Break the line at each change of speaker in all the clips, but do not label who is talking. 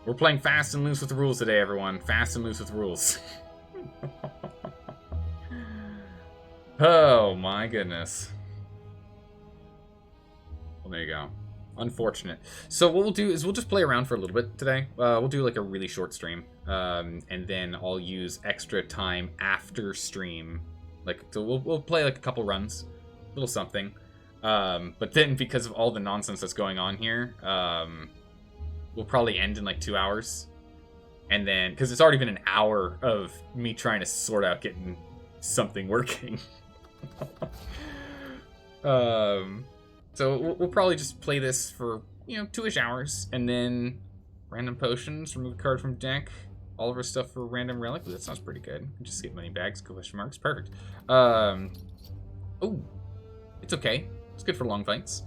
We're playing fast and loose with the rules today, everyone. Fast and loose with rules. Oh my goodness. Well, there you go. Unfortunate. So what we'll do is we'll just play around for a little bit today. We'll do like a really short stream, and then I'll use extra time after stream. Like, so we'll play like a couple runs, a little something. But then because of all the nonsense that's going on here, we'll probably end in like 2 hours. And then, because it's already been an hour of me trying to sort out getting something working. So we'll probably just play this for, 2-ish hours, and then random potions, remove a card from deck, all of our stuff for random relic. Ooh, that sounds pretty good. Just skip money bags, question marks, perfect. Oh, it's okay. It's good for long fights.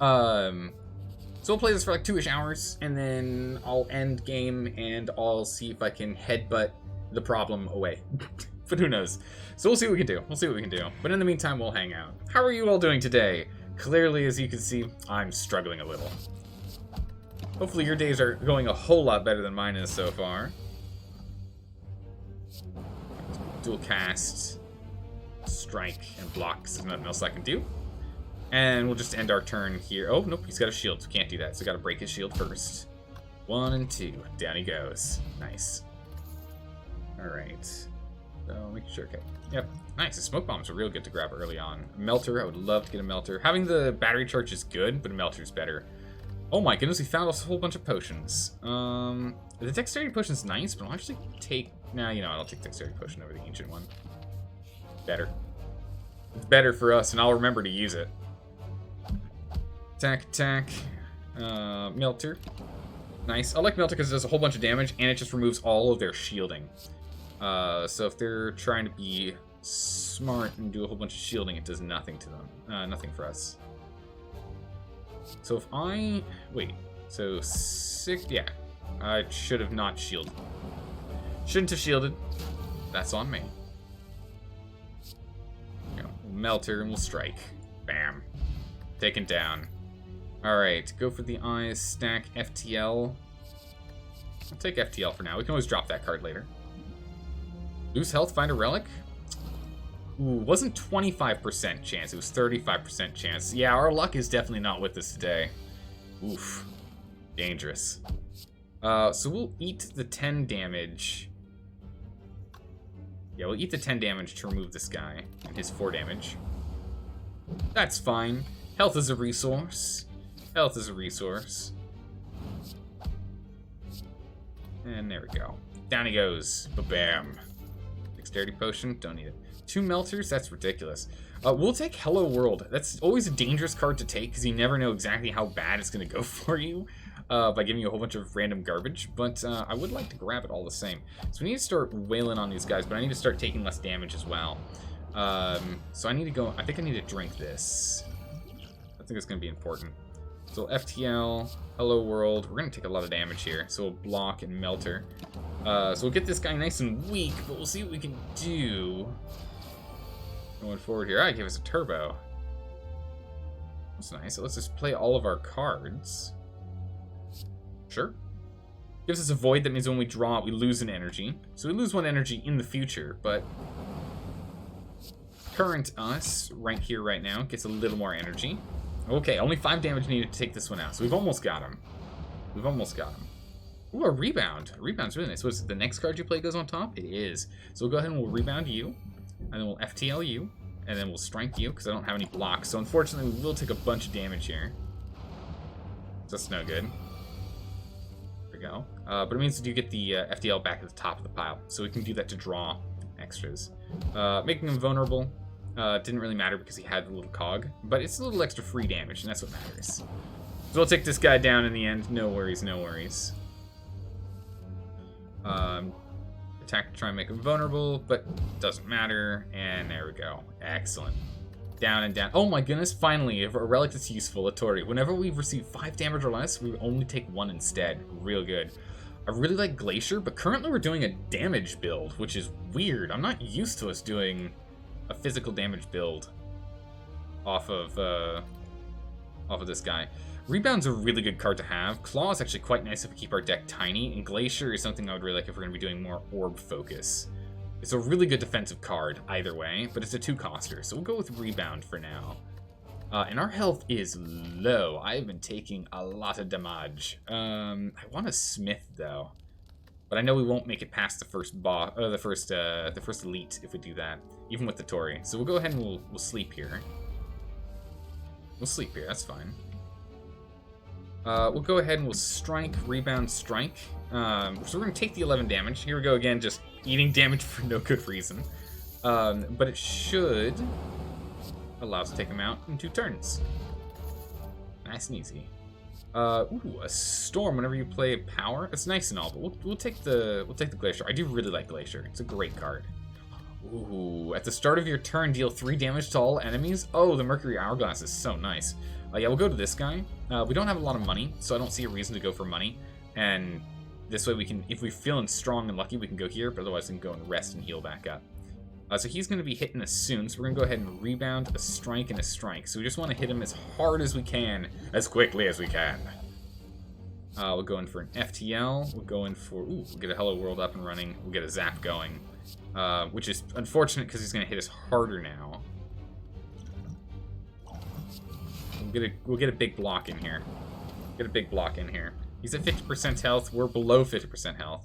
So we'll play this for like 2-ish hours, and then I'll end game, and I'll see if I can headbutt the problem away. But who knows? So we'll see what we can do. But in the meantime, we'll hang out. How are you all doing today? Clearly, as you can see, I'm struggling a little. Hopefully your days are going a whole lot better than mine is so far. Dual cast, strike, and block, because there's nothing else I can do. And we'll just end our turn here. Oh, nope, he's got a shield, so can't do that. So got to break his shield first. 1 and 2. Down he goes. Nice. Alright. So, make sure, okay. Yep, nice. The smoke bombs are real good to grab early on. Melter, I would love to get a melter. Having the battery charge is good, but a melter's better. Oh my goodness, we found a whole bunch of potions. The dexterity potion's nice, but I'll actually take... Nah, I'll take dexterity potion over the ancient one. Better. It's better for us, and I'll remember to use it. Attack. Melter. Nice. I like Melter because it does a whole bunch of damage, and it just removes all of their shielding. So if they're trying to be smart and do a whole bunch of shielding, it does nothing to them. Nothing for us. So if I... Wait. So 6... Yeah. I should have not shielded. Shouldn't have shielded. That's on me. We'll melter and we'll strike. Bam. Taken down. Alright. Go for the eyes. Stack FTL. I'll take FTL for now. We can always drop that card later. Lose health, find a relic? Ooh, wasn't 25% chance, it was 35% chance. Yeah, our luck is definitely not with us today. Oof. Dangerous. So we'll eat the 10 damage. Yeah, we'll eat the 10 damage to remove this guy, and his 4 damage. That's fine. Health is a resource. Health is a resource. And there we go. Down he goes. Ba-bam. Dexterity potion, don't need it. 2 melters, that's ridiculous. We'll take Hello World. That's always a dangerous card to take because you never know exactly how bad it's going to go for you by giving you a whole bunch of random garbage. But I would like to grab it all the same. So we need to start wailing on these guys, but I need to start taking less damage as well. So I need to go. I think I need to drink this. I think it's going to be important. So FTL, Hello World. We're going to take a lot of damage here. So we'll block and melter. So we'll get this guy nice and weak, but we'll see what we can do. Going forward here. Alright, give us a turbo. That's nice. So let's just play all of our cards. Sure. Gives us a void. That means when we draw it, we lose an energy. So we lose 1 energy in the future, but current us, right here, right now, gets a little more energy. Okay, only 5 damage needed to take this one out. So we've almost got him. Ooh, a rebound. A rebound's really nice. What is it? The next card you play goes on top? It is. So we'll go ahead and we'll rebound you. And then we'll FTL you. And then we'll strike you, because I don't have any blocks. So unfortunately, we will take a bunch of damage here. So that's no good. There we go. But it means we do get the FTL back at the top of the pile. So we can do that to draw extras. Making him vulnerable. Didn't really matter because he had the little cog. But it's a little extra free damage, and that's what matters. So we'll take this guy down in the end. No worries, no worries. Attack to try and make him vulnerable, but doesn't matter. And there we go. Excellent. Down and down. Oh my goodness, finally, a relic that's useful, a Tori. Whenever we've received 5 damage or less, we only take 1 instead. Real good. I really like Glacier, but currently we're doing a damage build, which is weird. I'm not used to us doing a physical damage build off of this guy. Rebound's a really good card to have. Claw is actually quite nice if we keep our deck tiny, and Glacier is something I would really like if we're going to be doing more orb focus. It's a really good defensive card either way, but it's a 2-coster, so we'll go with Rebound for now. And our health is low. I've been taking a lot of damage. I want a Smith though, but I know we won't make it past the first boss, the first elite if we do that, even with the Tori. So we'll go ahead and we'll sleep here. We'll sleep here. That's fine. We'll go ahead and we'll strike, rebound, strike. So we're gonna take the 11 damage. Here we go again, just eating damage for no good reason. But it should allow us to take him out in 2 turns. Nice and easy. Ooh, a storm whenever you play power. It's nice and all, but we'll take the Glacier. I do really like Glacier. It's a great card. Ooh, at the start of your turn, deal 3 damage to all enemies. Oh, the Mercury Hourglass is so nice. Yeah, we'll go to this guy. We don't have a lot of money, so I don't see a reason to go for money. And this way we can, if we're feeling strong and lucky, we can go here, but otherwise we can go and rest and heal back up. So he's going to be hitting us soon, so we're going to go ahead and rebound, a strike, and a strike. So we just want to hit him as hard as we can, as quickly as we can. We'll go in for an FTL. We'll go in for, ooh, we'll get a Hello World up and running. We'll get a Zap going, which is unfortunate because he's going to hit us harder now. We'll get a big block in here. Get a big block in here. He's at 50% health. We're below 50% health.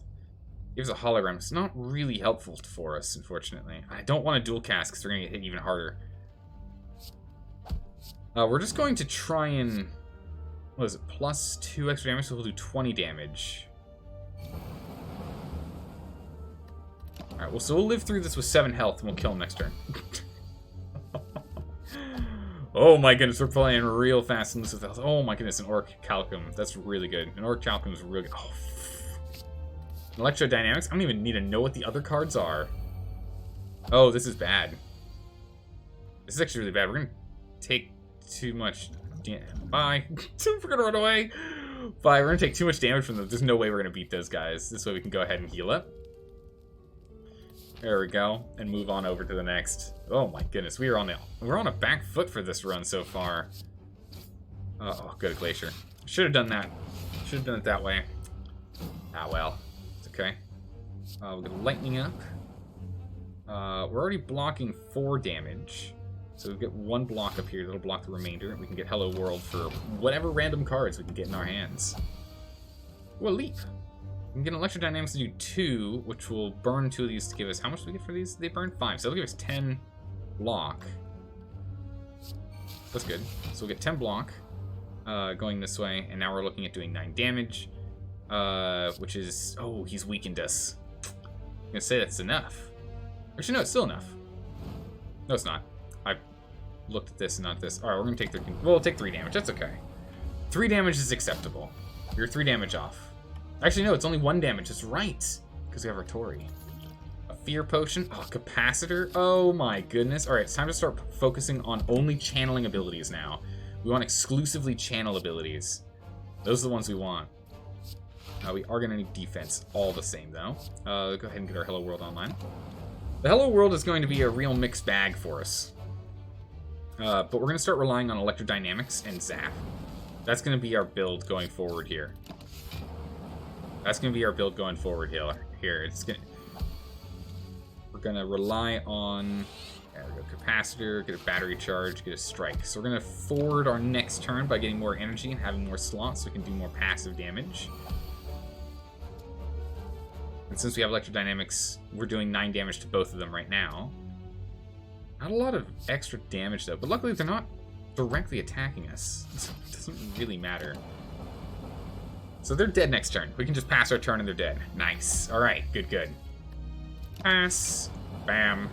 Gives a hologram. It's not really helpful for us, unfortunately. I don't want to dual cast because we're going to get hit even harder. We're just going to try and... What is it? Plus 2 extra damage, so we'll do 20 damage. Alright, well, so we'll live through this with 7 health, and we'll kill him next turn. Oh my goodness, we're playing real fast and loose with health. Oh my goodness, an Orc Calcum. That's really good. An Orc Calcum is really good. Oh, Electrodynamics? I don't even need to know what the other cards are. Oh, this is bad. This is actually really bad. We're going to take too much damage. Bye. We're going to run away. Bye. We're going to take too much damage from them. There's no way we're going to beat those guys. This way we can go ahead and heal up. There we go. And move on over to the next. Oh my goodness. We're on a back foot for this run so far. Oh, good, a Glacier. Should have done that. Should have done it that way. Ah, well. Okay. We'll get lightning up. We're already blocking 4 damage. So we get 1 block up here that'll block the remainder. We can get Hello World for whatever random cards we can get in our hands. Ooh, a leap. We can get Electrodynamics to do 2, which will burn 2 of these to give us... How much do we get for these? They burn 5, so they'll give us 10 block. That's good. So we'll get 10 block going this way, and now we're looking at doing 9 damage. Which is... Oh, he's weakened us. I'm gonna say that's enough. Actually, no, it's still enough. No, it's not. I looked at this and not this. Alright, we're gonna take 13... Well, we'll take 3 damage. That's okay. 3 damage is acceptable. You're 3 damage off. Actually, no, it's only 1 damage. That's right. Because we have our Tori. A Fear Potion. Oh, Capacitor. Oh my goodness. Alright, it's time to start focusing on only channeling abilities now. We want exclusively channel abilities. Those are the ones we want. We are going to need defense all the same, though. Go ahead and get our Hello World online. The Hello World is going to be a real mixed bag for us. But we're going to start relying on Electrodynamics and Zap. That's going to be our build going forward here. That's going to be our build going forward here. It's going to... We're going to rely on... There we go. Capacitor, get a battery charge, get a strike. So we're going to forward our next turn by getting more energy and having more slots so we can do more passive damage. And since we have Electrodynamics, we're doing 9 damage to both of them right now. Not a lot of extra damage, though. But luckily, they're not directly attacking us. It doesn't really matter. So they're dead next turn. We can just pass our turn and they're dead. Nice. All right. Good, good. Pass. Bam.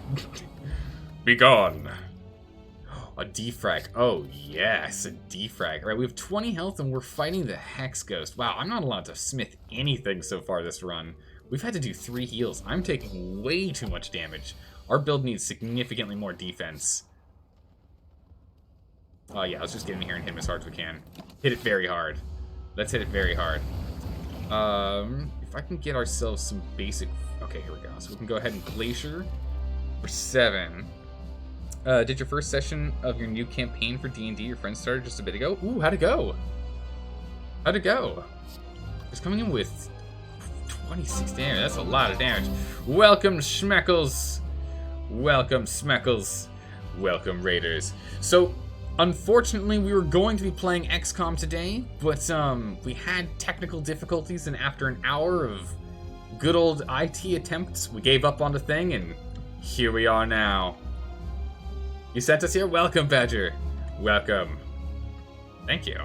Be gone. A defrag. Oh, yes. A defrag. All right. We have 20 health and we're fighting the Hex Ghost. Wow. I'm not allowed to smith anything so far this run. We've had to do 3 heals. I'm taking way too much damage. Our build needs significantly more defense. Oh yeah, let's just get in here and hit him as hard as we can. Hit it very hard. Let's hit it very hard. If I can get ourselves some basic... Okay, here we go. So we can go ahead and Glacier for 7. Did your first session of your new campaign for D&D your friend started just a bit ago? Ooh, how'd it go? How'd it go? It's coming in with 26 damage. That's a lot of damage. Welcome, Schmeckles. Welcome, Schmeckles. Welcome, Raiders. So, unfortunately, we were going to be playing XCOM today, but we had technical difficulties, and after an hour of good old IT attempts, we gave up on the thing, and here we are now. You sent us here? Welcome, Badger. Welcome. Thank you.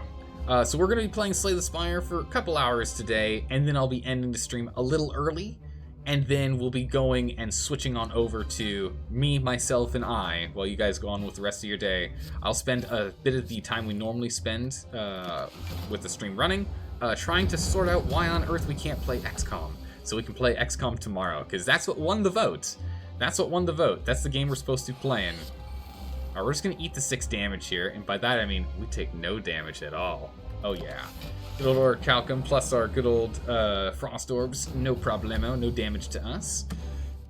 So we're going to be playing Slay the Spire for a couple hours today, and then I'll be ending the stream a little early, and then we'll be going and switching on over to me, myself, and I, while you guys go on with the rest of your day. I'll spend a bit of the time we normally spend with the stream running, trying to sort out why on earth we can't play XCOM, so we can play XCOM tomorrow, because that's what won the vote. That's what won the vote. That's the game we're supposed to be playing. Alright, we're just going to eat the 6 damage here, and by that I mean we take no damage at all. Oh yeah. Good old Orichalcum plus our good old Frost Orbs. No problemo, no damage to us.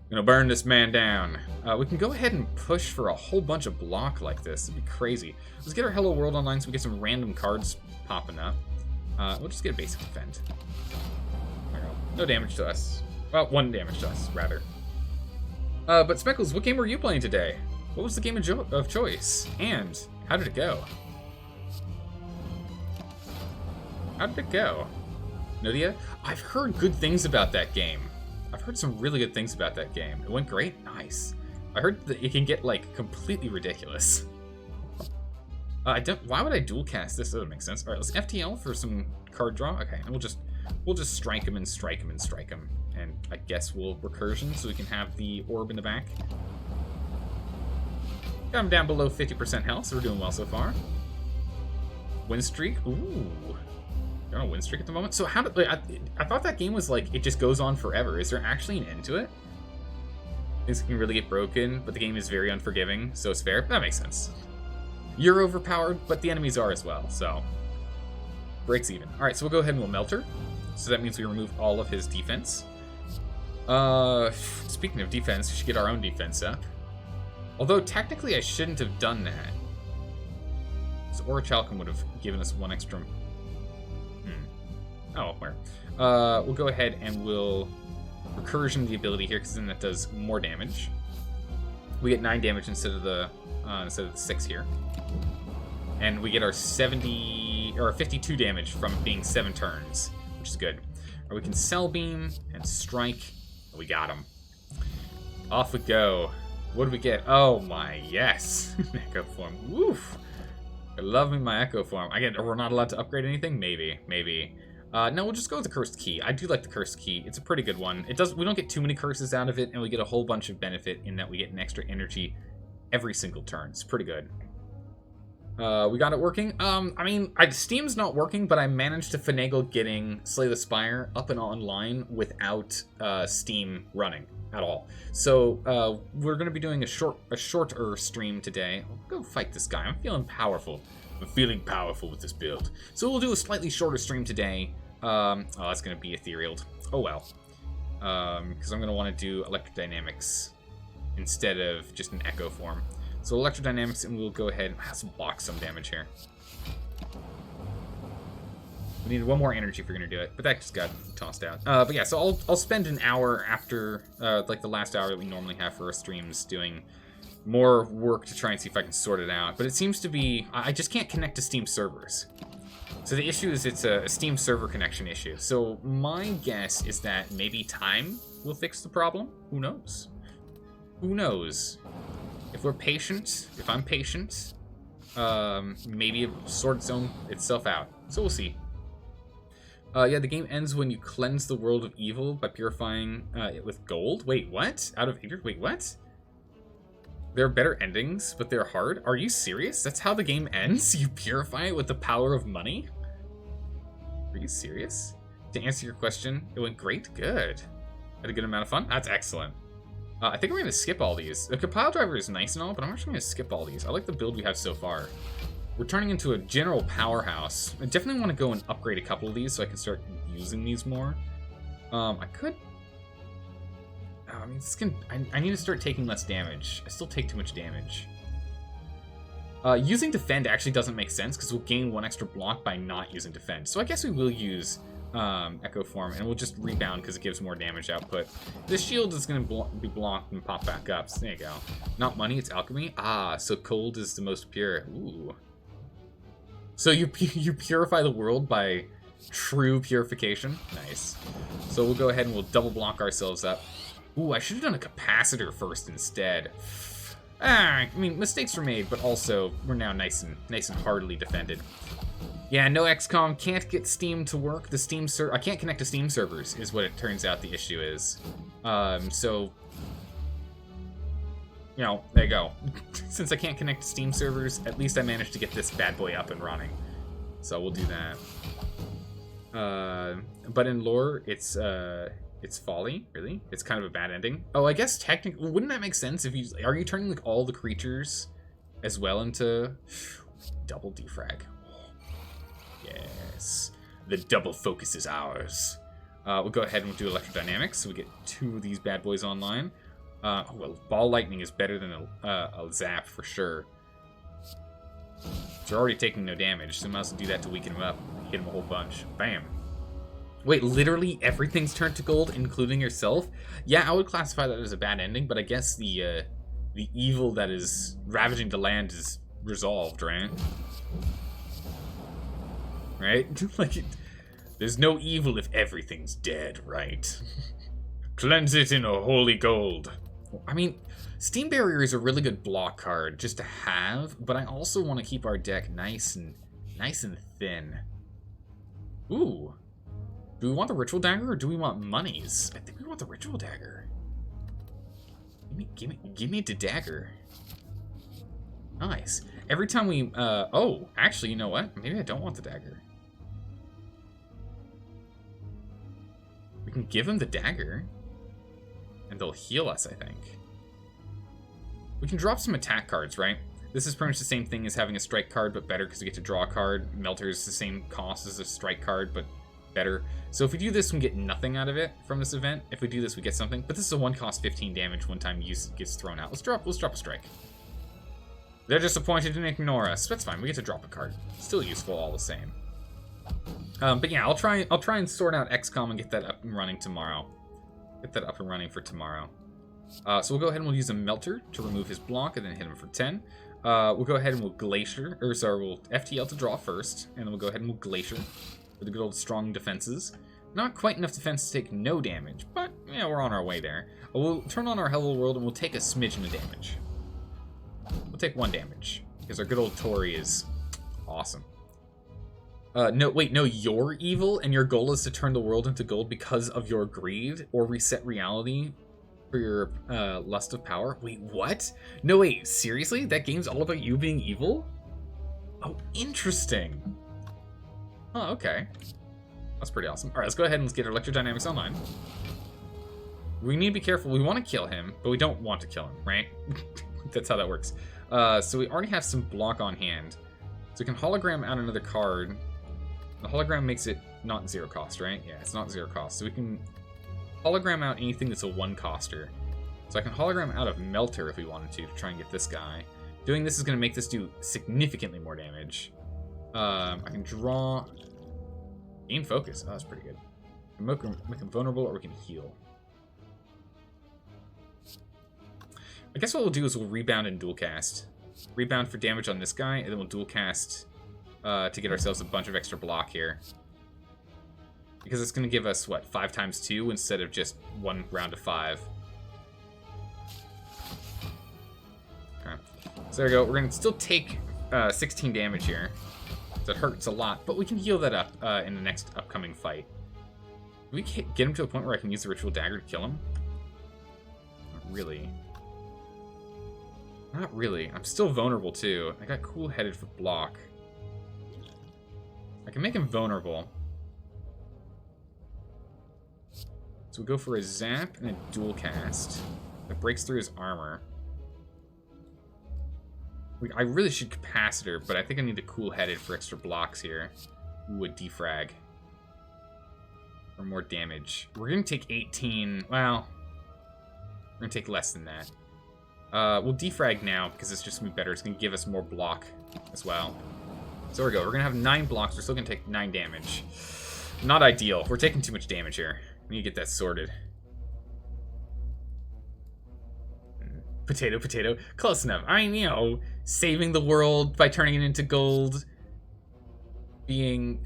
Gonna burn this man down. We can go ahead and push for a whole bunch of block like this. It'd be crazy. Let's get our Hello World online so we get some random cards popping up. We'll just get a basic defend. There we go. No damage to us. Well, 1 damage to us, rather. But Speckles, what game were you playing today? What was the game of choice? And how did it go? How did it go? Nodia? I've heard good things about that game. I've heard some really good things about that game. It went great? Nice. I heard that it can get, like, completely ridiculous. Why would I dual cast this? That doesn't make sense. Alright, let's FTL for some card draw. Okay, and we'll just strike him and strike him and strike him. And I guess we'll recursion so we can have the orb in the back. Got him down below 50% health, so we're doing well so far. Win streak? Ooh. You're on a win streak at the moment? So how did... Like, I thought that game was like, it just goes on forever. Is there actually an end to it? Things can really get broken, but the game is very unforgiving, so it's fair. That makes sense. You're overpowered, but the enemies are as well, so... breaks even. Alright, so we'll go ahead and we'll melt her. So that means we remove all of his defense. Speaking of defense, we should get our own defense up. Although, technically, I shouldn't have done that. So Orichalcum would have given us 1 extra... Oh, where? We'll go ahead and we'll recursion the ability here, because then that does more damage. We get 9 damage instead of the 6 here. And we get our 52 damage from it being 7 turns, which is good. Or we can Cell Beam and strike. We got him. Off we go. What do we get? Oh my, yes. Echo Form. Woof. I love me my Echo Form. We're not allowed to upgrade anything? Maybe. No, we'll just go with the Cursed Key. I do like the Cursed Key. It's a pretty good one. We don't get too many curses out of it, and we get a whole bunch of benefit in that we get an extra energy every single turn. It's pretty good. We got it working. Steam's not working, but I managed to finagle getting Slay the Spire up and online without Steam running at all. So we're going to be doing a shorter stream today. I'll go fight this guy. I'm feeling powerful. I'm feeling powerful with this build. So we'll do a slightly shorter stream today. That's going to be etherealed. Oh well. Because I'm going to want to do electrodynamics instead of just an echo form. So electrodynamics, and we'll go ahead and let's block some damage here. We need 1 more energy if you're going to do it, but that just got tossed out. But yeah, so I'll spend an hour after, like the last hour that we normally have for our streams, doing more work to try and see if I can sort it out. But it seems to be, I just can't connect to Steam servers. So the issue is it's a Steam server connection issue. So my guess is that maybe time will fix the problem. Who knows? Who knows? If we're patient, if I'm patient, maybe it sorts itself out. So we'll see. Yeah, the game ends when you cleanse the world of evil by purifying it with gold. Wait, what? Out of hatred? Wait, what? There are better endings, but they're hard? Are you serious? That's how the game ends? You purify it with the power of money? Are you serious? To answer your question, it went great? Good. Had a good amount of fun? That's excellent. I think we're going to skip all these. The compile driver is nice and all, but I'm actually going to skip all these. I like the build we have so far. We're turning into a general powerhouse. I definitely want to go and upgrade a couple of these so I can start using these more. I could... I mean, I need to start taking less damage. I still take too much damage. Using Defend actually doesn't make sense because we'll gain 1 extra block by not using Defend. So I guess we will use Echo Form, and we'll just rebound because it gives more damage output. This shield is going to be blocked and pop back up. So there you go. Not money, it's alchemy. Ah, so cold is the most pure. Ooh. So you purify the world by true purification. Nice. So we'll go ahead and we'll double block ourselves up. Ooh, I should have done a capacitor first instead. I mean, mistakes were made, but also we're now nice and hardily defended. Yeah, no XCOM, can't get Steam to work. The Steam I can't connect to Steam servers is what it turns out the issue is. So, you know, there you go. Since I can't connect to Steam servers, at least I managed to get this bad boy up and running. So we'll do that. But in lore, it's folly, really? It's kind of a bad ending. Oh, I guess technically, wouldn't that make sense if are you turning like all the creatures as well into double defrag? Yes, the double focus is ours. We'll go ahead and we'll do electrodynamics, so we get 2 of these bad boys online. Well, ball lightning is better than a zap for sure. So they're already taking no damage, so we might as well do that to weaken them up. Hit them a whole bunch. Bam. Wait, literally everything's turned to gold, including yourself? Yeah, I would classify that as a bad ending, but I guess the evil that is ravaging the land is resolved, right? Right? Like, there's no evil if everything's dead, right? Cleanse it in a holy gold. I mean, Steam Barrier is a really good block card just to have, but I also want to keep our deck nice and thin. Ooh. Do we want the Ritual Dagger or do we want monies? I think we want the Ritual Dagger. Give me the dagger. Nice. Every time we, oh, actually, you know what? Maybe I don't want the dagger. We can give him the dagger, and they'll heal us, I think. We can drop some attack cards, right? This is pretty much the same thing as having a strike card, but better because we get to draw a card. Melter is the same cost as a strike card, but better. So if we do this, we get nothing out of it from this event. If we do this, we get something. But this is a 1 cost 15 damage one time use gets thrown out. Let's drop a strike. They're disappointed and ignore us. That's fine. We get to drop a card. Still useful all the same. But yeah, I'll try and sort out XCOM and get that up and running tomorrow. Get that up and running for tomorrow. So we'll go ahead and we'll use a Melter to remove his block and then hit him for 10. We'll go ahead and we'll Glacier, or sorry, we'll FTL to draw first, and then we'll go ahead and we'll Glacier for the good old strong defenses. Not quite enough defense to take no damage, but yeah, we're on our way there. We'll turn on our Hello World and we'll take a smidgen of damage. We'll take 1 damage, because our good old Tori is awesome. No, wait, no, you're evil, and your goal is to turn the world into gold because of your greed, or reset reality for your lust of power? Wait, what? No, wait, seriously? That game's all about you being evil? Oh, interesting. Oh, okay. That's pretty awesome. Alright, let's go ahead and let's get our electrodynamics online. We need to be careful. We want to kill him, but we don't want to kill him, right? That's how that works. So we already have some block on hand. So we can hologram out another card. The hologram makes it not 0 cost, right? Yeah, it's not 0 cost. So we can hologram out anything that's a 1 coster. So I can hologram out of Melter if we wanted to try and get this guy. Doing this is going to make this do significantly more damage. I can draw... Gain focus. Oh, that's pretty good. Make him vulnerable, or we can heal. I guess what we'll do is we'll rebound and dual cast. Rebound for damage on this guy, and then we'll dual cast to get ourselves a bunch of extra block here. Because it's going to give us, what, 5 times 2 instead of just 1 round of 5. Okay. So there we go. We're going to still take 16 damage here. So it hurts a lot, but we can heal that up in the next upcoming fight. Can we get him to a point where I can use the Ritual Dagger to kill him? Not really. Not really. I'm still vulnerable, too. I got cool-headed for block. I can make him vulnerable. So we go for a zap and a dual cast that breaks through his armor. I really should capacitor, but I think I need the cool-headed for extra blocks here. Ooh, a defrag. Or more damage. We're going to take 18... Well, we're going to take less than that. We'll defrag now because it's just going to be better. It's going to give us more block as well. So there we go. We're going to have 9 blocks. We're still going to take 9 damage. Not ideal. We're taking too much damage here. We need to get that sorted. Potato, potato. Close enough. I mean, you know, saving the world by turning it into gold. Being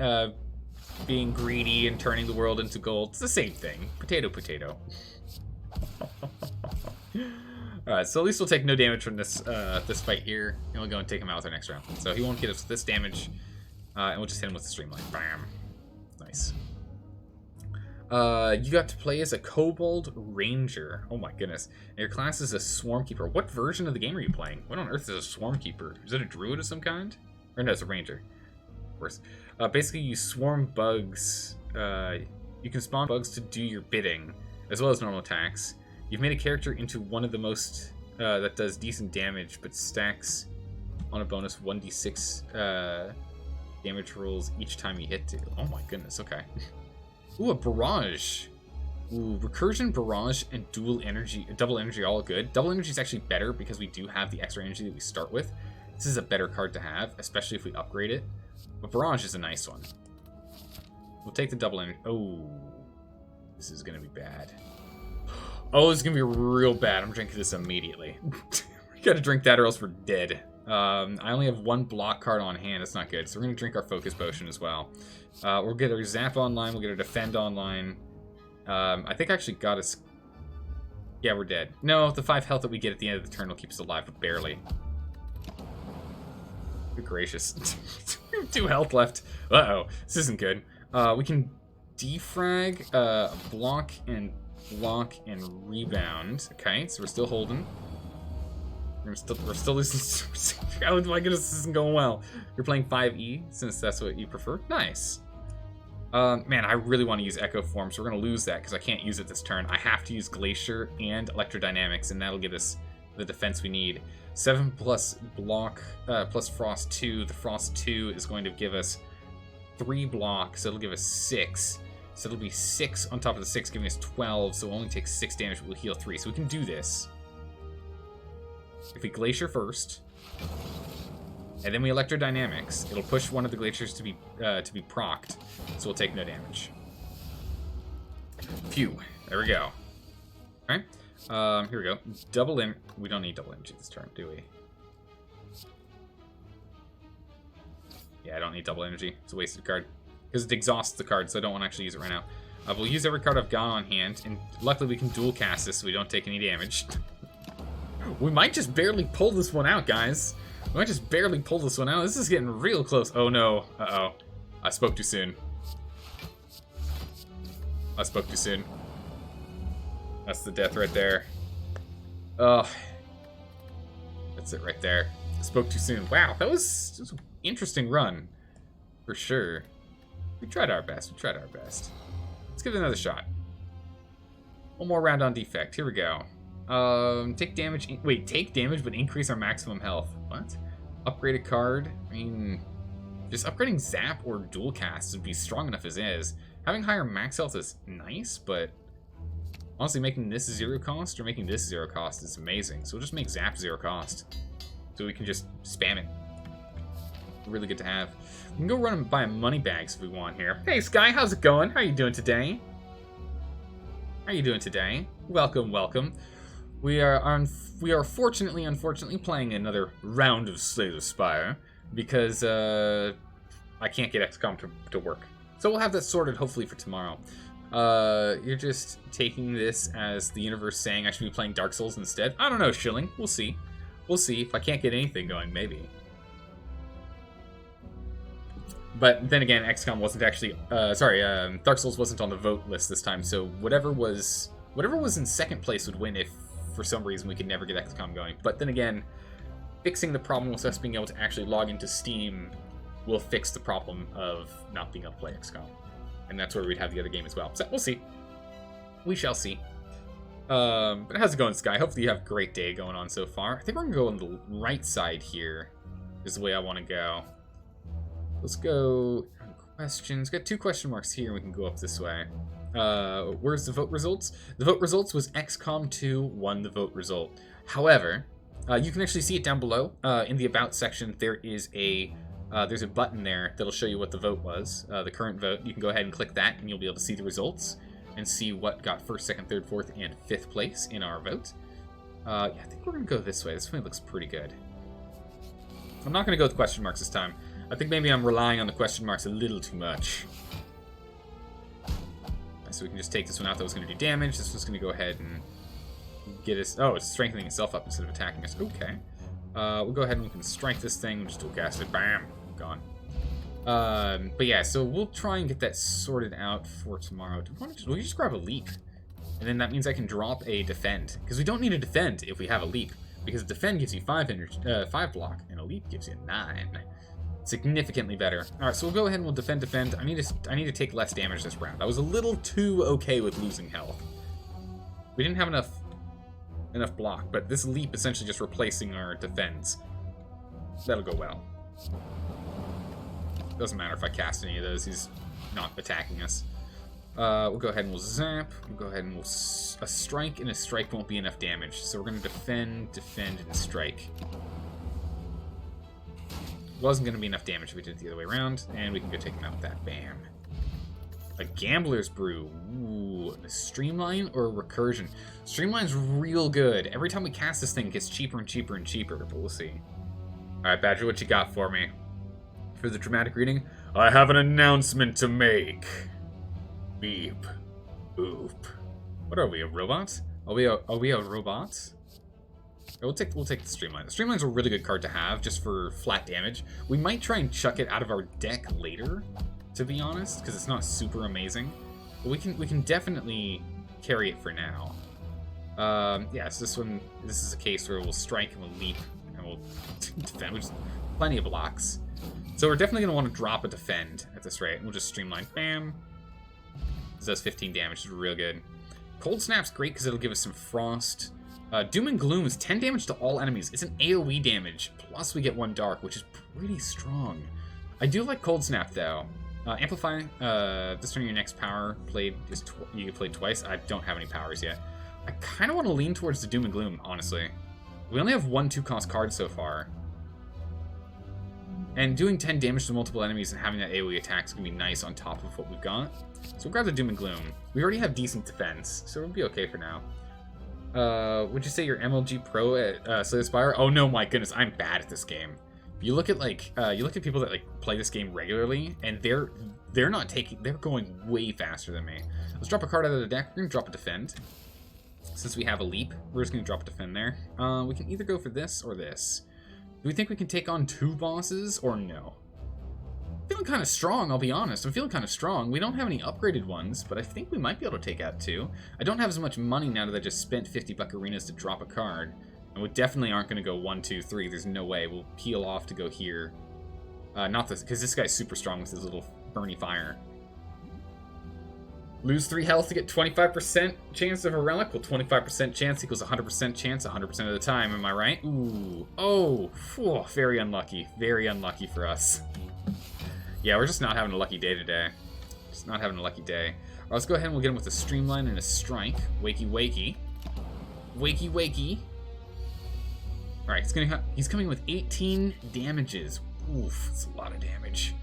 greedy and turning the world into gold. It's the same thing. Potato, potato. Alright, so at least we'll take no damage from this this fight here. And we'll go and take him out with our next round. So he won't get us this damage. And we'll just hit him with the streamline. Bam. Nice. You got to play as a Kobold Ranger. Oh my goodness. And your class is a Swarm Keeper. What version of the game are you playing? What on earth is a Swarm Keeper? Is it a Druid of some kind? Or no, it's a Ranger. Of course. Basically, you swarm bugs. You can spawn bugs to do your bidding, as well as normal attacks. You've made a character into one of the most that does decent damage, but stacks on a bonus 1d6 damage rolls each time you hit 2. Oh my goodness, okay. Ooh, a barrage. Ooh, recursion, barrage, and double energy, all good. Double energy is actually better because we do have the extra energy that we start with. This is a better card to have, especially if we upgrade it. But barrage is a nice one. We'll take the double energy. Oh, this is gonna be bad. Oh, it's gonna be real bad. I'm drinking this immediately. We gotta drink that or else we're dead. I only have 1 block card on hand. That's not good. So we're going to drink our Focus Potion as well. We'll get our Zap online. We'll get our Defend online. I think I actually got us... Yeah, we're dead. No, the 5 health that we get at the end of the turn will keep us alive, but barely. Good gracious. We have 2 health left. Uh-oh. This isn't good. We can defrag, block, and rebound. Okay, so we're still holding. We're still losing. Oh my goodness, this isn't going well. You're playing 5E, since that's what you prefer. Nice. Man, I really want to use Echo Form, so we're going to lose that because I can't use it this turn. I have to use Glacier and Electrodynamics, and that'll give us the defense we need. 7 plus block, plus Frost 2. The Frost 2 is going to give us 3 block, so it'll give us 6. So it'll be 6 on top of the 6, giving us 12, so it only takes 6 damage, but we'll heal 3. So we can do this. If we Glacier first, and then we Electrodynamics, it'll push one of the Glaciers to be procced, so we'll take no damage. Phew. There we go. Alright. Here we go. We don't need double energy this turn, do we? Yeah, I don't need double energy. It's a wasted card. Because it exhausts the card, so I don't want to actually use it right now. We'll use every card I've got on hand, and luckily we can dual cast this so we don't take any damage. We might just barely pull this one out, guys. We might just barely pull this one out. This is getting real close. Oh no. Uh-oh. I spoke too soon. I spoke too soon. That's the death right there. Ugh. That's it right there. I spoke too soon. Wow, that was an interesting run. For sure. We tried our best. We tried our best. Let's give it another shot. One more round on defect. Here we go. Take damage. Wait, take damage, but increase our maximum health. What? Upgrade a card? I mean, just upgrading Zap or Dual Cast would be strong enough as is. Having higher max health is nice, but honestly, making this 0 cost or making this 0 cost is amazing. So we'll just make Zap 0 cost, so we can just spam it. Really good to have. We can go run and buy money bags if we want here. Hey Sky, how's it going? How you doing today? How you doing today? Welcome, welcome. We are unfortunately playing another round of Slay the Spire because I can't get XCOM to work. So we'll have that sorted hopefully for tomorrow. You're just taking this as the universe saying I should be playing Dark Souls instead? I don't know, Shilling. We'll see. We'll see. If I can't get anything going, maybe. But then again, XCOM wasn't actually... Dark Souls wasn't on the vote list this time, so whatever was in second place would win if, for some reason, we could never get XCOM going. But then again, fixing the problem with us being able to actually log into Steam will fix the problem of not being able to play XCOM. And that's where we'd have the other game as well. So we'll see. We shall see. But how's it going, Sky? Hopefully you have a great day going on so far. I think we're going to go on the right side here is the way I want to go. Let's go questions. Got 2 question marks here, and we can go up this way. Where's the vote results? The vote results was XCOM 2 won the vote result. However, you can actually see it down below. In the About section, there's a button there that'll show you what the vote was, the current vote. You can go ahead and click that, and you'll be able to see the results and see what got 1st, 2nd, 3rd, 4th, and 5th place in our vote. Yeah, I think we're going to go this way. This way looks pretty good. I'm not going to go with question marks this time. I think maybe I'm relying on the question marks a little too much. So we can just take this one out that was going to do damage. This was going to go ahead and get us... Oh, it's strengthening itself up instead of attacking us. Okay. We'll go ahead and we can strike this thing. We'll just dual cast it. Bam! Gone. But yeah, so we'll try and get that sorted out for tomorrow. We'll just grab a leap. And then that means I can drop a defend. Because we don't need a defend if we have a leap. Because defend gives you 5 block, and a leap gives you 9. Significantly better. Alright, so we'll go ahead and we'll defend. I need to take less damage this round. I was a little too okay with losing health. We didn't have enough block, but this leap essentially just replacing our defends. That'll go well. Doesn't matter if I cast any of those, he's not attacking us. We'll go ahead and we'll zap. We'll go ahead and we'll... A strike and a strike won't be enough damage, so we're going to defend, and strike. Wasn't going to be enough damage if we did it the other way around, and we can go take him out with that. Bam. A Gambler's Brew. Ooh, a Streamline or a Recursion? Streamline's real good. Every time we cast this thing, it gets cheaper and cheaper and cheaper, but we'll see. Alright, Badger, what you got for me? For the dramatic reading, I have an announcement to make. Beep. Boop. What are we, a robot? Are we a robot? We'll take the Streamline. The Streamline's a really good card to have, just for flat damage. We might try and chuck it out of our deck later, to be honest, because it's not super amazing. But we can definitely carry it for now. Yeah, so this is a case where we'll strike and we'll leap and we'll defend, which is plenty of blocks. So we're definitely going to want to drop a defend at this rate. We'll just Streamline. Bam. This does 15 damage, which is real good. Cold Snap's great because it'll give us some frost. Doom and Gloom is 10 damage to all enemies. It's an AoE damage, plus we get 1 dark, which is pretty strong. I do like Cold Snap, though. Amplify, this turn your next power played is you can play twice. I don't have any powers yet. I kind of want to lean towards the Doom and Gloom, honestly. We only have 1 2-cost card so far. And doing 10 damage to multiple enemies and having that AoE attack is going to be nice on top of what we've got. So we'll grab the Doom and Gloom. We already have decent defense, so we'll be okay for now. Would you say you're MLG Pro at Spire? Oh no, my goodness, I'm bad at this game. You look at people that play this game regularly, and they're going way faster than me. Let's drop a card out of the deck. We're gonna drop a defend. Since we have a leap, we're just gonna drop a defend there. We can either go for this or this. Do we think we can take on 2 bosses or no? I'm feeling kind of strong, I'll be honest. I'm feeling kind of strong. We don't have any upgraded ones, but I think we might be able to take out 2. I don't have as much money now that I just spent 50 buckarenas to drop a card. And we definitely aren't going to go 1, 2, 3. There's no way. We'll peel off to go here. Not this, because this guy's super strong with his little Burny Fire. Lose 3 health to get 25% chance of a relic. Well, 25% chance equals 100% chance 100% of the time. Am I right? Ooh. Oh. Whew, very unlucky. Very unlucky for us. Yeah, we're just not having a lucky day today. Just not having a lucky day. All right, let's go ahead and we'll get him with a Streamline and a Strike. Wakey, wakey. Wakey, wakey. All right, he's coming with 18 damages. Oof, that's a lot of damage.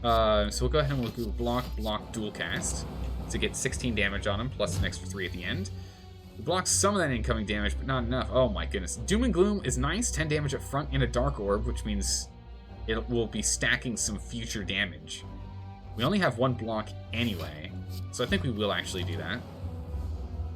So we'll go ahead and we'll do block, dual cast to get 16 damage on him, plus an extra 3 at the end. We block some of that incoming damage, but not enough. Oh my goodness. Doom and Gloom is nice, 10 damage up front and a Dark Orb, which means it will be stacking some future damage. We only have 1 block anyway, so I think we will actually do that.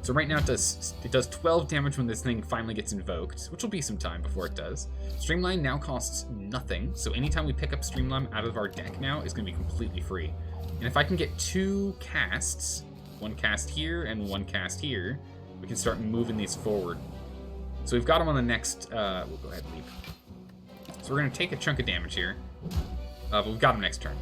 So right now it does 12 damage when this thing finally gets invoked, which will be some time before it does. Streamline now costs nothing, so anytime we pick up Streamline out of our deck now, it's going to be completely free. And if I can get 2 casts, 1 cast here and 1 cast here, we can start moving these forward. So we've got them on the next, we'll go ahead and leap. So we're going to take a chunk of damage here, but we've got them next turn.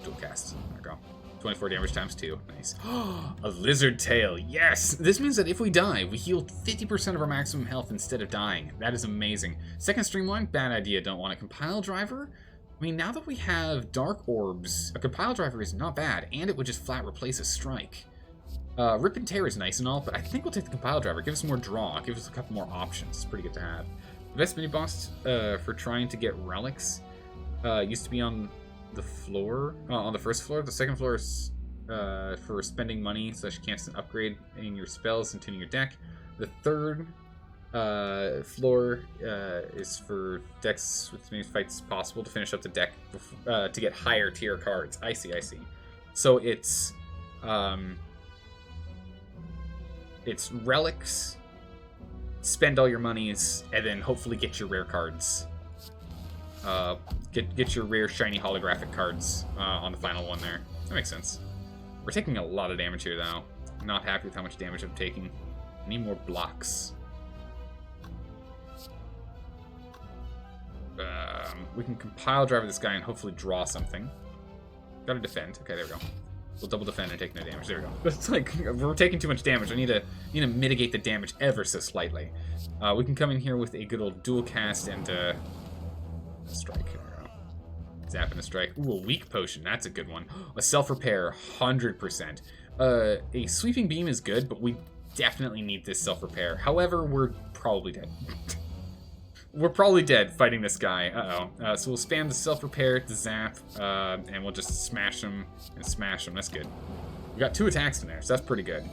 Dual cast, there we go. 24 damage times 2, nice. A Lizard Tail, yes! This means that if we die, we heal 50% of our maximum health instead of dying. That is amazing. Second Streamline, bad idea, don't want a Compile Driver. I mean, now that we have Dark Orbs, a Compile Driver is not bad, and it would just flat replace a Strike. Rip and Tear is nice and all, but I think we'll take the Compile Driver. Give us more draw. Give us a couple more options. It's pretty good to have. The best mini-boss for trying to get relics used to be on the floor, on the first floor. The second floor is for spending money so that you can't upgrade in your spells and tuning your deck. The third floor is for decks with as many fights as possible to finish up the deck to get higher tier cards. I see. So it's relics, spend all your monies, and then hopefully get your rare cards. Get your rare shiny holographic cards on the final one there. That makes sense. We're taking a lot of damage here, though. I'm not happy with how much damage I'm taking. I need more blocks. We can Compile Driver this guy and hopefully draw something. Gotta defend. Okay, there we go. We'll double defend and take no damage. There we go. It's like, we're taking too much damage. I need to mitigate the damage ever so slightly. We can come in here with a good old dual cast and strike. Here we go. Zap and a strike. Ooh, a weak potion. That's a good one. A self-repair, 100%. A sweeping beam is good, but we definitely need this self-repair. However, we're probably dead. We're probably dead fighting this guy. So we'll spam the self-repair, the zap, and we'll just smash him and smash him. That's good. We got 2 attacks in there, so that's pretty good.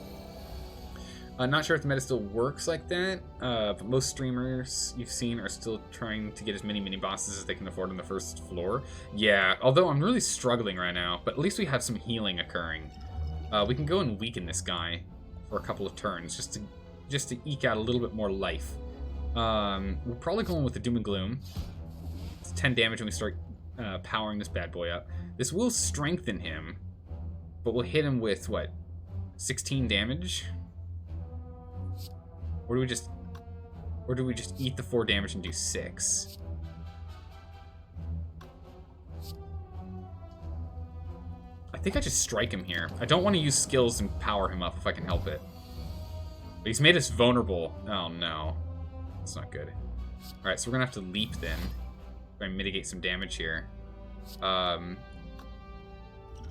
I'm not sure if the meta still works like that, but most streamers you've seen are still trying to get as many mini-bosses as they can afford on the first floor. Yeah, although I'm really struggling right now, but at least we have some healing occurring. We can go and weaken this guy for a couple of turns, just to eke out a little bit more life. We're probably going with the Doom and Gloom. It's 10 damage when we start powering this bad boy up. This will strengthen him, but we'll hit him with, what, 16 damage? Or do we just eat the 4 damage and do 6? I think I just strike him here. I don't want to use skills and power him up if I can help it. But he's made us vulnerable. Oh no. That's not good. Alright, so we're gonna have to leap then. Try and mitigate some damage here.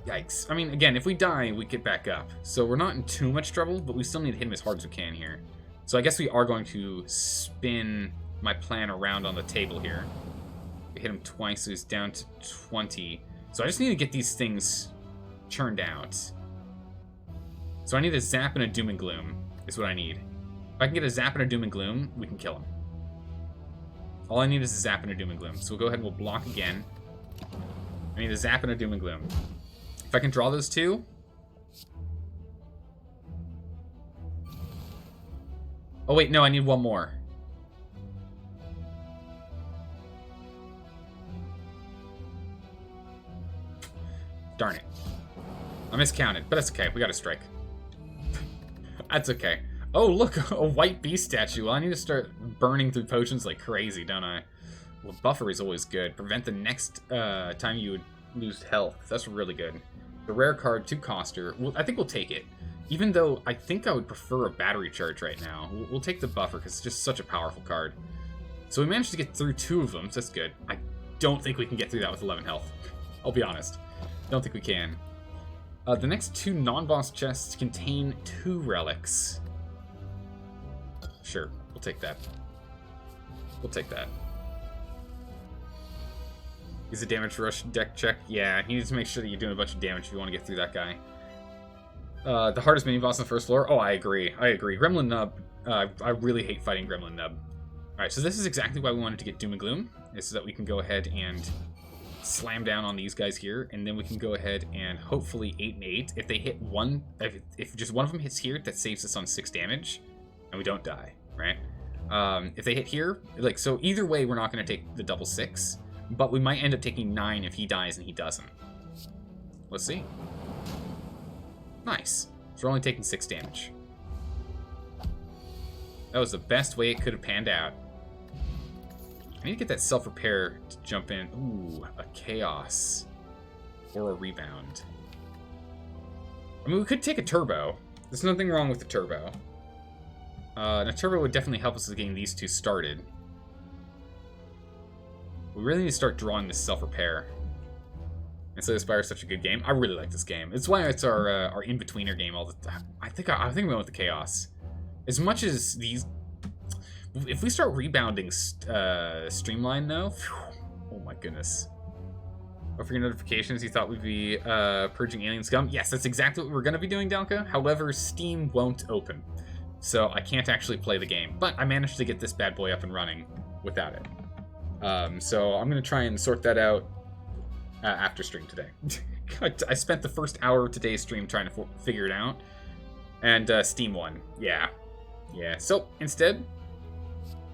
Yikes. I mean, again, if we die, we get back up. So we're not in too much trouble, but we still need to hit him as hard as we can here. So I guess we are going to spin my plan around on the table here. We hit him twice, so he's down to 20. So I just need to get these things churned out. So I need a Zap and a Doom and Gloom, is what I need. If I can get a Zap and a Doom and Gloom, we can kill him. All I need is a Zap and a Doom and Gloom. So we'll go ahead and we'll block again. I need a Zap and a Doom and Gloom. If I can draw those 2... Oh wait, no, I need 1 more. Darn it. I miscounted, but that's okay. We got a strike. That's okay. Oh, look, a white beast statue. Well, I need to start burning through potions like crazy, don't I? Well, buffer is always good. Prevent the next time you would lose health. That's really good. The rare card, 2-coster. Well, I think we'll take it. Even though I think I would prefer a battery charge right now. We'll take the buffer because it's just such a powerful card. So we managed to get through 2 of them, so that's good. I don't think we can get through that with 11 health. I'll be honest. Don't think we can. The next 2 non-boss chests contain 2 relics. Sure, we'll take that. We'll take that. Is a damage rush deck check? Yeah, you need to make sure that you're doing a bunch of damage if you want to get through that guy. The hardest mini-boss on the first floor? Oh, I agree. Gremlin Nub. I really hate fighting Gremlin Nub. Alright, so this is exactly why we wanted to get Doom and Gloom, is so that we can go ahead and slam down on these guys here, and then we can go ahead and hopefully 8 and 8. If they hit one, if just one of them hits here, that saves us on 6 damage, and we don't die, right? If they hit here, like, so either way, we're not going to take the double 6, but we might end up taking 9 if he dies and he doesn't. Let's see. Nice. So we're only taking 6 damage. That was the best way it could have panned out. I need to get that self-repair to jump in. Ooh, a chaos. Or a rebound. I mean, we could take a turbo. There's nothing wrong with the turbo. And a turbo would definitely help us with getting these 2 started. We really need to start drawing this self-repair. And so Spire is such a good game. I really like this game. It's why it's our in-betweener game all the time. I think we went with the Chaos. As much as these... If we start rebounding Streamline, though... Oh my goodness. Oh, for your notifications, you thought we'd be purging alien scum? Yes, that's exactly what we're going to be doing, Dalka. However, Steam won't open. So I can't actually play the game. But I managed to get this bad boy up and running without it. So I'm going to try and sort that out after stream today. I spent the first hour of today's stream trying to figure it out. And Steam won. Yeah. So instead,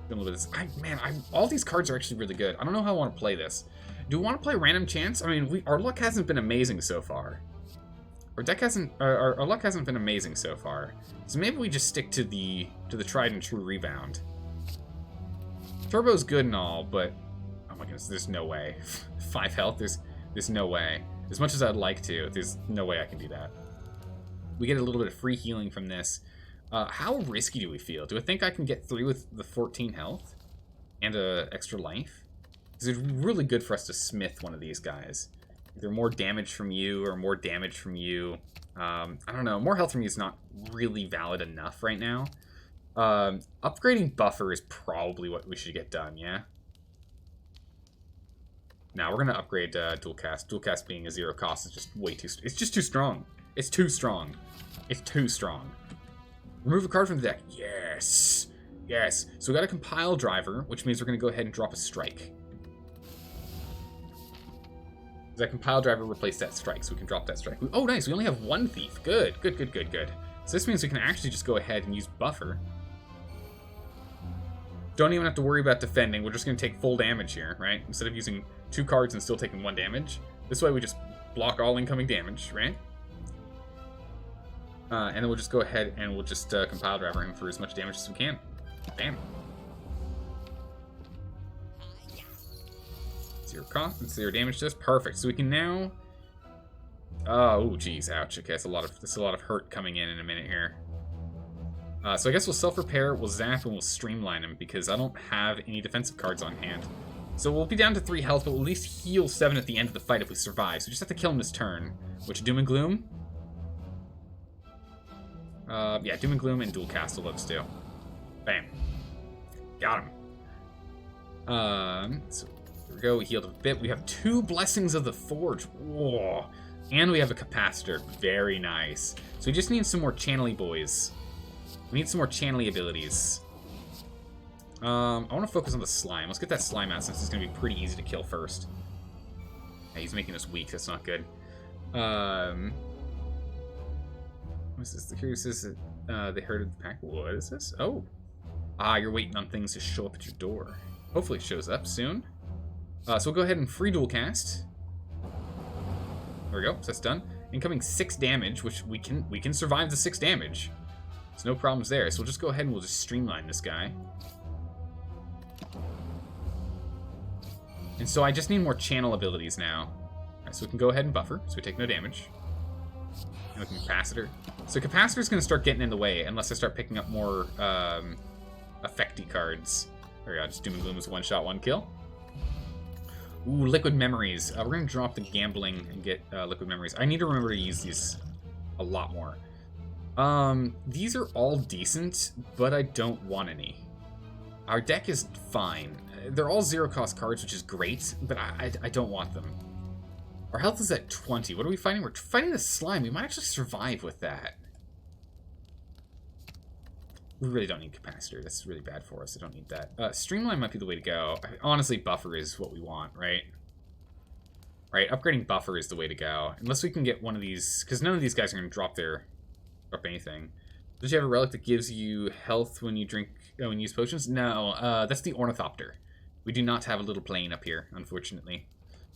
a little bit of this. All these cards are actually really good. I don't know how I want to play this. Do we want to play random chance? I mean, our luck hasn't been amazing so far. Our luck hasn't been amazing so far. So maybe we just stick to the tried and true rebound. Turbo's good and all, but oh my goodness, there's no way. 5 health, there's no way. As much as I'd like to, there's no way I can do that. We get a little bit of free healing from this. How risky do we feel? Do I think I can get through with the 14 health and extra life? Because it's really good for us to smith one of these guys. Either more damage from you or more damage from you. I don't know. More health from you is not really valid enough right now. Upgrading buffer is probably what we should get done, yeah? Now we're going to upgrade dual cast. Dual cast being a 0 cost is just way too... It's just too strong. It's too strong. It's too strong. Remove a card from the deck. Yes. Yes. So we got a compile driver, which means we're going to go ahead and drop a strike. That compile driver replaced that strike, so we can drop that strike. Oh, nice. We only have 1 thief. Good. Good. So this means we can actually just go ahead and use buffer. Don't even have to worry about defending. We're just going to take full damage here, right? Instead of using 2 cards and still taking 1 damage. This way we just block all incoming damage, right? And then we'll just go ahead and we'll just compile driver him for as much damage as we can. Bam. 0 cost and 0 damage to us. Perfect. So we can now... Oh, geez. Ouch. Okay, that's a lot of hurt coming in a minute here. So I guess we'll self-repair, we'll zap, and we'll streamline him because I don't have any defensive cards on hand. So we'll be down to 3 health, but we'll at least heal 7 at the end of the fight if we survive. So we just have to kill him this turn. Which, Doom and Gloom? Yeah, Doom and Gloom and Dual Cast will let us do. Bam. Got him. So there we go, we healed a bit. We have 2 Blessings of the Forge. Whoa. And we have a Capacitor. Very nice. So we just need some more channely boys. We need some more channely abilities. I want to focus on the slime. Let's get that slime out since it's going to be pretty easy to kill first. Yeah, he's making us weak. That's not good. What's this? Here it says they herded the pack. What is this? Oh. You're waiting on things to show up at your door. Hopefully it shows up soon. So we'll go ahead and free dual cast. There we go. So that's done. Incoming 6 damage, which we can survive the 6 damage. There's no problems there. So we'll just go ahead and we'll just streamline this guy. And so I just need more channel abilities now. Alright, so we can go ahead and buffer, so we take no damage. And we can capacitor. So capacitor's going to start getting in the way unless I start picking up more effecty cards. There we go. Just Doom and Gloom is 1-shot, 1 kill. Ooh, Liquid Memories. We're going to drop the gambling and get Liquid Memories. I need to remember to use these a lot more. These are all decent, but I don't want any. Our deck is fine. They're all 0-cost cards, which is great, but I don't want them. Our health is at 20. What are we fighting? We're fighting the slime. We might actually survive with that. We really don't need Capacitor. That's really bad for us. I don't need that. Streamline might be the way to go. Honestly, Buffer is what we want, right? Right, upgrading Buffer is the way to go. Unless we can get one of these... Because none of these guys are going to drop anything. Does you have a relic that gives you health when you drink... when you use potions? No, that's the Ornithopter. We do not have a little plane up here, unfortunately.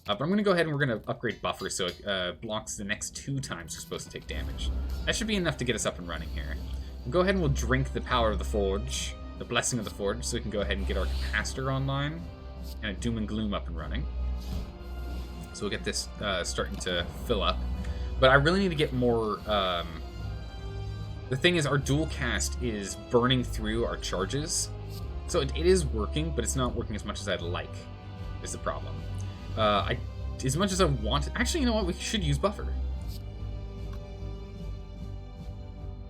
But I'm going to go ahead and we're going to upgrade Buffer so it blocks the next 2 times we're supposed to take damage. That should be enough to get us up and running here. We'll go ahead and we'll drink the power of the Forge, the Blessing of the Forge, so we can go ahead and get our Capacitor online and a Doom and Gloom up and running. So we'll get this starting to fill up. But I really need to get more... The thing is, our dual cast is burning through our charges. So it is working, but it's not working as much as I'd like, is the problem. I as much as I want... Actually, you know what? We should use buffer.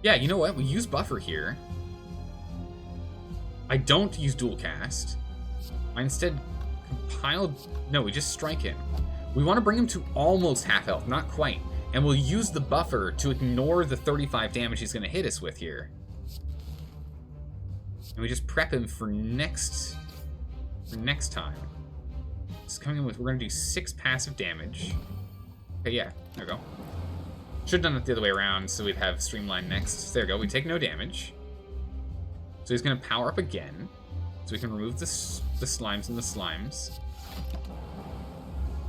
Yeah, you know what? We use buffer here. I don't use dual cast. I instead compile... No, we just strike him. We want to bring him to almost half health, not quite. And we'll use the buffer to ignore the 35 damage he's going to hit us with here. And we just prep him for next time. It's coming in with... We're going to do 6 passive damage. Okay, yeah. There we go. Should have done it the other way around, so we'd have Streamline next. There we go. We take no damage. So he's going to power up again. So we can remove the slimes and the slimes.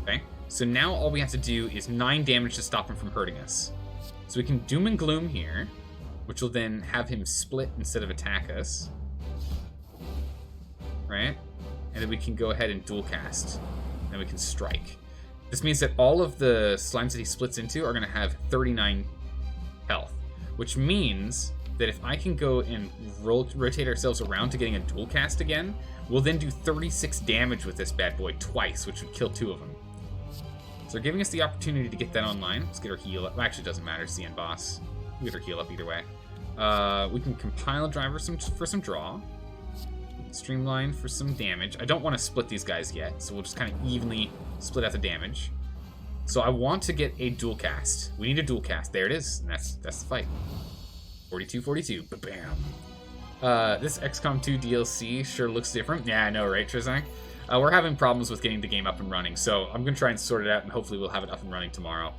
Okay. So now all we have to do is 9 damage to stop him from hurting us. So we can Doom and Gloom here, which will then have him split instead of attack us. Right? And then we can go ahead and dual cast. And we can strike. This means that all of the slimes that he splits into are going to have 39 health. Which means that if I can go and rotate ourselves around to getting a dual cast again, we'll then do 36 damage with this bad boy twice, which would kill 2 of them. So they're giving us the opportunity to get that online. Let's get our heal up. Well, actually, it doesn't matter. It's the end boss. We get our heal up either way. We can compile driver for some draw. Streamline for some damage. I don't want to split these guys yet, so we'll just kind of evenly split out the damage. So I want to get a dual cast. We need a dual cast. There it is. And that's the fight. 42-42. Ba-bam. This XCOM 2 DLC sure looks different. Yeah, I know, right, Trizak? We're having problems with getting the game up and running, so I'm going to try and sort it out, and hopefully we'll have it up and running tomorrow.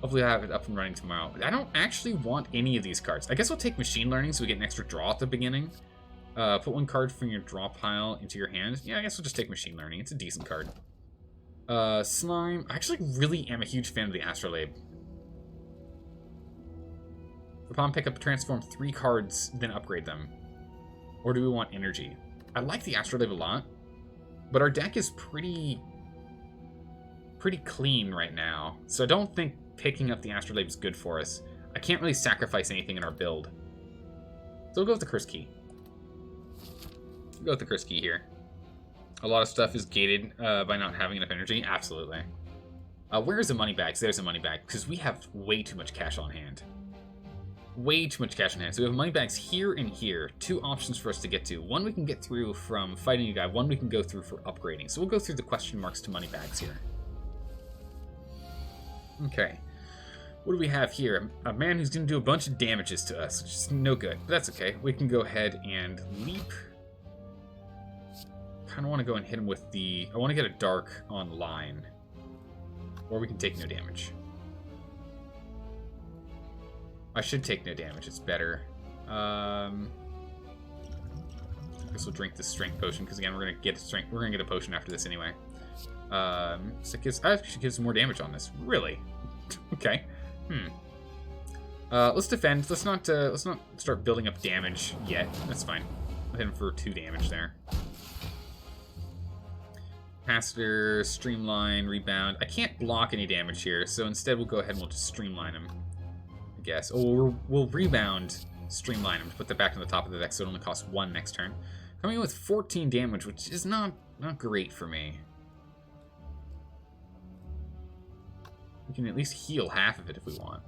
Hopefully I'll have it up and running tomorrow. I don't actually want any of these cards. I guess we'll take Machine Learning so we get an extra draw at the beginning. Put 1 card from your draw pile into your hand. Yeah, I guess we'll just take Machine Learning. It's a decent card. Slime. I actually really am a huge fan of the Astrolabe. Upon pickup, transform 3 cards, then upgrade them. Or do we want energy? I like the Astrolabe a lot, but our deck is pretty clean right now. So I don't think picking up the Astrolabe is good for us. I can't really sacrifice anything in our build. So we'll go with the Curse Key. We'll go with the Curse Key here. A lot of stuff is gated by not having enough energy. Absolutely. Where's the money bags? There's the money bag, because we have way too much cash on hand. Way too much cash on hand. So we have money bags here and here. 2 options for us to get to. One we can get through from fighting a guy. One we can go through for upgrading. So we'll go through the question marks to money bags here. Okay. What do we have here? A man who's going to do a bunch of damages to us, which is no good. But that's okay. We can go ahead and leap. Kind of want to go and hit him with the... I want to get a dark on line. Or we can take no damage. I should take no damage. It's better. I guess we'll drink this strength potion because again we're gonna get strength. We're gonna get a potion after this anyway. So it gives, actually gives more damage on this. Really? Okay. Let's defend. Let's not start building up damage yet. That's fine. I'll hit him for 2 damage there. Capacitor, streamline, rebound. I can't block any damage here, so instead we'll go ahead and we'll just streamline him. I guess. Oh, we'll rebound, streamline him to put that back on the top of the deck, so it only costs 1 next turn. Coming in with 14 damage, which is not great for me. We can at least heal half of it if we want.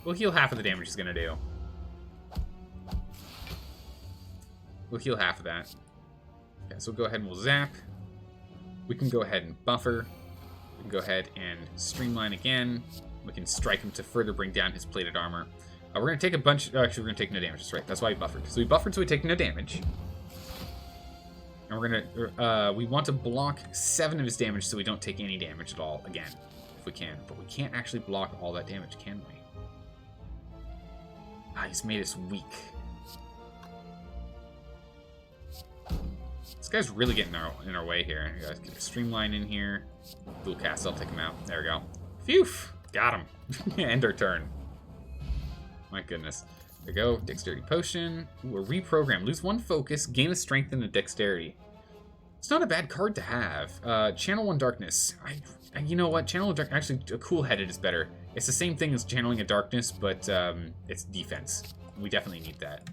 We'll heal half of the damage he's gonna do. We'll heal half of that. Okay, so we'll go ahead and we'll zap. We can go ahead and buffer. We can go ahead and streamline again. We can strike him to further bring down his plated armor. We're going to take a bunch... actually, we're going to take no damage. That's right. That's why we buffered. So we buffered so we take no damage. And we're going to... we want to block 7 of his damage so we don't take any damage at all again, if we can. But we can't actually block all that damage, can we? Ah, he's made us weak. This guy's really getting in our way here. You guys get a streamline in here. Dual cast, I'll take him out. There we go. Phew! Got him. End our turn. My goodness. There we go. Dexterity potion. Ooh, a reprogram. Lose 1 focus, gain a strength and a dexterity. It's not a bad card to have. Channel 1 darkness. You know what? Channel 1 dark. Actually, a cool-headed is better. It's the same thing as channeling a darkness, but it's defense. We definitely need that.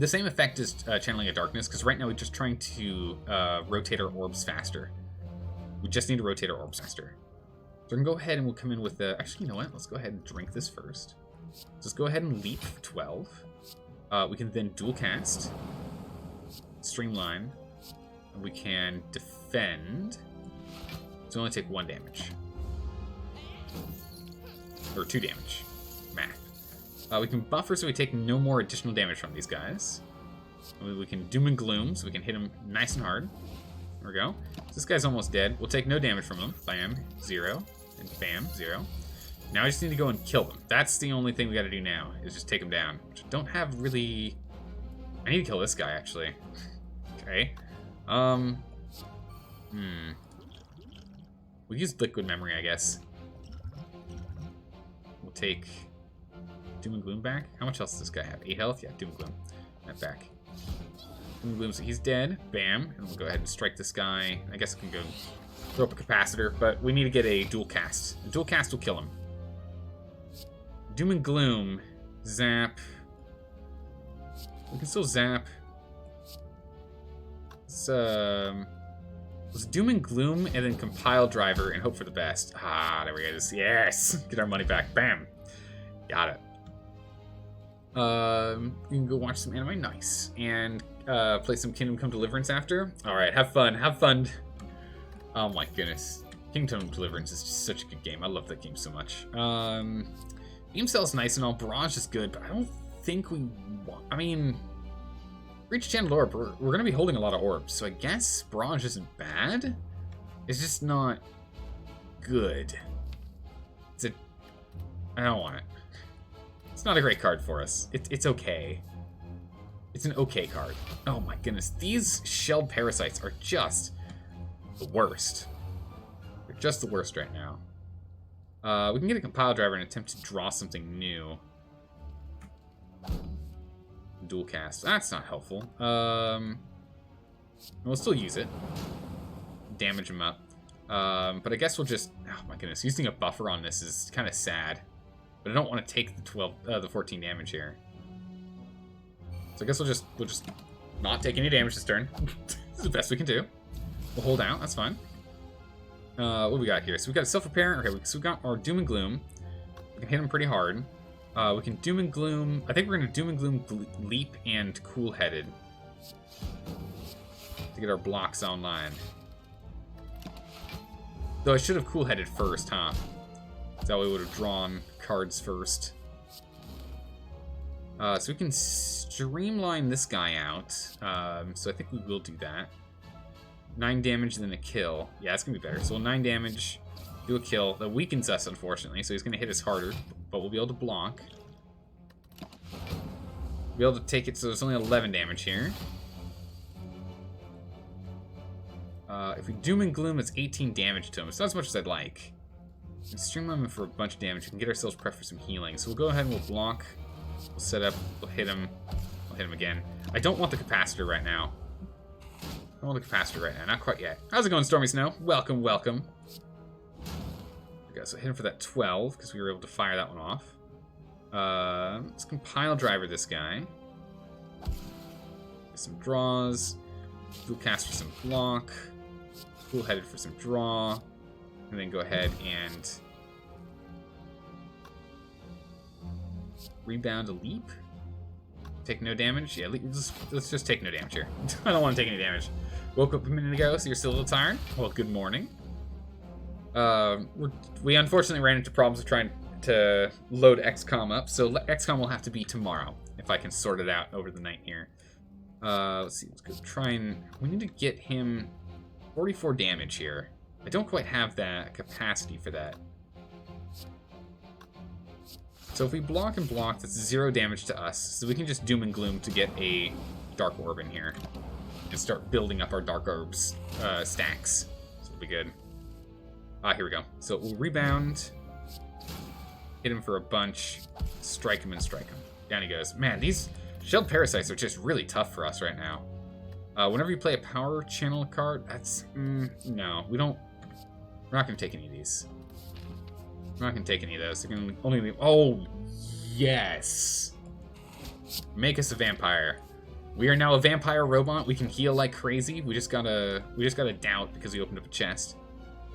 The same effect as Channeling a Darkness, because right now we're just trying to rotate our orbs faster. We just need to rotate our orbs faster. So we're going to go ahead and we'll come in with the... Actually, you know what? Let's go ahead and drink this first. Let's go ahead and leap for 12. We can then dual cast. Streamline. And we can defend. So we only take 1 damage. Or 2 damage. Math. We can buffer so we take no more additional damage from these guys. We can Doom and Gloom so we can hit him nice and hard. There we go. So this guy's almost dead. We'll take no damage from him. Bam, 0. And bam, 0. Now I just need to go and kill them. That's the only thing we gotta do now, is just take them down. Which I don't have really... I need to kill this guy, actually. Okay. We'll use Liquid Memory, I guess. We'll take Doom and Gloom back. How much else does this guy have? 8 health? Yeah, Doom and Gloom. That back. Doom and Gloom, so he's dead. Bam. And we'll go ahead and strike this guy. I guess we can go throw up a capacitor, but we need to get a dual cast. A dual cast will kill him. Doom and Gloom. Zap. We can still zap. Let's Doom and Gloom and then Compile Driver and hope for the best. Ah, there we go. Yes! Get our money back. Bam! Got it. You can go watch some anime. Nice. And play some Kingdom Come Deliverance after. Alright, have fun. Have fun. Oh my goodness. Kingdom Come Deliverance is just such a good game. I love that game so much. Game Cell's nice and all. Barrage is good, but I don't think we want... I mean... For each channeled orb, we're going to be holding a lot of orbs, so I guess Barrage isn't bad. It's just not good. I don't want it. It's not a great card for us. It's okay. It's an okay card. Oh my goodness. These shelled parasites are just the worst. They're just the worst right now. We can get a Compile Driver and attempt to draw something new. Dual cast. That's not helpful. We'll still use it. Damage him up. But I guess we'll just... Oh my goodness. Using a buffer on this is kind of sad. But I don't want to take the 14 damage here. So I guess we'll just not take any damage this turn. This is the best we can do. We'll hold out. That's fine. What do we got here? So we got Self-Repair. Okay, so we got our Doom and Gloom. We can hit him pretty hard. We can Doom and Gloom. I think we're going to Doom and Gloom Leap and Cool-Headed to get our blocks online. Though I should have Cool-Headed first, huh? That way we would have drawn cards first. So we can streamline this guy out. So I think we will do that. 9 damage, then a kill. Yeah, it's going to be better. So 9 damage, do a kill. That weakens us, unfortunately, so he's going to hit us harder. But we'll be able to block. We'll be able to take it, so there's only 11 damage here. If we Doom and Gloom, it's 18 damage to him. It's not as much as I'd like. We streamline him for a bunch of damage. We can get ourselves prepped for some healing. So we'll go ahead and we'll block. We'll set up. We'll hit him. We'll hit him again. I don't want the capacitor right now. I don't want the capacitor right now. Not quite yet. How's it going, Stormy Snow? Welcome, welcome. Okay, so hit him for that 12, because we were able to fire that one off. Let's Compile Driver this guy. Get some draws. Dual cast for some block. Cool-Headed for some draw. And then go ahead and rebound a leap. Take no damage. Yeah, let's just take no damage here. I don't want to take any damage. Woke up a minute ago, so you're still a little tired. Well, good morning. We unfortunately ran into problems of trying to load XCOM up, so XCOM will have to be tomorrow if I can sort it out over the night here. Let's see. Let's go try and... We need to get him 44 damage here. I don't quite have that capacity for that. So if we block and block, that's 0 damage to us. So we can just Doom and Gloom to get a Dark Orb in here. And start building up our Dark Orbs stacks. So it'll be good. Here we go. So we'll rebound. Hit him for a bunch. Strike him and strike him. Down he goes. Man, these shelled parasites are just really tough for us right now. Whenever you play a power channel card, that's... no, we don't... We're not going to take any of these. We're not going to take any of those. They're going to only leave... Oh, yes! Make us a vampire. We are now a vampire robot. We can heal like crazy. We just got a doubt because we opened up a chest.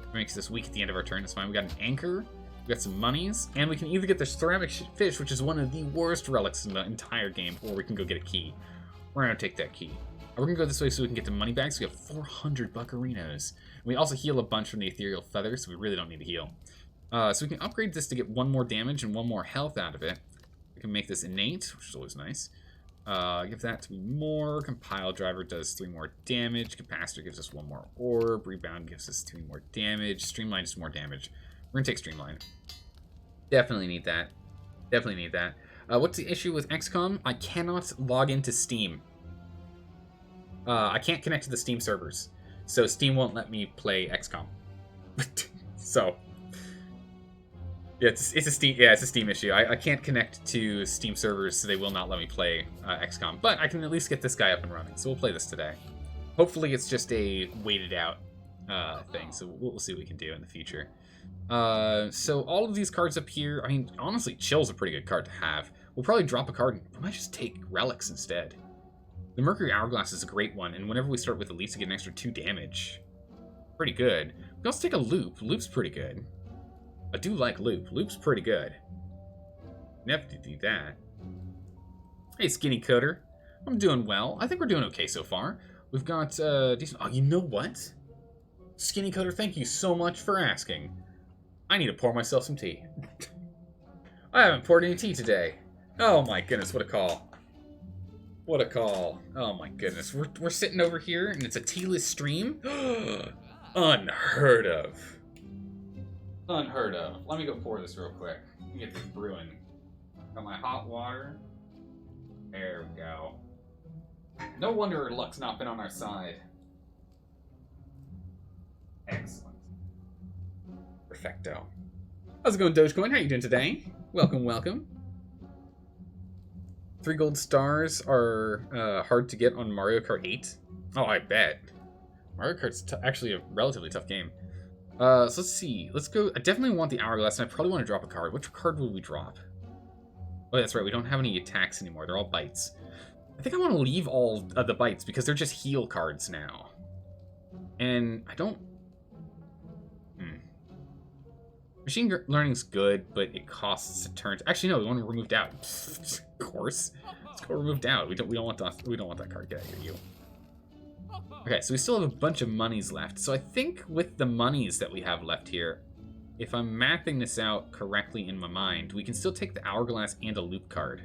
It makes us weak at the end of our turn. It's fine. We got an anchor. We got some monies, and we can either get the ceramic fish, which is one of the worst relics in the entire game, or we can go get a key. We're gonna take that key. We're gonna go this way so we can get the money bags. We have 400 buccarinos. We also heal a bunch from the ethereal feather, so we really don't need to heal. So we can upgrade this to get 1 more damage and 1 more health out of it. We can make this innate, which is always nice. Give that to be more. Compile driver does 3 more damage. Capacitor gives us 1 more orb. Rebound gives us 3 more damage. Streamline is more damage. We're gonna take Streamline. Definitely need that. Definitely need that. What's the issue with XCOM? I cannot log into Steam. I can't connect to the Steam servers, so Steam won't let me play XCOM. So yeah, it's a Steam issue. I can't connect to Steam servers, so they will not let me play XCOM. But I can at least get this guy up and running, so we'll play this today. Hopefully, it's just a waited out thing, so we'll see what we can do in the future. So all of these cards up here, I mean, honestly, Chill's a pretty good card to have. We'll probably drop a card, and we might just take relics instead. The Mercury Hourglass is a great one, and whenever we start with Elite, we get an extra 2 damage. Pretty good. We can also take a Loop. Loop's pretty good. I do like Loop. Loop's pretty good. Never have to do that. Hey, Skinny Cutter. I'm doing well. I think we're doing okay so far. We've got, decent... Oh, you know what? Skinny Cutter, thank you so much for asking. I need to pour myself some tea. I haven't poured any tea today. Oh my goodness, what a call. What a call. Oh my goodness. We're sitting over here and it's a tealess stream? Unheard of. Unheard of. Let me go pour this real quick. Let me get this brewing. Got my hot water. There we go. No wonder luck's not been on our side. Excellent. Perfecto. How's it going, Dogecoin? How you doing today? Welcome, welcome. 3 gold stars are hard to get on Mario Kart 8. Oh, I bet. Mario Kart's actually a relatively tough game. So let's see. Let's go. I definitely want the Hourglass, and I probably want to drop a card. Which card will we drop? Oh, that's right. We don't have any attacks anymore. They're all bites. I think I want to leave all of the bites because they're just heal cards now. And I don't... Machine learning's good, but it costs a turn. Actually, no, we want to remove doubt. Of course, let's go remove doubt. We don't want that card. Get out of here, you. Okay, so we still have a bunch of monies left. So I think with the monies that we have left here, if I'm mapping this out correctly in my mind, we can still take the Hourglass and a Loop card.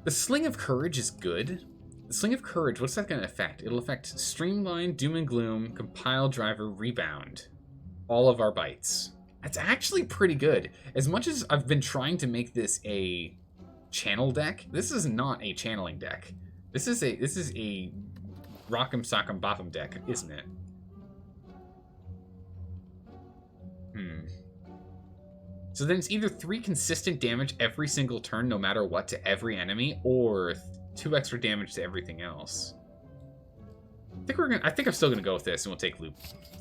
The Sling of Courage is good. The Sling of Courage, what's that going to affect? It'll affect Streamline, Doom and Gloom, Compile Driver, Rebound. All of our bites. That's actually pretty good. As much as I've been trying to make this a channel deck, this is not a channeling deck. This is a Rock'em Sock'em Bopp'em deck, isn't it? So then it's either 3 consistent damage every single turn, no matter what, to every enemy, or 2 extra damage to everything else. I think I'm still gonna go with this, and we'll take Loop.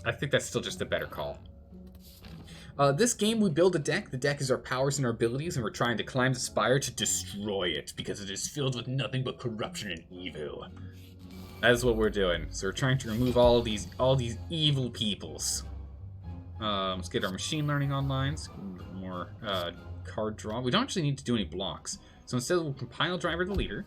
I think that's still just a better call. This game, we build a deck. The deck is our powers and our abilities, and we're trying to climb the Spire to destroy it, because it is filled with nothing but corruption and evil. That is what we're doing. So we're trying to remove all these evil peoples. Let's get our machine learning online. So more card draw. We don't actually need to do any blocks. So instead, we'll compile driver the leader.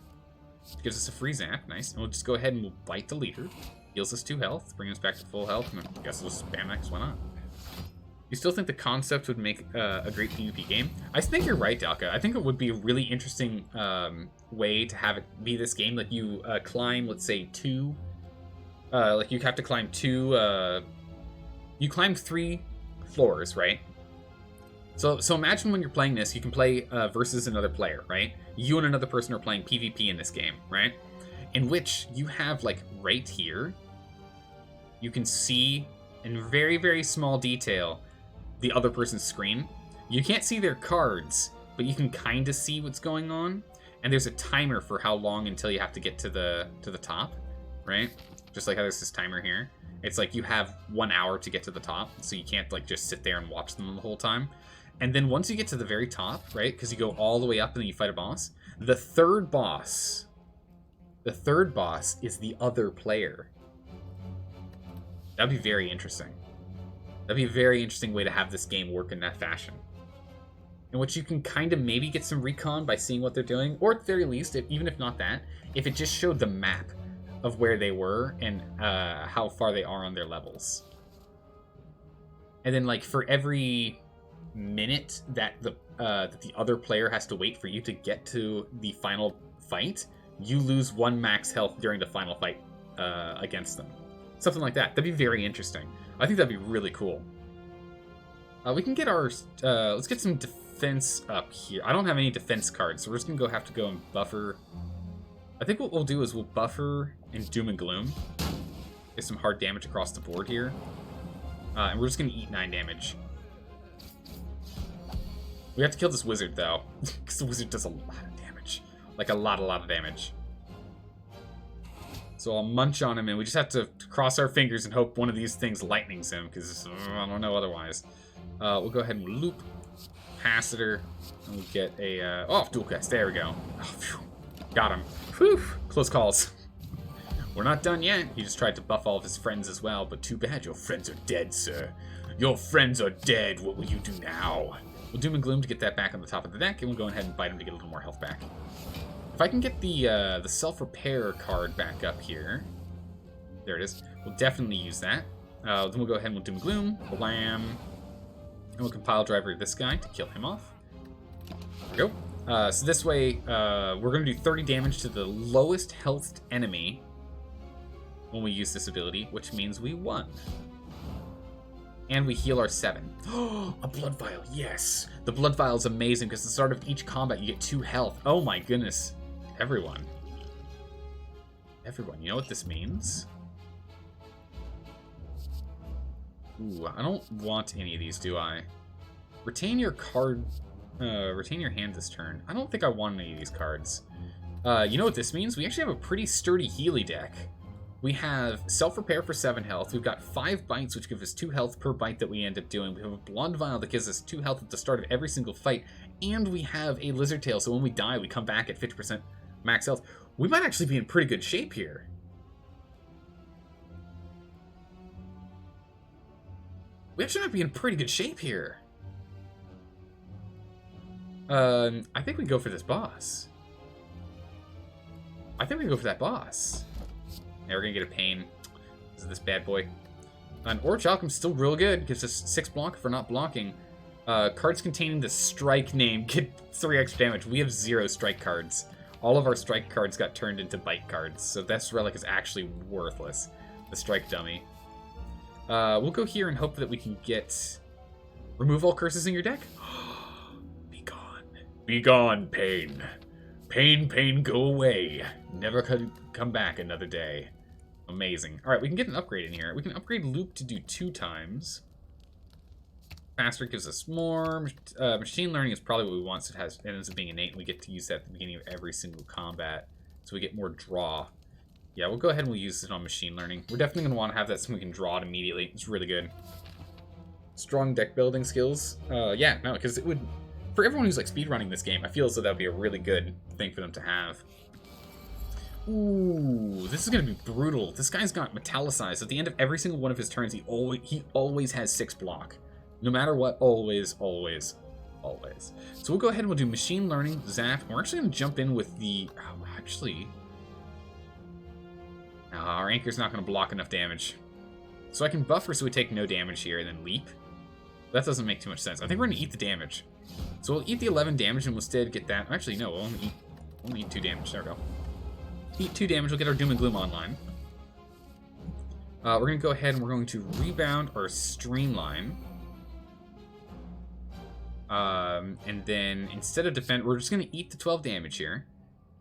Gives us a free zap, nice. And we'll just go ahead and we'll bite the leader. Heals us 2 health, bring us back to full health, and I guess we'll spam X, why not? You still think the concept would make a great PvP game? I think you're right, Dalka. I think it would be a really interesting way to have it be this game. Like you climb, let's say 2, like you have to climb 2, you climb 3 floors, right? So imagine when you're playing this, you can play versus another player, right? You and another person are playing PvP in this game, right? In which you have, like, right here, you can see in very, very small detail the other person's screen. You can't see their cards, but you can kind of see what's going on. And there's a timer for how long until you have to get to the top, right? Just like how there's this timer here. It's like you have 1 hour to get to the top, so you can't, like, just sit there and watch them the whole time. And then once you get to the very top, right, because you go all the way up and then you fight a boss, the 3rd boss the third boss is the other player. That'd be very interesting. That'd be a very interesting way to have this game work in that fashion. In which you can kind of maybe get some recon by seeing what they're doing, or at the very least, even if not that, if it just showed the map of where they were and how far they are on their levels. And then, like, for every minute that the other player has to wait for you to get to the final fight, you lose 1 max health during the final fight against them. Something like that. That'd be very interesting. I think that'd be really cool. We can get our... let's get some defense up here. I don't have any defense cards, so we're just going to have to go and buffer. I think what we'll do is we'll buffer and Doom and Gloom. Get some hard damage across the board here. And we're just going to eat 9 damage. We have to kill this wizard, though. Because the wizard does a lot of damage. Like, a lot of damage. So I'll munch on him, and we just have to cross our fingers and hope one of these things lightnings him, because I don't know otherwise. We'll go ahead and loop past her, and we'll get a... oh, dual cast. There we go. Oh, phew. Got him. Whew. Close calls. We're not done yet. He just tried to buff all of his friends as well, but too bad. Your friends are dead, sir. Your friends are dead. What will you do now? We'll Doom and Gloom to get that back on the top of the deck, and we'll go ahead and bite him to get a little more health back. If I can get the self-repair card back up here, there it is. We'll definitely use that. Then we'll go ahead and we'll Doom and Gloom, blam, and we'll compile driver this guy to kill him off. There we go. So this way, we're going to do 30 damage to the lowest health enemy when we use this ability, which means we won. And we heal our 7. Oh, a blood vial, yes! The blood vial is amazing because at the start of each combat you get 2 health. Oh my goodness. Everyone. You know what this means? Ooh, I don't want any of these, do I? Retain your card... retain your hand this turn. I don't think I want any of these cards. You know what this means? We actually have a pretty sturdy Healy deck. We have Self-Repair for 7 health. We've got 5 bites, which give us 2 health per bite that we end up doing. We have a Blood Vial that gives us 2 health at the start of every single fight. And we have a Lizard Tail, so when we die, we come back at 50% max health. We might actually be in pretty good shape here. We actually might be in pretty good shape here. I think we go for this boss. I think we go for that boss. Yeah, we're gonna get a pain. This is this bad boy. And Orichalcum's still real good. Gives us 6 block for not blocking. Cards containing the strike name get 3 extra damage. We have 0 strike cards. All of our strike cards got turned into bite cards. So this relic is actually worthless. The strike dummy. We'll go here and hope that we can get... Remove all curses in your deck? Be gone. Be gone, pain. Pain, pain, go away. Never come back another day. Amazing. Alright, we can get an upgrade in here. We can upgrade Loop to do 2 times. Faster gives us more. Machine Learning is probably what we want, so it ends up being innate, and we get to use that at the beginning of every single combat. So we get more draw. Yeah, we'll go ahead and we'll use it on Machine Learning. We're definitely going to want to have that so we can draw it immediately. It's really good. Strong deck building skills. Yeah, no, because it would... For everyone who's like speedrunning this game, I feel as though that would be a really good thing for them to have. Ooh, this is going to be brutal. This guy's got Metallicized. At the end of every single one of his turns, he always has 6 block. No matter what, always, always, always. So we'll go ahead and we'll do Machine Learning, Zap. And we're actually going to jump in with the... Oh, actually... No, our Anchor's not going to block enough damage. So I can buffer so we take no damage here and then Leap. That doesn't make too much sense. I think we're going to eat the damage. So we'll eat the 11 damage and we'll instead get that. Actually, no, we'll only eat 2 damage. There we go. Eat 2 damage, we'll get our Doom and Gloom online. We're going to go ahead and we're going to rebound or streamline. And then instead of defend, we're just going to eat the 12 damage here.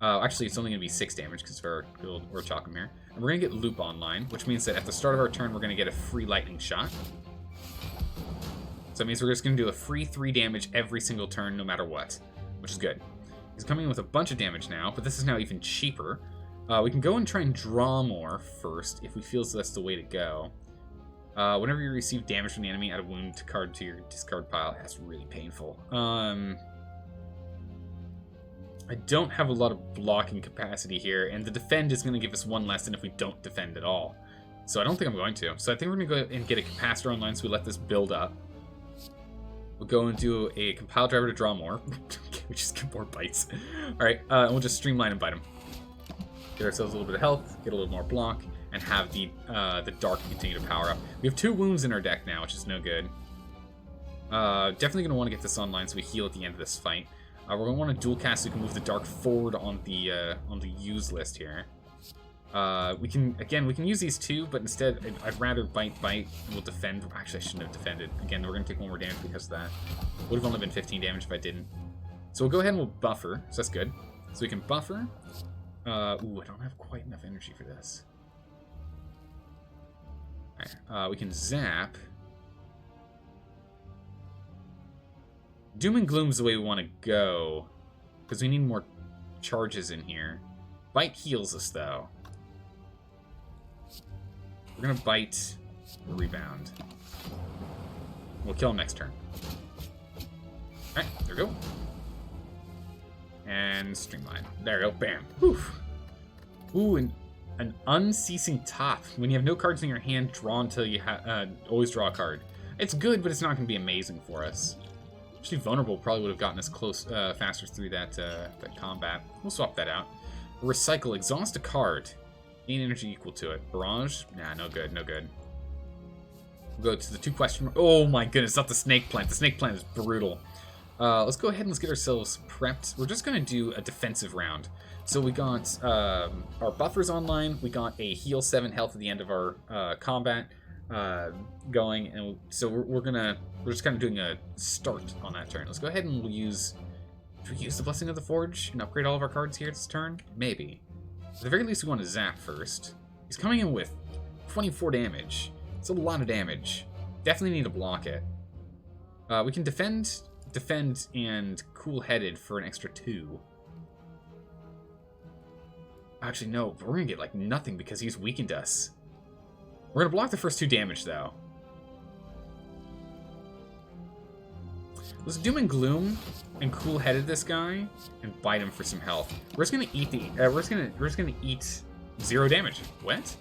Actually, it's only going to be 6 damage because of our good old Orichalcum here. And we're going to get Loop online, which means that at the start of our turn, we're going to get a free lightning shot. So that means we're just going to do a free 3 damage every single turn, no matter what, which is good. He's coming in with a bunch of damage now, but this is now even cheaper. We can go and try and draw more first if we feel so that's the way to go. Whenever you receive damage from the enemy, add a wound card to your discard pile. That's really painful. I don't have a lot of blocking capacity here, and the defend is going to give us 1 less than if we don't defend at all. So I don't think I'm going to. So I think we're going to go and get a capacitor online so we let this build up. We'll go and do a compile driver to draw more. We just get more bites. Alright, and we'll just streamline and bite them. Get ourselves a little bit of health, get a little more block, and have the dark continue to power up. We have 2 wounds in our deck now, which is no good. Definitely going to want to get this online so we heal at the end of this fight. We're going to want to dual cast so we can move the dark forward on the use list here. We can use these 2, but instead I'd rather bite, and we'll defend. Actually, I shouldn't have defended. Again, we're going to take 1 more damage because of that. Would have only been 15 damage if I didn't. So we'll go ahead and we'll buffer, so that's good. So we can buffer. Ooh, I don't have quite enough energy for this. Alright, we can zap. Doom and Gloom's the way we want to go, because we need more charges in here. Bite heals us, though. We're going to bite, rebound. We'll kill him next turn. Alright, there we go. And streamline. There we go, bam. Whew. Ooh, and an unceasing top. When you have no cards in your hand, draw until you always draw a card. It's good, but it's not going to be amazing for us. Actually, Vulnerable probably would have gotten us close faster through that combat. We'll swap that out. Recycle. Exhaust a card. Gain energy equal to it. Barrage? Nah, no good, no good. We'll go to the 2 question. Oh my goodness, not the Snake Plant. The Snake Plant is brutal. Let's go ahead and let's get ourselves prepped. We're just going to do a defensive round. So we got our buffers online. We got a heal 7 health at the end of our combat going, and so we're just kind of doing a start on that turn. Let's go ahead and we'll use. Should we use the Blessing of the Forge and upgrade all of our cards here this turn? Maybe. At the very least, we want to zap first. He's coming in with 24 damage. It's a lot of damage. Definitely need to block it. We can defend, and cool-headed for an extra 2. Actually, no. We're going to get, like, nothing because he's weakened us. We're going to block the first 2 damage, though. Let's Doom and Gloom and cool-headed this guy and bite him for some health. We're just going to eat the... we're just gonna eat 0 damage. What?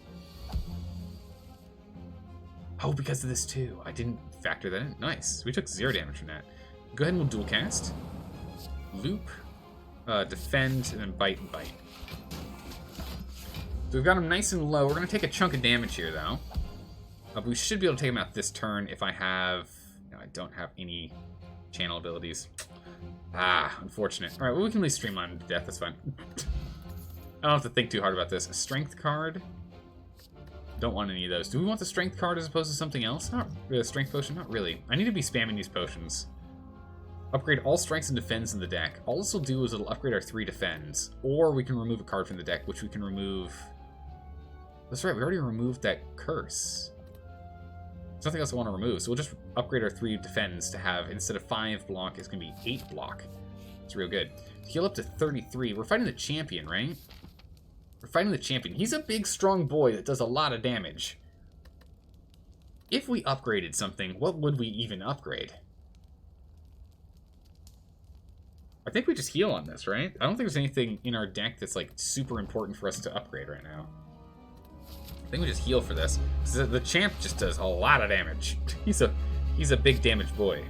Oh, because of this, too. I didn't factor that in. Nice. We took 0 damage from that. Go ahead and we'll dual cast. Loop. Defend, and then bite and bite. So we've got him nice and low. We're going to take a chunk of damage here, though. But we should be able to take him out this turn if I have... No, I don't have any channel abilities. Ah, unfortunate. Alright, well, we can at least streamline him to death. That's fine. I don't have to think too hard about this. A strength card. Don't want any of those. Do we want the strength card as opposed to something else? Not really. A strength potion? Not really. I need to be spamming these potions. Upgrade all strengths and defends in the deck. All this will do is it'll upgrade our 3 defends. Or we can remove a card from the deck, which we can remove... That's right, we already removed that curse. There's nothing else I want to remove, so we'll just upgrade our 3 defends to have, instead of 5 block, it's going to be 8 block. It's real good. Heal up to 33. We're fighting the champion, right? We're fighting the champion. He's a big, strong boy that does a lot of damage. If we upgraded something, what would we even upgrade? I think we just heal on this, right? I don't think there's anything in our deck that's, like, super important for us to upgrade right now. I think we just heal for this. The champ just does a lot of damage. He's a big damage boy.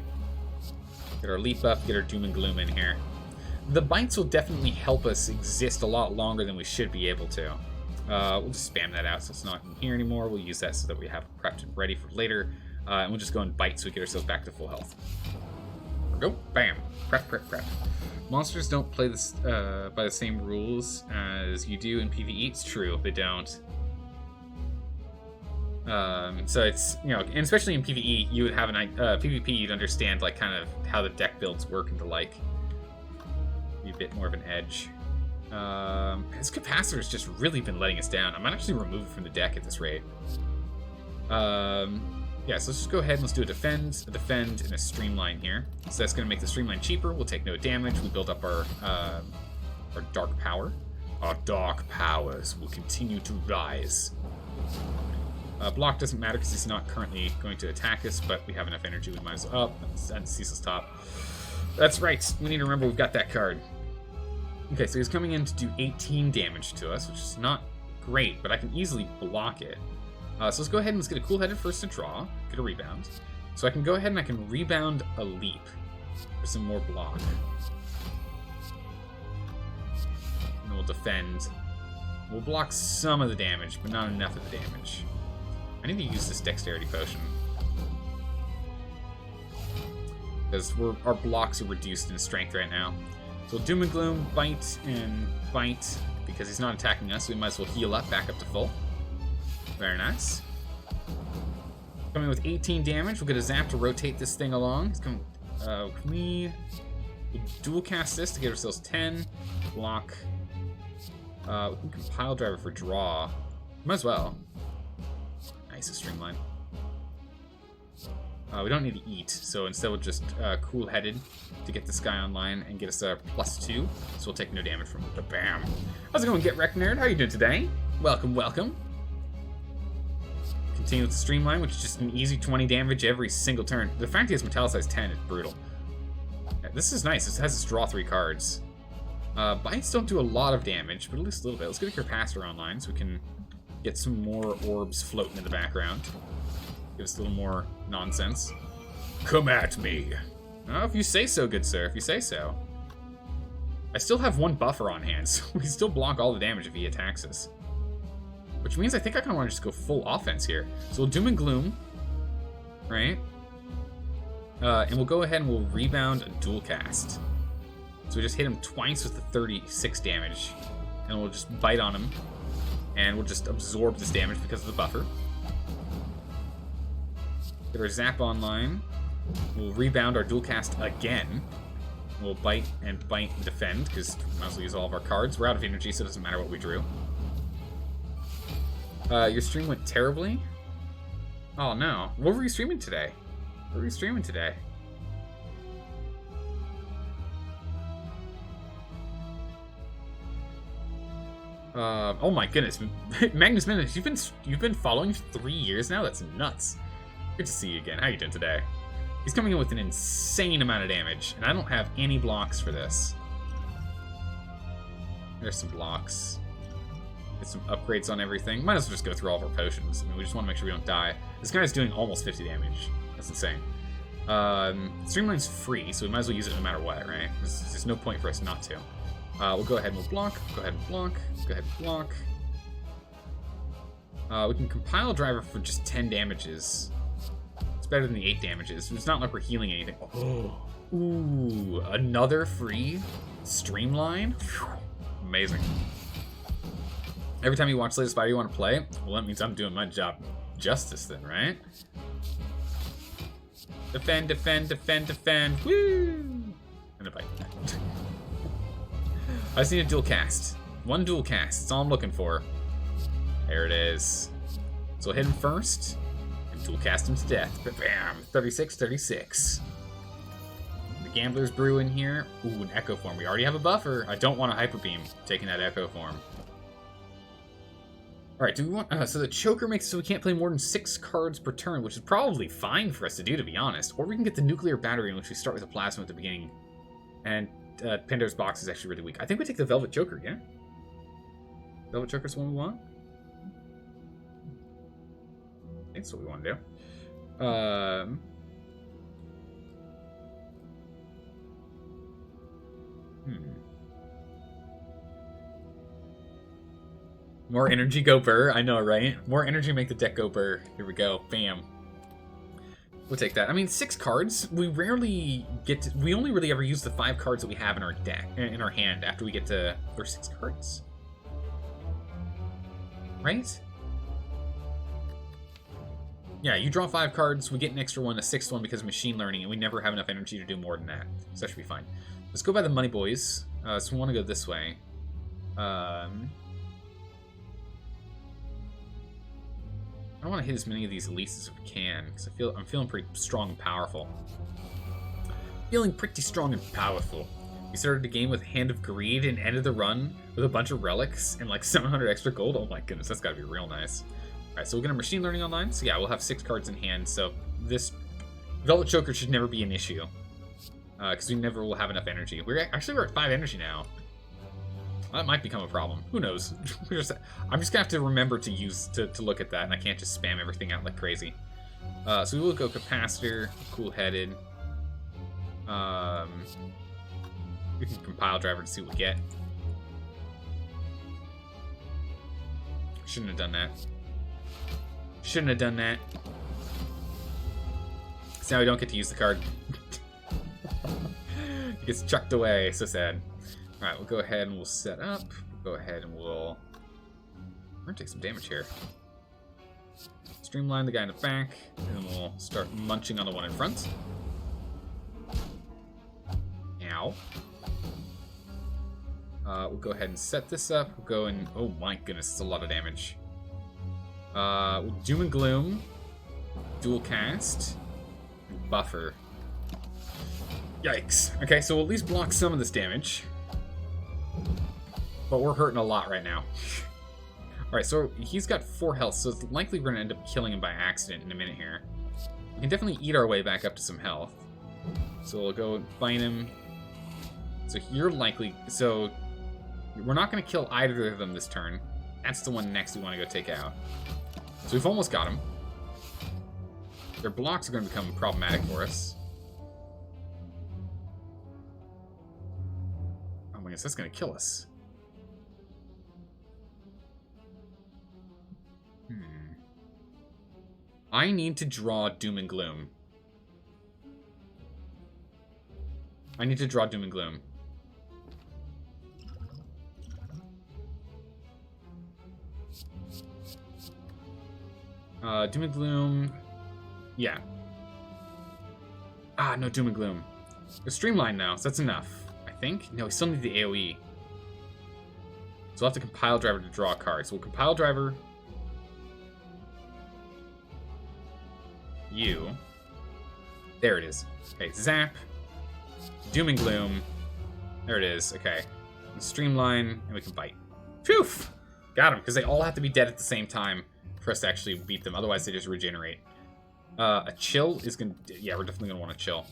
Get our leap up, get our Doom and Gloom in here. The bites will definitely help us exist a lot longer than we should be able to. We'll just spam that out so it's not in here anymore. We'll use that so that we have it prepped and ready for later. And we'll just go and bite so we get ourselves back to full health. There we go. Bam. Prep, prep, prep. Monsters don't play this by the same rules as you do in PvE. It's true, they don't. So it's, you know, and especially in PvE, you would have an PvP, you'd understand like kind of how the deck builds work and the like. Be a bit more of an edge. His capacitor's just really been letting us down. I might actually remove it from the deck at this rate. Yeah, so let's just go ahead and let's do a defend, and a streamline here. So that's going to make the streamline cheaper. We'll take no damage. We build up our dark power. Our dark powers will continue to rise. Block doesn't matter because he's not currently going to attack us, but we have enough energy. We might as well... Oh, and ceaseless top. That's right. We need to remember we've got that card. Okay, so he's coming in to do 18 damage to us, which is not great, but I can easily block it. So let's go ahead and let's get a cool-headed first to draw, get a rebound. So I can go ahead and I can rebound a leap for some more block. And we'll defend. We'll block some of the damage, but not enough of the damage. I need to use this dexterity potion. Because our blocks are reduced in strength right now. So Doom and Gloom, bite, and bite. Because he's not attacking us, so we might as well heal up, back up to full. Very nice. Coming with 18 damage, we'll get a zap to rotate this thing along. It's coming, can we dual cast this to get ourselves 10? Block. We can compile driver for draw. Might as well. Nice, a streamline. We don't need to eat, so instead we'll just cool-headed to get this guy online and get us a +2. So we'll take no damage from it. Bam! How's it going, Get Wrecked Nerd? How are you doing today? Welcome, welcome. Continue with the streamline, which is just an easy 20 damage every single turn. The fact he has Metallicized 10 is brutal. Yeah, this is nice. This has us draw 3 cards. Bites don't do a lot of damage, but at least a little bit. Let's get a Capacitor online so we can get some more orbs floating in the background. Give us a little more nonsense. Come at me. Oh, if you say so, good sir. If you say so. I still have 1 buffer on hand, so we still block all the damage if he attacks us. Which means I think I kind of want to just go full offense here. So we'll Doom and Gloom, right? And we'll go ahead and we'll rebound a dual cast. So we just hit him twice with the 36 damage. And we'll just bite on him. And we'll just absorb this damage because of the buffer. Get our zap online. We'll rebound our dual cast again. We'll bite and defend, because we might as well use all of our cards. We're out of energy, so it doesn't matter what we drew. Your stream went terribly? Oh no. What were you streaming today? What were you streaming today? Oh my goodness. Magnus Minutes, you've been following for 3 years now? That's nuts. Good to see you again. How you doing today? He's coming in with an insane amount of damage, and I don't have any blocks for this. There's some blocks. Get some upgrades on everything. Might as well just go through all of our potions. I mean, we just want to make sure we don't die. This guy's doing almost 50 damage. That's insane. Streamline's free, so we might as well use it no matter what, right? There's no point for us not to. We'll go ahead and we'll block. Go ahead and block. Go ahead and block. We can compile driver for just 10 damages. It's better than the 8 damages. It's not like we're healing anything. Oh, ooh, another free streamline. Whew. Amazing. Every time you watch Slay the Spire, you want to play? Well, that means I'm doing my job justice then, right? Defend, defend, defend, defend. Woo! And a bite. I just need a dual cast. 1 dual cast. That's all I'm looking for. There it is. So we'll hit him first. Dual cast him to death. Bam! 36, 36. The Gambler's Brew in here. Ooh, an Echo Form. We already have a buffer. I don't want a Hyper Beam taking that Echo Form. Alright, do we want... so the Choker makes it so we can't play more than 6 cards per turn, which is probably fine for us to do, to be honest. Or we can get the Nuclear Battery, in which we start with a Plasma at the beginning. And Pandora's Box is actually really weak. I think we take the Velvet Choker, yeah? Velvet Choker's the one we want? I think that's what we want to do. More energy, go burr. I know, right? More energy, make the deck go burr. Here we go. Bam. We'll take that. I mean, 6 cards. We rarely get to... We only really ever use the 5 cards that we have in our deck, in our hand, after we get to... There's 6 cards. Right? Yeah, you draw 5 cards, we get an extra one, a 6th one because of machine learning, and we never have enough energy to do more than that. So that should be fine. Let's go by the money, boys. So we want to go this way. I don't want to hit as many of these elites as we can, because I'm feeling pretty strong and powerful. Feeling pretty strong and powerful. We started the game with Hand of Greed and ended the run with a bunch of relics and like 700 extra gold. Oh my goodness, that's gotta be real nice. Alright, so we'll get a machine learning online. So yeah, we'll have 6 cards in hand, so this Velvet Choker should never be an issue. Because we never will have enough energy. We're at 5 energy now. That might become a problem. Who knows? I'm just gonna have to remember to look at that, and I can't just spam everything out like crazy. So we will go capacitor, cool-headed. We can compile driver to see what we get. Shouldn't have done that. Shouldn't have done that. So now we don't get to use the card. It gets chucked away. So sad. Alright, we'll go ahead and we'll set up. We'll go ahead and we're gonna take some damage here. Streamline the guy in the back, and then we'll start munching on the one in front. Ow. We'll go ahead and set this up. We'll go and... Oh my goodness, it's a lot of damage. We'll Doom and Gloom, dual cast, and buffer. Yikes. Okay, so we'll at least block some of this damage. But we're hurting a lot right now. Alright, so he's got 4 health, so it's likely we're going to end up killing him by accident in a minute here. We can definitely eat our way back up to some health. So we'll go find him. So you're likely... So we're not going to kill either of them this turn. That's the one next we want to go take out. So we've almost got him. Their blocks are going to become problematic for us. Oh my goodness, that's going to kill us. I need to draw Doom and Gloom. I need to draw Doom and Gloom. Doom and Gloom. Yeah. Ah, no Doom and Gloom. It's Streamline now, so that's enough. I think? No, we still need the AoE. So we'll have to compile driver to draw a card. So we'll compile driver. You. There it is. Okay, zap. Doom and Gloom. There it is. Okay. Streamline, and we can bite. Phew! Got him, because they all have to be dead at the same time for us to actually beat them. Otherwise, they just regenerate. A chill is going to... Yeah, we're definitely going to want to chill.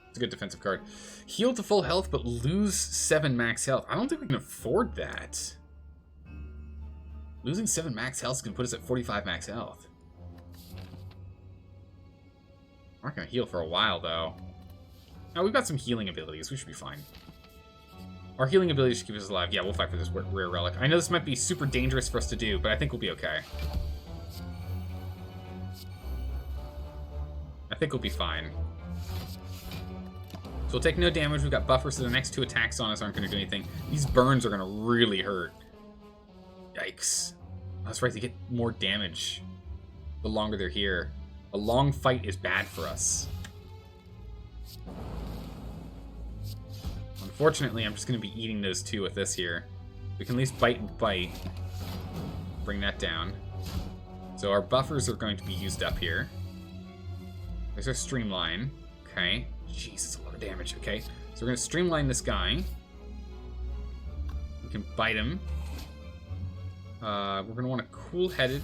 It's a good defensive card. Heal to full health, but lose 7 max health. I don't think we can afford that. Losing 7 max health is going to put us at 45 max health. We're not going to heal for a while, though. Now, we've got some healing abilities. We should be fine. Our healing abilities should keep us alive. Yeah, we'll fight for this rare relic. I know this might be super dangerous for us to do, but I think we'll be okay. I think we'll be fine. So we'll take no damage. We've got buffer, so the next 2 attacks on us aren't going to do anything. These burns are going to really hurt. Yikes. That's right, they get more damage the longer they're here. A long fight is bad for us. Unfortunately, I'm just going to be eating those 2 with this here. We can at least bite and bite. Bring that down. So our buffers are going to be used up here. There's our streamline. Okay. Jeez, it's a lot of damage. Okay. So we're going to streamline this guy. We can bite him. We're going to want a cool-headed.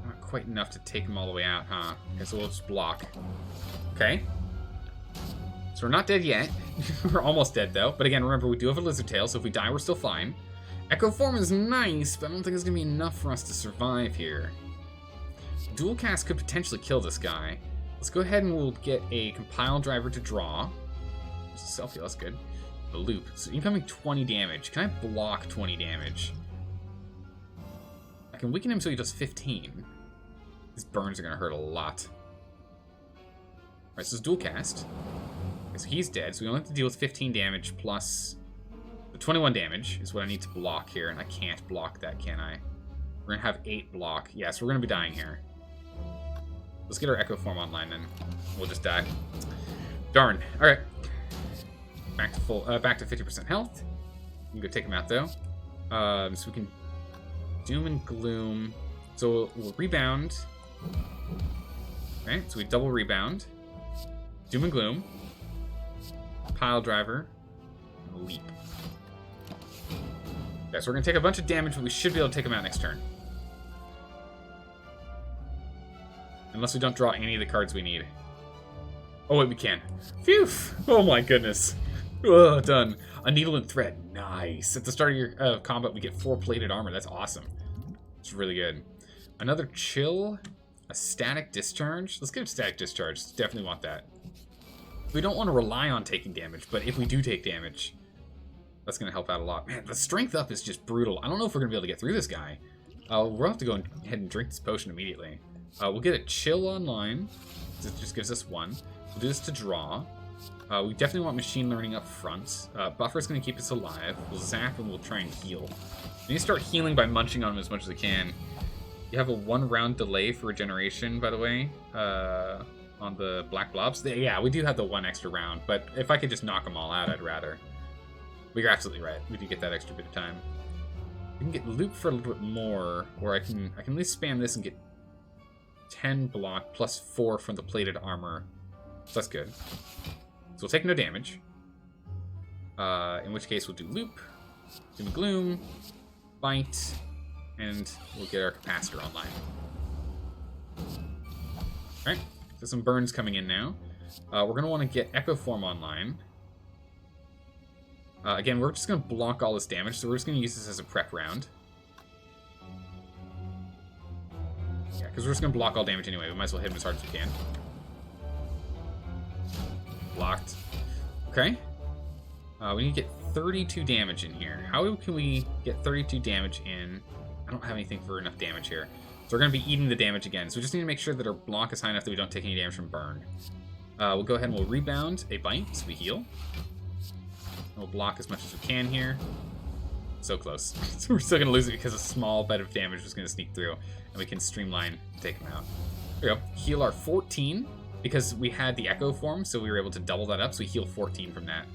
Not quite enough to take him all the way out, huh? Okay, so we'll just block. Okay. So we're not dead yet. We're almost dead, though. But again, remember, we do have a lizard tail, so if we die, we're still fine. Echo Form is nice, but I don't think it's going to be enough for us to survive here. Dual cast could potentially kill this guy. Let's go ahead and we'll get a compile driver to draw. There's a self-heal, that's good. The loop. So incoming 20 damage. Can I block 20 damage? I can weaken him so he does 15. These burns are going to hurt a lot. Alright, so it's dual cast. Okay, so he's dead, so we only have to deal with 15 damage plus... The 21 damage is what I need to block here, and I can't block that, can I? We're going to have 8 block. Yeah, so we're going to be dying here. Let's get our Echo Form online, then. We'll just die. Darn. Alright. Back to full. Back to 50% health. We can go take him out, though. So we can Doom and Gloom. So we'll rebound. Okay, so we double rebound. Doom and Gloom. Pile driver. And leap. Yeah, so we're going to take a bunch of damage, but we should be able to take him out next turn. Unless we don't draw any of the cards we need. Oh, wait, we can. Phew! Oh my goodness. Ugh, done. A needle and thread. Nice. At the start of your combat, we get 4 plated armor. That's awesome. It's really good. Another chill. A static discharge. Let's get a static discharge. Definitely want that. We don't want to rely on taking damage, but if we do take damage, that's going to help out a lot. Man, the strength up is just brutal. I don't know if we're going to be able to get through this guy. We'll have to go ahead and drink this potion immediately. We'll get a chill online. This just gives us 1. We'll do this to draw. We definitely want machine learning up front. Buffer's going to keep us alive. We'll zap and we'll try and heal. We need to start healing by munching on him as much as we can. You have a 1 round delay for regeneration, by the way, on the black blobs. Yeah, we do have the 1 extra round, but if I could just knock them all out, I'd rather. But you're absolutely right. We do get that extra bit of time. We can get loop for a little bit more, or I can at least spam this and get 10 block plus 4 from the plated armor. So that's good. So we'll take no damage. In which case we'll do loop, doom and gloom, bite, and we'll get our capacitor online. Alright, so some burns coming in now. We're going to want to get Echo Form online. Again, we're just going to block all this damage, so we're just going to use this as a prep round. Yeah, because we're just going to block all damage anyway. We might as well hit him as hard as we can. Blocked. Okay. We need to get 32 damage in here. How can we get 32 damage in? I don't have anything for enough damage here. So we're going to be eating the damage again. So we just need to make sure that our block is high enough that we don't take any damage from burn. We'll go ahead and we'll rebound a bite, so we heal. And we'll block as much as we can here. So close. So we're still going to lose it because a small bit of damage was going to sneak through. And we can streamline and take him out. There we go. Heal our 14 because we had the Echo Form, so we were able to double that up. So we heal 14 from that.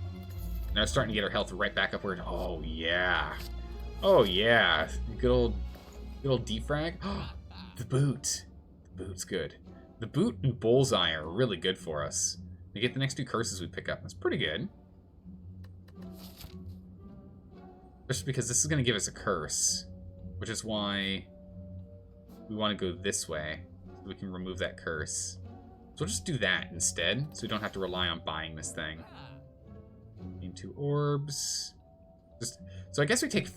Now we're starting to get our health right back upward. Oh, yeah. Oh, yeah. Good old defrag. The boot. The boot's good. The boot and bullseye are really good for us. We get the next 2 curses we pick up. That's pretty good. Especially because this is going to give us a curse, which is why we want to go this way, so we can remove that curse. So we'll just do that instead, so we don't have to rely on buying this thing. Into orbs. So I guess we take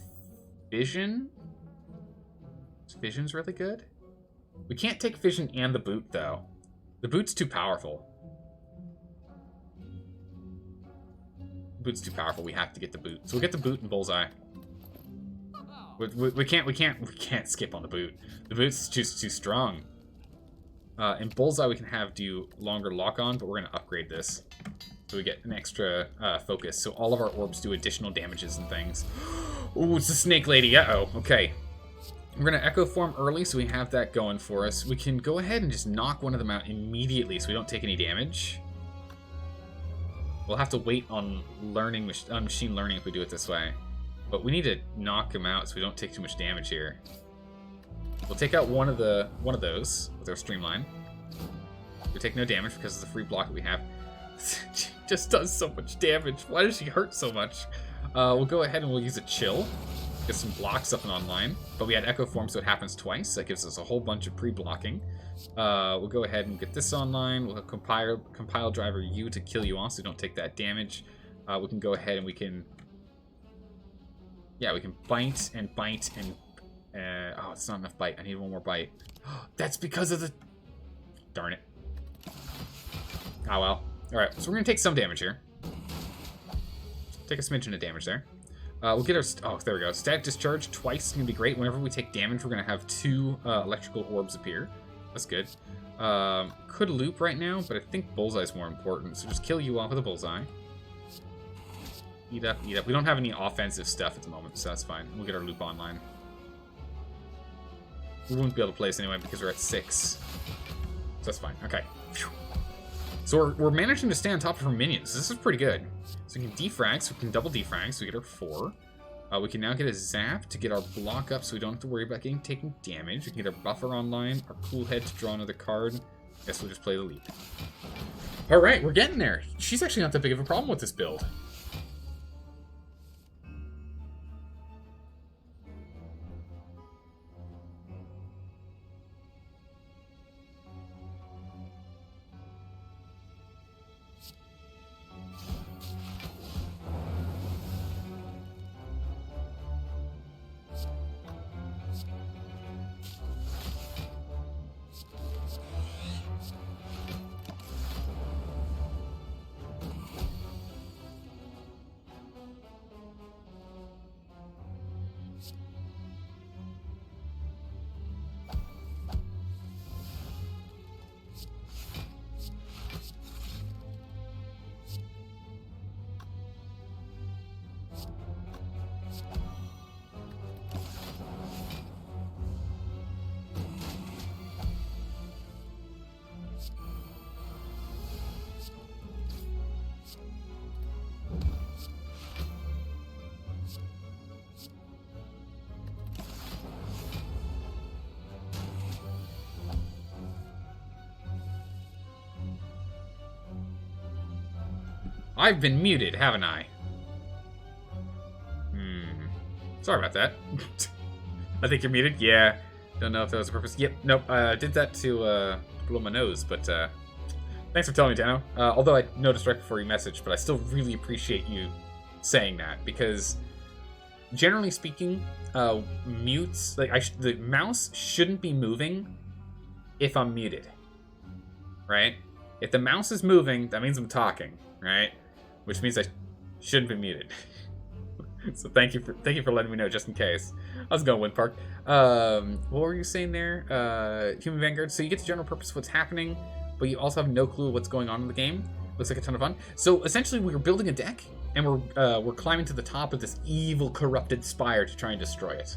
Fission. Fission's really good. We can't take Fission and the boot, though. The boot's too powerful. The boot's too powerful. We have to get the boot. So we'll get the boot and bullseye. We can't skip on the boot. The boot's just too strong. In bullseye, we can have do longer lock on, but we're gonna upgrade this. So we get an extra focus. So all of our orbs do additional damages and things. Ooh, it's the snake lady. Uh-oh. Okay. We're going to Echo Form early, so we have that going for us. We can go ahead and just knock one of them out immediately so we don't take any damage. We'll have to wait on machine learning if we do it this way. But we need to knock him out so we don't take too much damage here. We'll take out one of those with our Streamline. We take no damage because of the free block that we have. She just does so much damage. Why does she hurt so much? We'll go ahead and we'll use a chill. Get some blocks up and online. But we had Echo Form, so it happens twice. That gives us a whole bunch of pre-blocking. We'll go ahead and get this online. We'll have compile driver U to kill you off so you don't take that damage. We can go ahead and we can... Yeah, we can bite and... oh, it's not enough bite. I need one more bite. That's because of the... Darn it. Oh, well. Alright, so we're going to take some damage here. Take a smidgen of damage there. We'll get our... Oh, there we go. Static Discharge twice is going to be great. Whenever we take damage, we're going to have 2 electrical orbs appear. That's good. Could loop right now, but I think Bullseye's more important. So just kill you off with a Bullseye. Eat up, eat up. We don't have any offensive stuff at the moment, so that's fine. We'll get our loop online. We won't be able to play this anyway because we're at 6. So that's fine. Okay. Phew. So we're managing to stay on top of her minions. This is pretty good. So we can defrag, so we can double defrag, so we get our 4. We can now get a zap to get our block up so we don't have to worry about taking damage. We can get our buffer online, our cool head to draw another card. Guess we'll just play the leap. Alright, we're getting there. She's actually not that big of a problem with this build. I've been muted, haven't I? Sorry about that. I think you're muted. Yeah. Don't know if that was a purpose. Yep. Nope. I did that to blow my nose, but thanks for telling me, Dano. Although I noticed right before you messaged, but I still really appreciate you saying that, because generally speaking, mutes, like the mouse shouldn't be moving if I'm muted, right? If the mouse is moving, that means I'm talking, right? Which means I shouldn't be muted. So thank you for letting me know, just in case. How's it going, Wind Park? What were you saying there? Human Vanguard. So you get the general purpose of what's happening, but you also have no clue what's going on in the game. Looks like a ton of fun. So essentially, we're building a deck, and we're climbing to the top of this evil, corrupted spire to try and destroy it.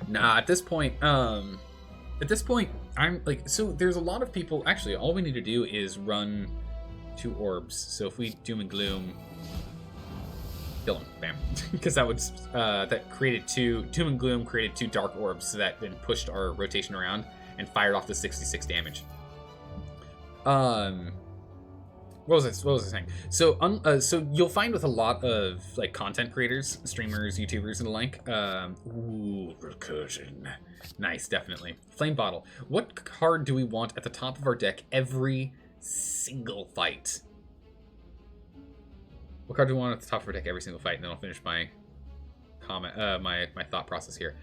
Nah, at this point, I'm like, so there's a lot of people. Actually, all we need to do is run 2 orbs. So if we Doom and Gloom, kill him, bam, because that would that created 2 Doom and Gloom, created 2 dark orbs, so that then pushed our rotation around and fired off the 66 damage. What was I saying? So so you'll find with a lot of like content creators, streamers, YouTubers, and the like. Ooh, recursion, nice, definitely. Flame Bottle. What card do we want at the top of our deck every single fight? What card do we want at the top of our deck every single fight? And then I'll finish my comment, my thought process here.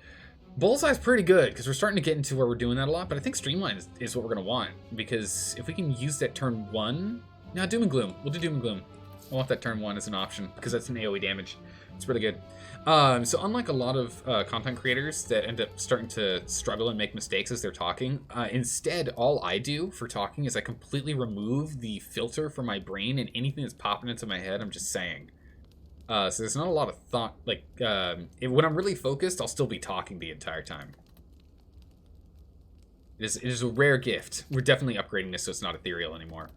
Bullseye's pretty good, because we're starting to get into where we're doing that a lot, but I think Streamline is what we're going to want, because if we can use that turn 1... No, Doom and Gloom. We'll do Doom and Gloom. I want that turn 1 as an option, because that's an AoE damage. It's really good. So unlike a lot of content creators that end up starting to struggle and make mistakes as they're talking, instead, all I do for talking is I completely remove the filter from my brain, and anything that's popping into my head, I'm just saying. So there's not a lot of thought. Like, when I'm really focused, I'll still be talking the entire time. It is a rare gift. We're definitely upgrading this so it's not ethereal anymore.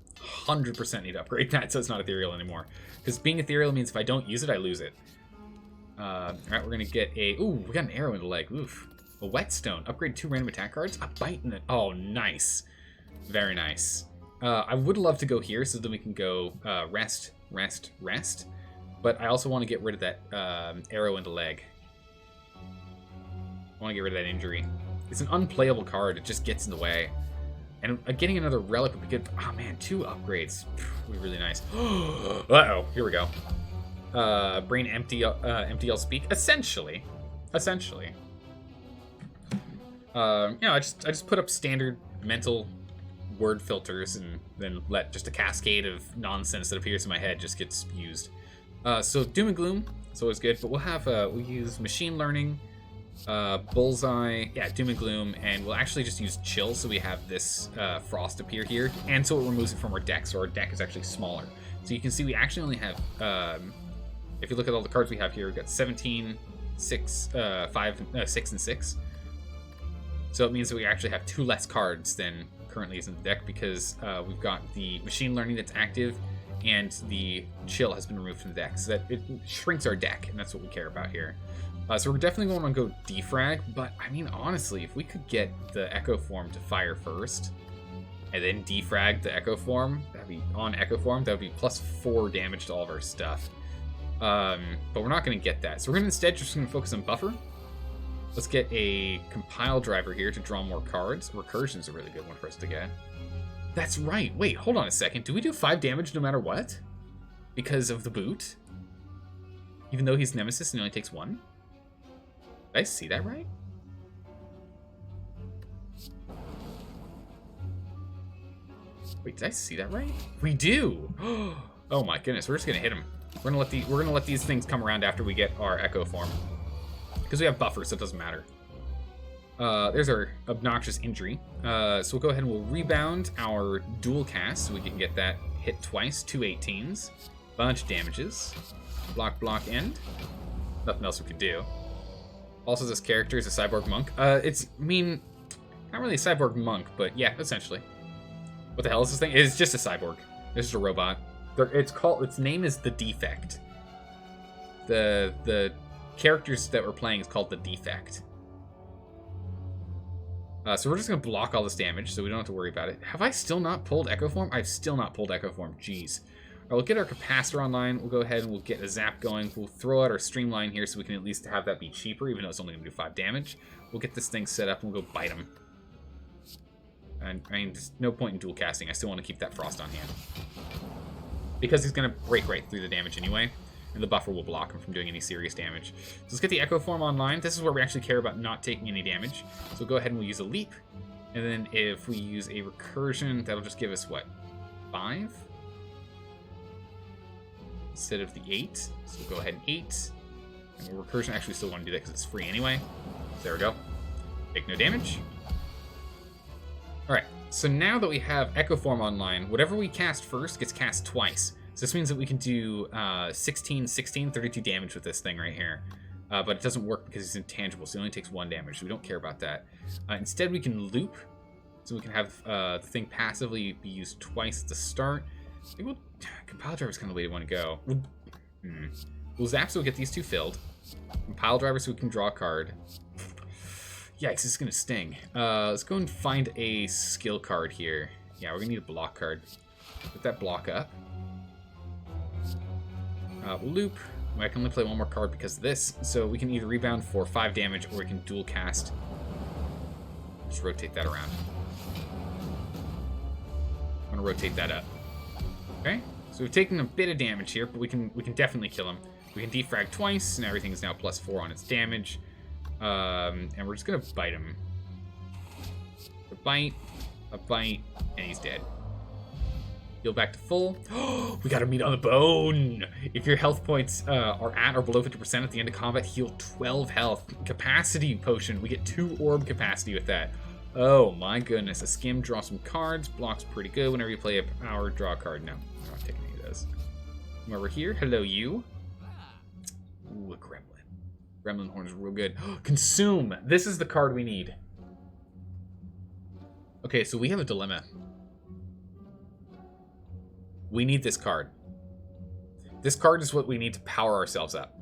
100% need to upgrade that so it's not ethereal anymore. Because being ethereal means if I don't use it, I lose it. Alright, we're going to get a... Ooh, we got an arrow in the leg. Oof. A whetstone. Upgrade 2 random attack cards. A bite in it. Oh, nice. Very nice. I would love to go here so that we can go rest, rest, rest. But I also want to get rid of that arrow in the leg. I want to get rid of that injury. It's an unplayable card. It just gets in the way. And getting another relic would be good. Oh, man, 2 upgrades. Would be really nice. Uh-oh. Here we go. Brain empty, I'll speak. Essentially. You know, I just put up standard mental word filters and then let just a cascade of nonsense that appears in my head just gets used. So Doom and Gloom, it's always good, but we'll have, we'll use machine learning, Bullseye, yeah, Doom and Gloom, and we'll actually just use Chill, so we have this Frost appear here, and so it removes it from our deck, so our deck is actually smaller. So you can see we actually only have, if you look at all the cards we have here, we've got 17, 6, 5, 6, and 6. So it means that we actually have 2 less cards than currently is in the deck, because we've got the machine learning that's active, and the Chill has been removed from the deck, so that it shrinks our deck, and that's what we care about here. So we're definitely going to go defrag, but I mean, honestly, if we could get the Echo Form to fire first, and then defrag the Echo Form, that'd be on Echo Form, that would be +4 damage to all of our stuff. But we're not going to get that, so we're going to instead just going to focus on Buffer. Let's get a Compile driver here to draw more cards. Recursion's a really good one for us to get. That's right. Wait, hold on a second. Do we do 5 damage no matter what? Because of the boot? Even though he's Nemesis and he only takes 1? Did I see that right? Wait, did I see that right? We do! Oh my goodness, we're just gonna hit him. We're gonna let these things come around after we get our Echo Form. Because we have buffers, so it doesn't matter. There's our obnoxious injury. So we'll go ahead and we'll rebound our dual cast so we can get that hit twice, 2 18s. Bunch of damages. Block, block, end. Nothing else we could do. Also, this character is a cyborg monk. It's, I mean, not really a cyborg monk, but yeah, essentially. What the hell is this thing? It's just a cyborg. This is a robot. Its name is the Defect. The characters that we're playing is called the Defect. So we're just going to block all this damage, so we don't have to worry about it. Have I still not pulled Echo Form? I've still not pulled Echo Form. Jeez. All right, we'll get our Capacitor online. We'll go ahead and we'll get a Zap going. We'll throw out our Streamline here so we can at least have that be cheaper, even though it's only going to do 5 damage. We'll get this thing set up and we'll go bite him. And I mean, there's no point in dual casting. I still want to keep that Frost on hand. Because he's going to break right through the damage anyway. And the buffer will block him from doing any serious damage. So let's get the Echo Form online. This is where we actually care about not taking any damage. So we'll go ahead and we'll use a Leap. And then if we use a Recursion, that'll just give us, what, 5? Instead of the 8. So we'll go ahead and 8. And Recursion actually still want to do that because it's free anyway. So there we go. Take no damage. Alright, so now that we have Echo Form online, whatever we cast first gets cast twice. So this means that we can do 16, 32 damage with this thing right here. But it doesn't work because it's intangible, so it only takes 1 damage, so we don't care about that. Instead, we can loop, so we can have the thing passively be used twice at the start. I think Compile Driver is kind of the way we want to go. We'll Zap so we'll get these 2 filled. Compile Driver so we can draw a card. Yikes, this is going to sting. Let's go and find a skill card here. Yeah, we're going to need a block card. Put that block up. We'll loop. I can only play 1 more card because of this, so we can either rebound for 5 damage or we can dual cast. Just rotate that around. I'm gonna rotate that up. Okay, so we've taken a bit of damage here, but we can definitely kill him. We can defrag twice, and everything is now +4 on its damage. And we're just gonna bite him. A bite, and he's dead. Heal back to full. We got a meat on the bone. If your health points are at or below 50% at the end of combat, heal 12 health. Capacity potion. We get 2 orb capacity with that. Oh my goodness. A skim, draw some cards. Blocks pretty good. Whenever you play a power, draw a card. No, I'm not taking any of those. Come over here. Hello, you. Ooh, a gremlin. Gremlin horn is real good. Consume. This is the card we need. Okay, so we have a dilemma. We need this card. This card is what we need to power ourselves up.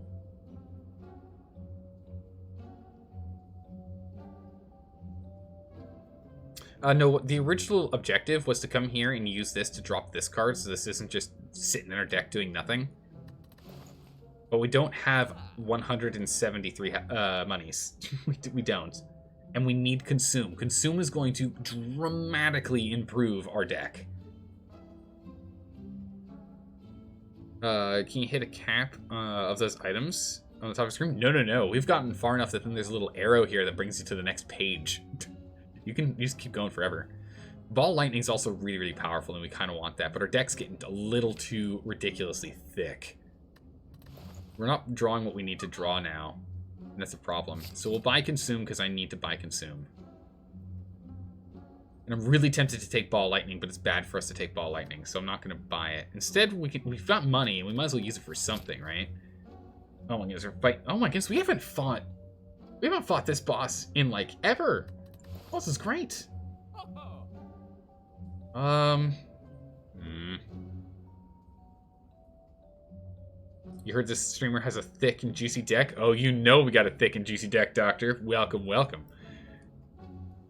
No, the original objective was to come here and use this to drop this card, so this isn't just sitting in our deck doing nothing. But we don't have 173 monies. We don't. And we need Consume. Consume is going to dramatically improve our deck. Can you hit a cap of those items on the top of the screen? No. We've gotten far enough that then there's a little arrow here that brings you to the next page. You just keep going forever. Ball Lightning is also really, really powerful, and we kind of want that, but our deck's getting a little too ridiculously thick. We're not drawing what we need to draw now, and that's a problem. So we'll buy Consume because I need to buy Consume. And I'm really tempted to take Ball Lightning, but it's bad for us to take Ball Lightning, so I'm not going to buy it. Instead, we've got money, and we might as well use it for something, right? Oh my goodness, oh my goodness, we haven't fought this boss in, like, ever. Oh, this is great. You heard this streamer has a thick and juicy deck? Oh, you know we got a thick and juicy deck, Doctor. Welcome, welcome.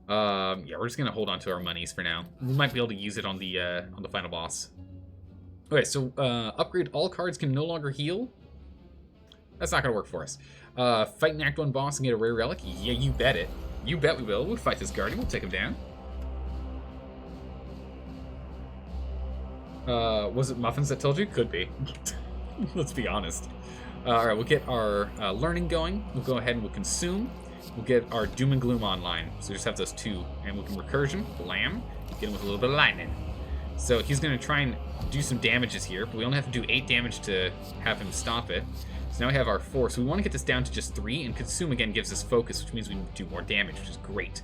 Yeah, we're just gonna hold on to our monies for now. We might be able to use it on the final boss. Okay, so upgrade all cards can no longer heal. That's not gonna work for us. Fight an Act 1 boss and get a rare relic? Yeah, you bet it. You bet we will. We'll fight this Guardian. We'll take him down. Was it Muffins that told you? Could be. Let's be honest. Alright, we'll get our learning going. We'll go ahead and we'll consume. We'll get our Doom and Gloom online. So we just have those 2. And we can recursion, blam, get him with a little bit of lightning. So he's going to try and do some damages here, but we only have to do 8 damage to have him stop it. So now we have our 4. So we want to get this down to just 3, and Consume again gives us focus, which means we can do more damage, which is great.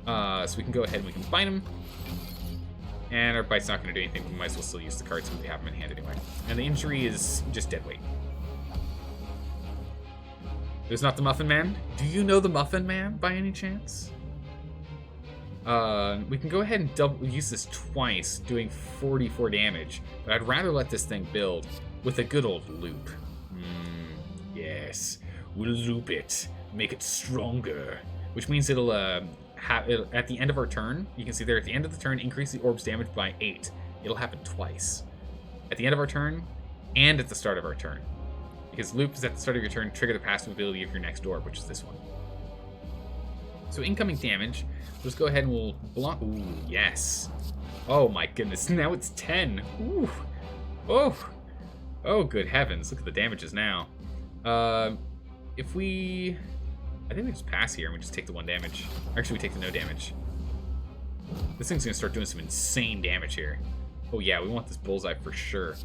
So we can go ahead and we can bite him. And our bite's not going to do anything. We might as well still use the cards when we have them in hand anyway. And the injury is just dead weight. There's not the Muffin Man? Do you know the Muffin Man by any chance? We can go ahead and use this twice, doing 44 damage. But I'd rather let this thing build with a good old loop. Yes, we'll loop it, make it stronger. Which means it'll at the end of our turn, you can see there at the end of the turn, increase the orb's damage by 8. It'll happen twice. At the end of our turn, and at the start of our turn. Because loops at the start of your turn trigger the passive ability of your next orb, which is this one. So incoming damage, let's go ahead and we'll block. Ooh, yes. Oh my goodness, now it's 10. Ooh. Oh. Oh, good heavens. Look at the damages now. If we... I think we just pass here and we just take the 1 damage. Actually, we take the no damage. This thing's going to start doing some insane damage here. Oh yeah, we want this bullseye for sure.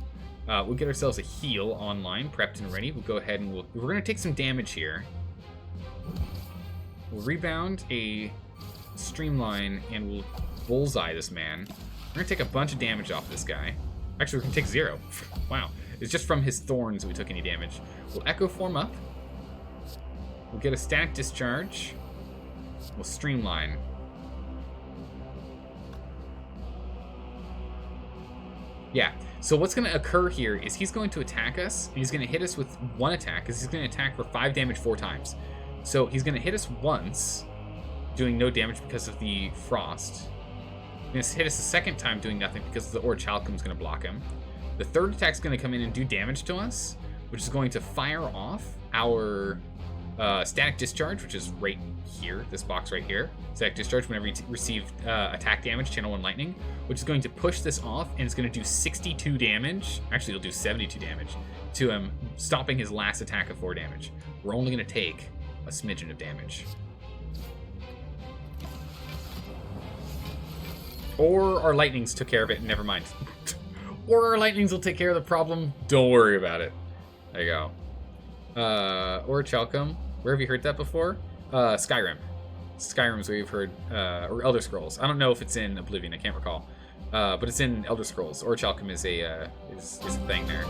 We'll get ourselves a heal online, prepped and ready. We'll go ahead and we're going to take some damage here. We'll rebound a streamline and we'll bullseye this man. We're going to take a bunch of damage off this guy. Actually, we're going to take 0. Wow. It's just from his thorns we took any damage. We'll echo form up. We'll get a static discharge. We'll streamline. Yeah, so what's going to occur here is he's going to attack us, and he's going to hit us with 1 attack, because he's going to attack for 5 damage 4 times. So he's going to hit us once, doing no damage because of the frost. He's going to hit us a second time, doing nothing because the Orichalcum's going to block him. The third attack's going to come in and do damage to us, which is going to fire off our static discharge, which is right here, this box right here. Static discharge whenever you receive attack damage, channel 1 lightning, which is going to push this off, and it's going to do 62 damage. Actually, it'll do 72 damage to him, stopping his last attack of 4 damage. We're only going to take a smidgen of damage. Or our lightnings took care of it, never mind. Or our lightnings will take care of the problem. Don't worry about it. There you go. Orichalcum. Where have you heard that before? Skyrim. Skyrim's where you've heard, or Elder Scrolls. I don't know if it's in Oblivion, I can't recall. But it's in Elder Scrolls. Orichalcum is a thing there.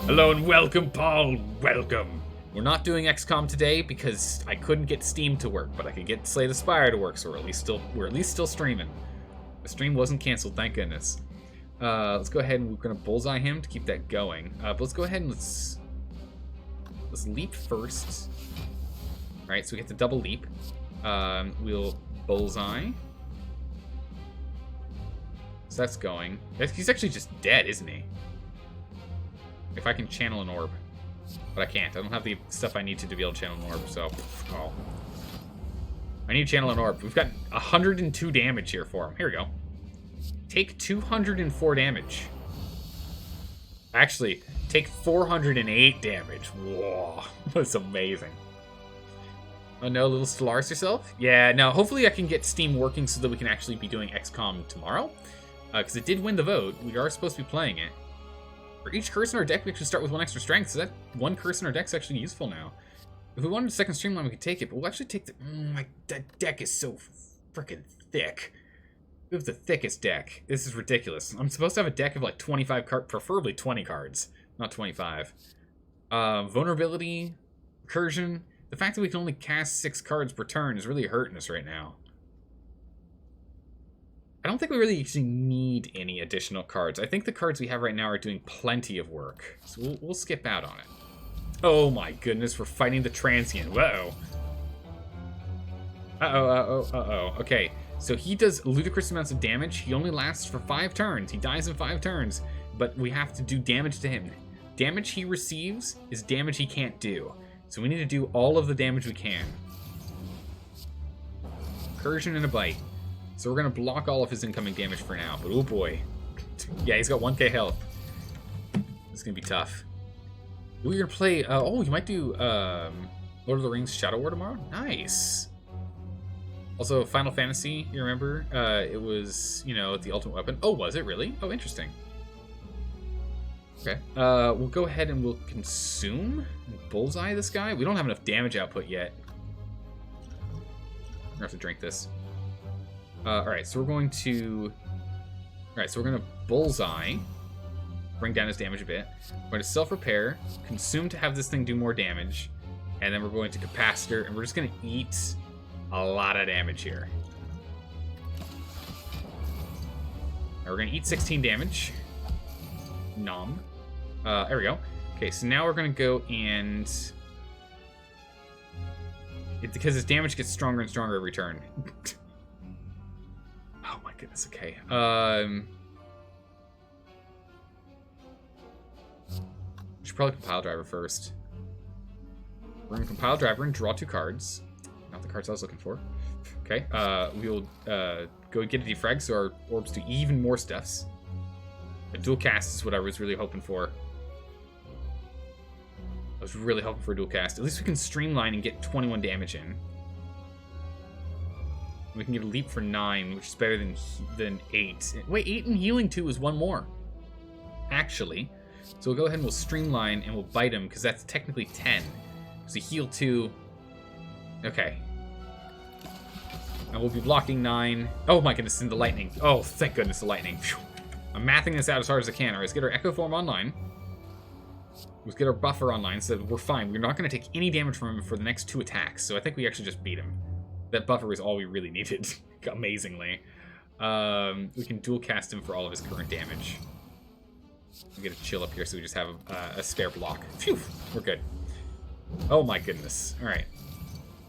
Hello and welcome, Paul. Welcome. We're not doing XCOM today because I couldn't get Steam to work, but I could get Slay the Spire to work, so we're at least still streaming. The stream wasn't canceled, thank goodness. Let's go ahead and we're gonna bullseye him to keep that going. But let's go ahead and let's leap first. All right, so we get the double leap. We'll bullseye. So that's going. He's actually just dead, isn't he? If I can channel an orb. But I can't. I don't have the stuff I need to be able to channel an orb, so... Oh. I need to channel an orb. We've got 102 damage here for him. Here we go. Take 204 damage. Actually, take 408 damage. Whoa. That's amazing. Oh no, little Stellaris yourself? Yeah, no, hopefully I can get Steam working so that we can actually be doing XCOM tomorrow. Because it did win the vote. We are supposed to be playing it. For each curse in our deck, we actually start with 1 extra strength, so that 1 curse in our deck's actually useful now. If we wanted a second streamline, we could take it, but we'll actually take the... that deck is so freaking thick. We have the thickest deck. This is ridiculous. I'm supposed to have a deck of like 25 cards, preferably 20 cards, not 25. Vulnerability, recursion. The fact that we can only cast 6 cards per turn is really hurting us right now. I don't think we really actually need any additional cards. I think the cards we have right now are doing plenty of work. So we'll skip out on it. Oh my goodness, we're fighting the Transient. Whoa. Uh-oh. Okay, so he does ludicrous amounts of damage. He only lasts for 5 turns. He dies in 5 turns, but we have to do damage to him. Damage he receives is damage he can't do. So we need to do all of the damage we can. Incursion and a bite. So we're going to block all of his incoming damage for now. But oh boy. Yeah, he's got 1k health. This is going to be tough. We're going to play... you might do Lord of the Rings Shadow War tomorrow? Nice. Also, Final Fantasy, you remember? It was, the ultimate weapon. Oh, was it really? Oh, interesting. Okay. We'll go ahead and we'll consume and bullseye this guy. We don't have enough damage output yet. We're going to have to drink this. Alright, so we're going to... Alright, so we're going to bullseye. Bring down his damage a bit. We're going to self-repair. Consume to have this thing do more damage. And then we're going to capacitor. And we're just going to eat a lot of damage here. Now we're going to eat 16 damage. Nom. There we go. Okay, so now we're going to go and... because his damage gets stronger and stronger every turn. goodness, okay. We should probably compile driver first. We're gonna compile driver and draw 2 cards. Not the cards I was looking for. Okay, we will go get a defrag so our orbs do even more stuffs. A dual cast is what I was really hoping for. I was really hoping for a dual cast. At least we can streamline and get 21 damage in. We can get a leap for 9, which is better than 8. Wait, 8 and healing 2 is 1 more. Actually. So we'll go ahead and we'll streamline and we'll bite him, because that's technically 10. So heal 2. Okay. And we'll be blocking 9. Oh my goodness, and the lightning. Oh, thank goodness, the lightning. Phew. I'm mathing this out as hard as I can. Alright, let's get our Echo Form online. Let's get our buffer online so that we're fine. We're not going to take any damage from him for the next 2 attacks. So I think we actually just beat him. That buffer was all we really needed. Amazingly. We can dual cast him for all of his current damage. We get a chill up here so we just have a spare block. Phew, we're good. Oh my goodness. Alright.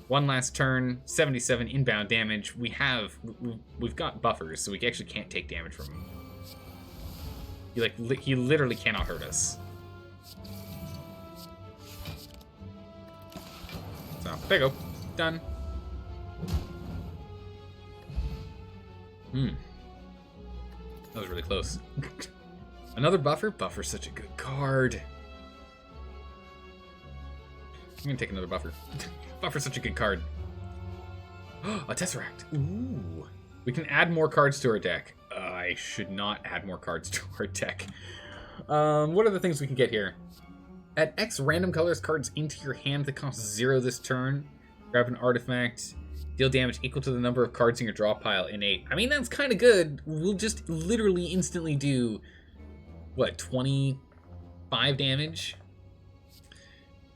One last turn, 77 inbound damage. We've got buffers, so we actually can't take damage from him. He literally cannot hurt us. So, there you go. Done. That was really close. Another buffer? Buffer's such a good card. I'm gonna take another buffer. Buffer's such a good card. A Tesseract. Ooh. We can add more cards to our deck. I should not add more cards to our deck. What are the things we can get here? Add X random colors cards into your hand that cost 0 this turn. Grab an artifact. Deal damage equal to the number of cards in your draw pile in 8. I mean, that's kind of good. We'll just literally instantly do, what, 25 damage?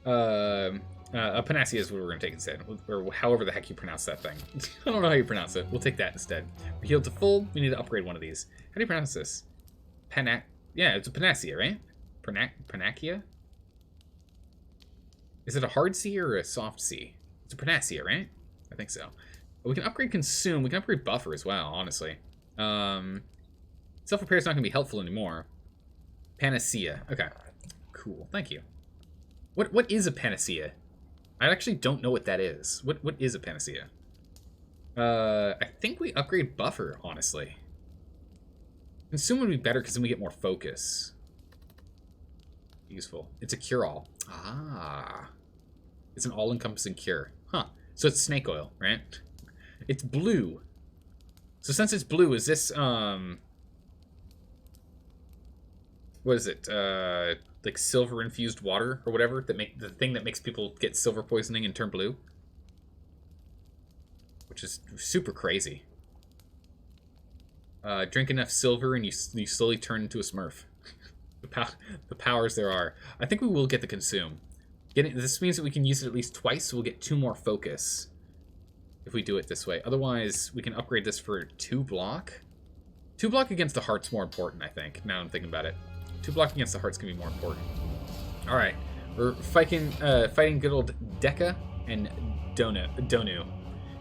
A Panacea is what we're going to take instead. Or however the heck you pronounce that thing. I don't know how you pronounce it. We'll take that instead. We're healed to full. We need to upgrade one of these. How do you pronounce this? Yeah, it's a Panacea, right? Panacea? Is it a hard C or a soft C? It's a Panacea, right? I think so. But we can upgrade Consume. We can upgrade Buffer as well, honestly. Self-repair is not going to be helpful anymore. Panacea. Okay. Cool. Thank you. What is a Panacea? I actually don't know what that is. What is a Panacea? I think we upgrade Buffer, honestly. Consume would be better because then we get more focus. Useful. It's a cure-all. Ah. It's an all-encompassing cure. Huh. So it's snake oil, right? It's blue. So since it's blue, is this, what is it? Like silver-infused water or whatever? The thing that makes people get silver poisoning and turn blue? Which is super crazy. Drink enough silver and you slowly turn into a smurf. The powers there are. I think we will get the Consume. This means that we can use it at least twice, so we'll get 2 more focus if we do it this way. Otherwise, we can upgrade this for 2 block. 2 block against the heart's more important, I think, now I'm thinking about it. 2 block against the heart's gonna be more important. Alright, we're fighting good old Deka and Donu.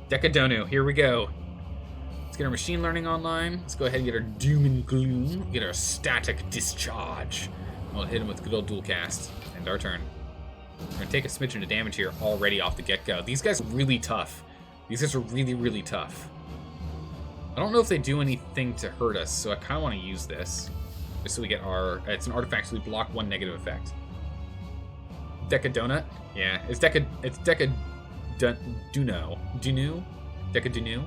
Deka Donu, here we go. Let's get our machine learning online. Let's go ahead and get our Doom and Gloom. Get our static discharge. We'll hit him with good old dual cast. End our turn. We're going to take a smidgen of damage here already off the get-go. These guys are really tough. These guys are really, really tough. I don't know if they do anything to hurt us, so I kind of want to use this. Just so we get our... It's an artifact, so we block 1 negative effect. Deka Donut? Yeah, it's Deka Duno. Dunu? Deka Dunu?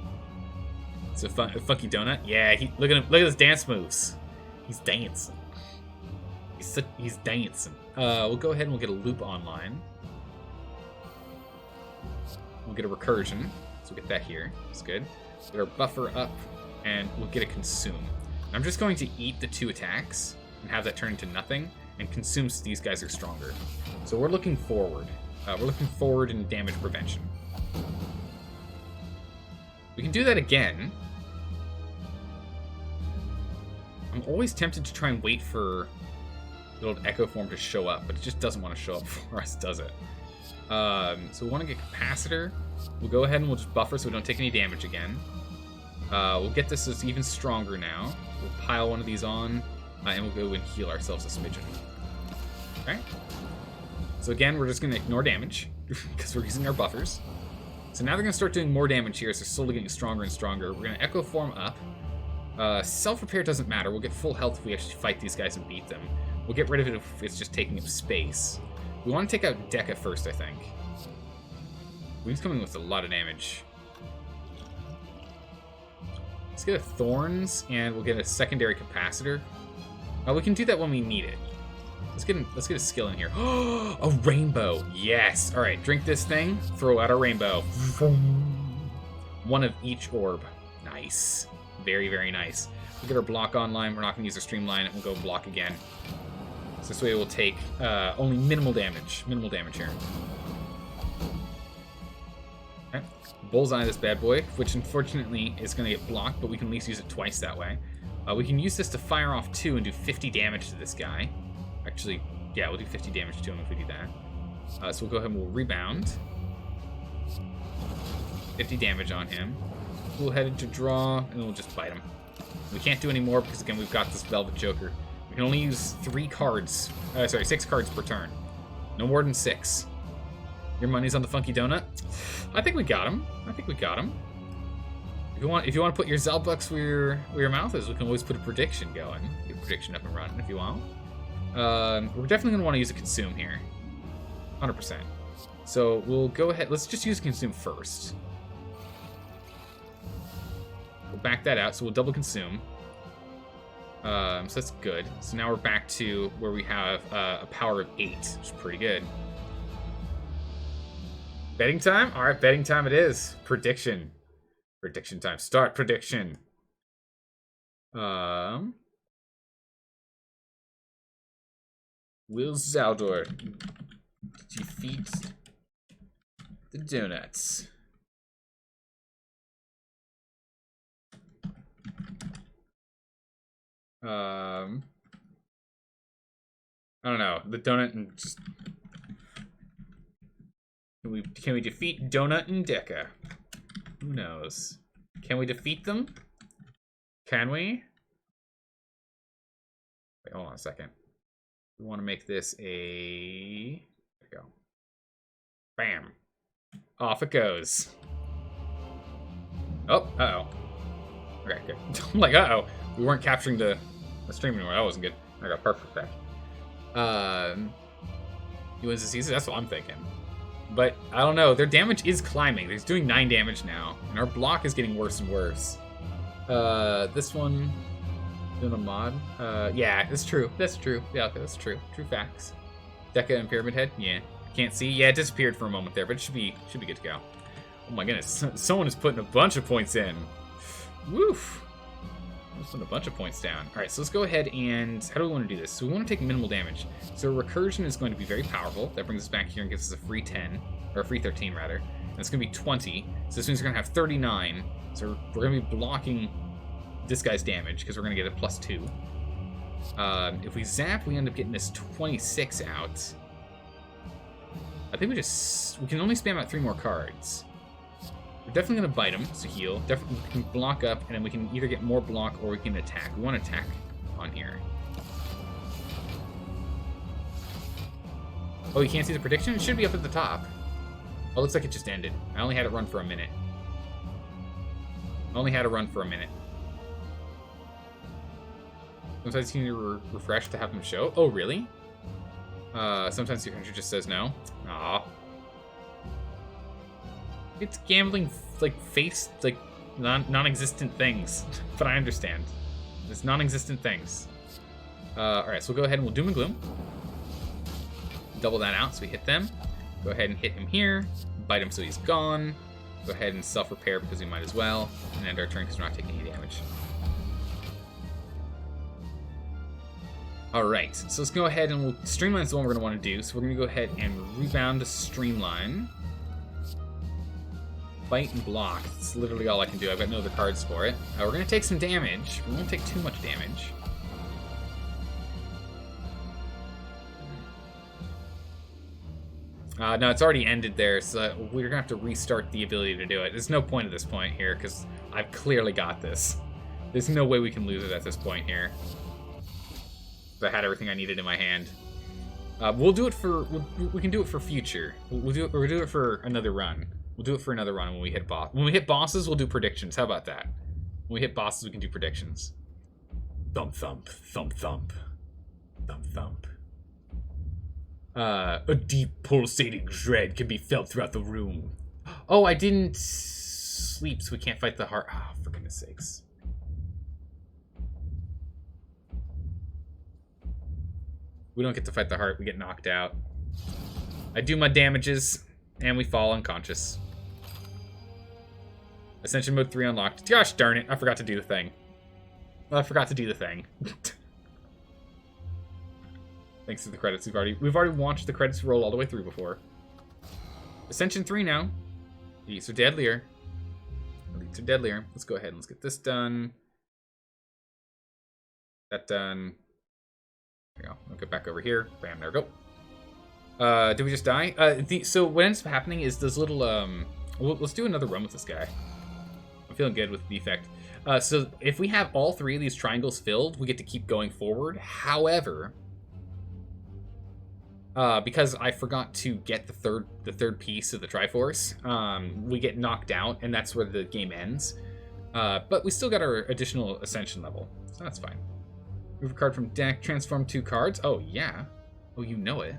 It's a funky donut. Yeah, look at his dance moves. He's dancing. He's dancing. We'll go ahead and we'll get a loop online. We'll get a recursion. So we'll get that here. That's good. Get our buffer up, and we'll get a consume. I'm just going to eat the 2 attacks and have that turn into nothing, and consume so these guys are stronger. So we're looking forward. We're looking forward in damage prevention. We can do that again. I'm always tempted to try and wait for the old Echo Form to show up, but it just doesn't want to show up for us, does it? So we want to get Capacitor. We'll go ahead and we'll just buffer so we don't take any damage again. We'll get this as even stronger now. We'll pile one of these on, and we'll go and heal ourselves a smidgen. Okay. So again, we're just going to ignore damage, because we're using our buffers. So now they're going to start doing more damage here, so they're slowly getting stronger and stronger. We're going to Echo Form up. Self-repair doesn't matter. We'll get full health if we actually fight these guys and beat them. We'll get rid of it if it's just taking up space. We want to take out Deca first, I think. We've coming with a lot of damage. Let's get a Thorns, and we'll get a secondary capacitor. We can do that when we need it. Let's get a skill in here. A rainbow. Yes. All right, drink this thing. Throw out a rainbow. One of each orb. Nice. Very, very nice. We'll get our block online. We're not going to use our streamline, and we'll go block again. So this way we'll take only minimal damage. Minimal damage here. Okay. Bullseye this bad boy, which unfortunately is going to get blocked, but we can at least use it twice that way. We can use this to fire off 2 and do 50 damage to this guy. Actually, yeah, we'll do 50 damage to him if we do that. So we'll go ahead and we'll rebound. 50 damage on him. We'll head into draw, and we'll just bite him. We can't do any more because, again, we've got this Velvet Joker. We can only use 6 cards per turn. No more than 6. Your money's on the Funky Donut? I think we got him. If you want to put your Zalbucks where your mouth is, we can always put a prediction going. Get a prediction up and running if you want. We're definitely going to want to use a Consume here. 100%. So we'll go ahead. Let's just use Consume first. We'll back that out, so we'll double Consume. So that's good. So now we're back to where we have a power of 8, which is pretty good. Betting time? All right, betting time it is. Prediction. Prediction time. Start prediction. Will Zaldor defeat the Donuts? I don't know. The Donut and just can we defeat Donut and Deca? Who knows? Can we defeat them? Can we? Wait, hold on a second. We want to make this a... There we go. Bam. Off it goes. Oh, uh-oh. Okay, good. I'm like, uh-oh. We weren't capturing the stream anymore. That wasn't good. I got perfect back. He wins the season? That's what I'm thinking. But, I don't know. Their damage is climbing. He's doing 9 damage now. And our block is getting worse and worse. This one... Doing a mod? Yeah, it's true. That's true. Yeah, okay, that's true. True facts. Deca and Pyramid Head? Yeah. Can't see? Yeah, it disappeared for a moment there, but it should be good to go. Oh my goodness. Someone is putting a bunch of points in. Woof. Let's put a bunch of points down. Alright, so let's go ahead and... How do we want to do this? So we want to take minimal damage. So Recursion is going to be very powerful. That brings us back here and gives us a free 10. Or a free 13, rather. And it's going to be 20. So this means we're going to have 39. So we're going to be blocking this guy's damage, because we're going to get a +2. If we zap, we end up getting this 26 out. I think we can only spam out 3 more cards. We're definitely going to bite him, so heal. Definitely we can block up, and then we can either get more block or we can attack. We want to attack on here. Oh, you can't see the prediction? It should be up at the top. Oh, looks like it just ended. I only had it run for a minute. Sometimes you need to refresh to have them show. Oh, really? Sometimes your country just says no. Aw. It's gambling, like, non-existent things. But I understand. It's non-existent things. Alright, so we'll go ahead and we'll Doom and Gloom. Double that out so we hit them. Go ahead and hit him here. Bite him so he's gone. Go ahead and self-repair because we might as well. And end our turn because we're not taking any damage. Alright, so let's go ahead and Streamline is the one we're going to want to do. So we're going to go ahead and rebound to Streamline. Bite and block. That's literally all I can do. I've got no other cards for it. We're going to take some damage. We won't take too much damage. No, it's already ended there, so we're going to have to restart the ability to do it. There's no point at this point here, because I've clearly got this. There's no way we can lose it at this point here. If I had everything I needed in my hand. We'll do it for... We can do it for future. We'll do it for another run. We'll do it for another run when we hit boss. When we hit bosses, we'll do predictions. How about that? When we hit bosses, we can do predictions. Thump, thump, thump, thump. Thump, thump. A deep pulsating dread can be felt throughout the room. Oh, I didn't sleep, so we can't fight the heart. Oh, for goodness sakes. We don't get to fight the heart, we get knocked out. I do my damages, and we fall unconscious. Ascension Mode 3 unlocked. Gosh darn it, I forgot to do the thing. Well, I forgot to do the thing. Thanks to the credits, we've already watched the credits roll all the way through before. Ascension 3 now. These are deadlier. Elites are deadlier. Let's go ahead and let's get this done. That done. There we go. I'll get back over here. Bam, there we go. Did we just die? So what ends up happening is those little, let's do another run with this guy. I'm feeling good with the effect. So if we have all three of these triangles filled, we get to keep going forward. However, because I forgot to get the third piece of the Triforce, we get knocked out, and that's where the game ends. But we still got our additional Ascension level, so that's fine. Move a card from deck, transform 2 cards. Oh, yeah. Oh, you know it.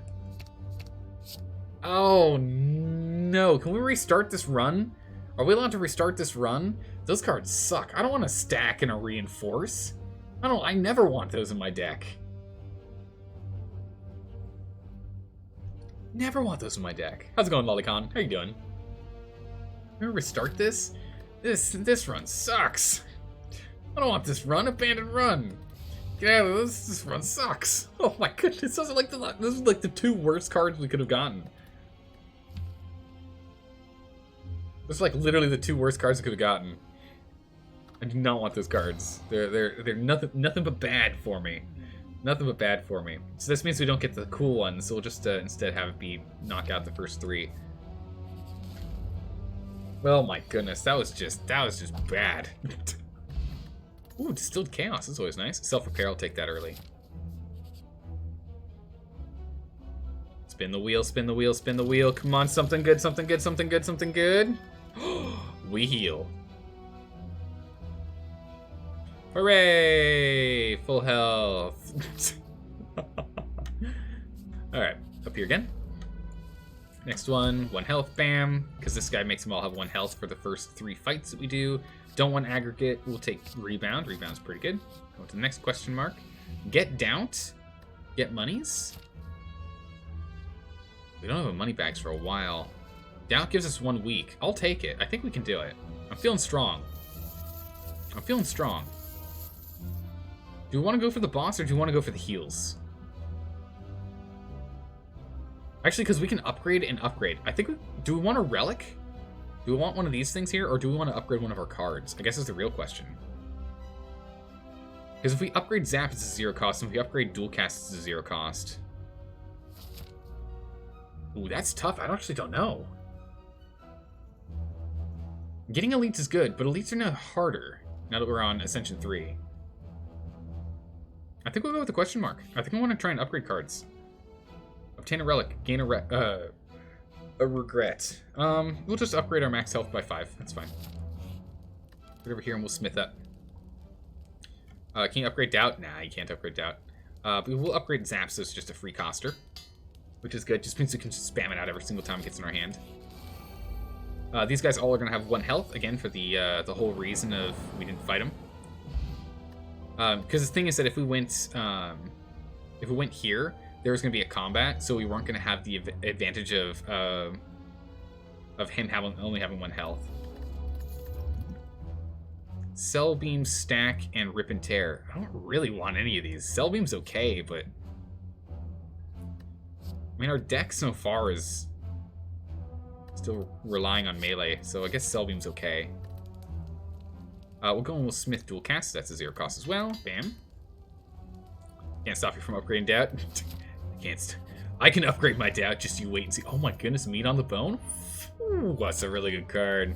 Oh, no. Can we restart this run? Are we allowed to restart this run? Those cards suck. I don't want to stack and a reinforce. I never want those in my deck. Never want those in my deck. How's it going, Lolicon? How you doing? Can we restart this? This run sucks. I don't want this run. Abandoned run. Yeah, this run sucks. Oh my goodness, those are like this is like the 2 worst cards we could have gotten. This is like literally the 2 worst cards we could have gotten. I do not want those cards. They're nothing but bad for me. Nothing but bad for me. So this means we don't get the cool ones, so we'll just instead have it be knock out the first 3. Oh my goodness, that was just bad. Ooh, Distilled Chaos. That's always nice. Self-repair, I'll take that early. Spin the wheel, spin the wheel, spin the wheel. Come on, something good, something good, something good, something good. We heal. Hooray! Full health. Alright, up here again. Next one, 1 health, bam. Because this guy makes them all have 1 health for the first 3 fights that we do. Don't want aggregate, we'll take rebound. Rebound's pretty good. Go to the next question mark. Get doubt. Get monies. We don't have a money bags for a while. Doubt gives us 1 week. I'll take it. I think we can do it. I'm feeling strong. I'm feeling strong. Do we want to go for the boss or do we want to go for the heals? Actually, because we can upgrade and upgrade. I think do we want a relic? Do we want one of these things here, or do we want to upgrade one of our cards? I guess is the real question. Because if we upgrade Zap, it's a 0 cost, and if we upgrade Dual Cast, it's a 0 cost. Ooh, that's tough. I actually don't know. Getting Elites is good, but Elites are now harder, now that we're on Ascension 3. I think we'll go with the question mark. I think I want to try and upgrade cards. Obtain a relic, gain a regret. We'll just upgrade our max health by 5. That's fine. Get over here and we'll smith up. Can you upgrade Doubt? Nah, you can't upgrade Doubt. But we'll upgrade Zap, so it's just a free coster, which is good. Just means we can just spam it out every single time it gets in our hand. These guys all are gonna have 1 health again for the whole reason of we didn't fight them. Because the thing is that if we went here, there was going to be a combat, so we weren't going to have the advantage of him only having 1 health. Cell Beam, Stack, and Rip and Tear. I don't really want any of these. Cell Beam's okay, but I mean, our deck so far is still relying on melee, so I guess Cell Beam's okay. We'll go and we'll Smith Dual Cast. That's a 0 cost as well. Bam. Can't stop you from upgrading Doubt. I can upgrade my Doubt, just you wait and see. Oh my goodness, Meat on the Bone? Ooh, that's a really good card.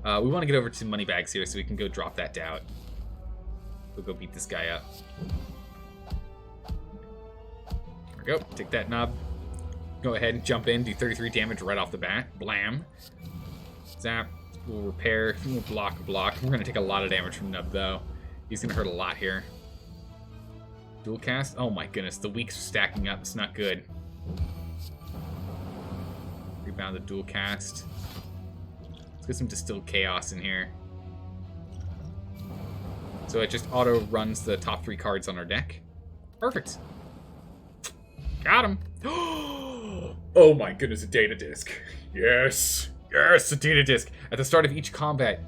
We want to get over to Moneybags here so we can go drop that doubt. We'll go beat this guy up. There we go. Take that knob. Go ahead and jump in. Do 33 damage right off the bat. Blam. Zap. We'll repair. We'll block. We're going to take a lot of damage from Nub, though. He's going to hurt a lot here. Dual cast. Oh, my goodness. The weaks are stacking up. It's not good. Rebound the dual cast. Let's get some Distilled Chaos in here. So it just auto runs the top 3 cards on our deck. Perfect. Got him. Oh my goodness, a data disc. Yes. Yes, a data disc. At the start of each combat,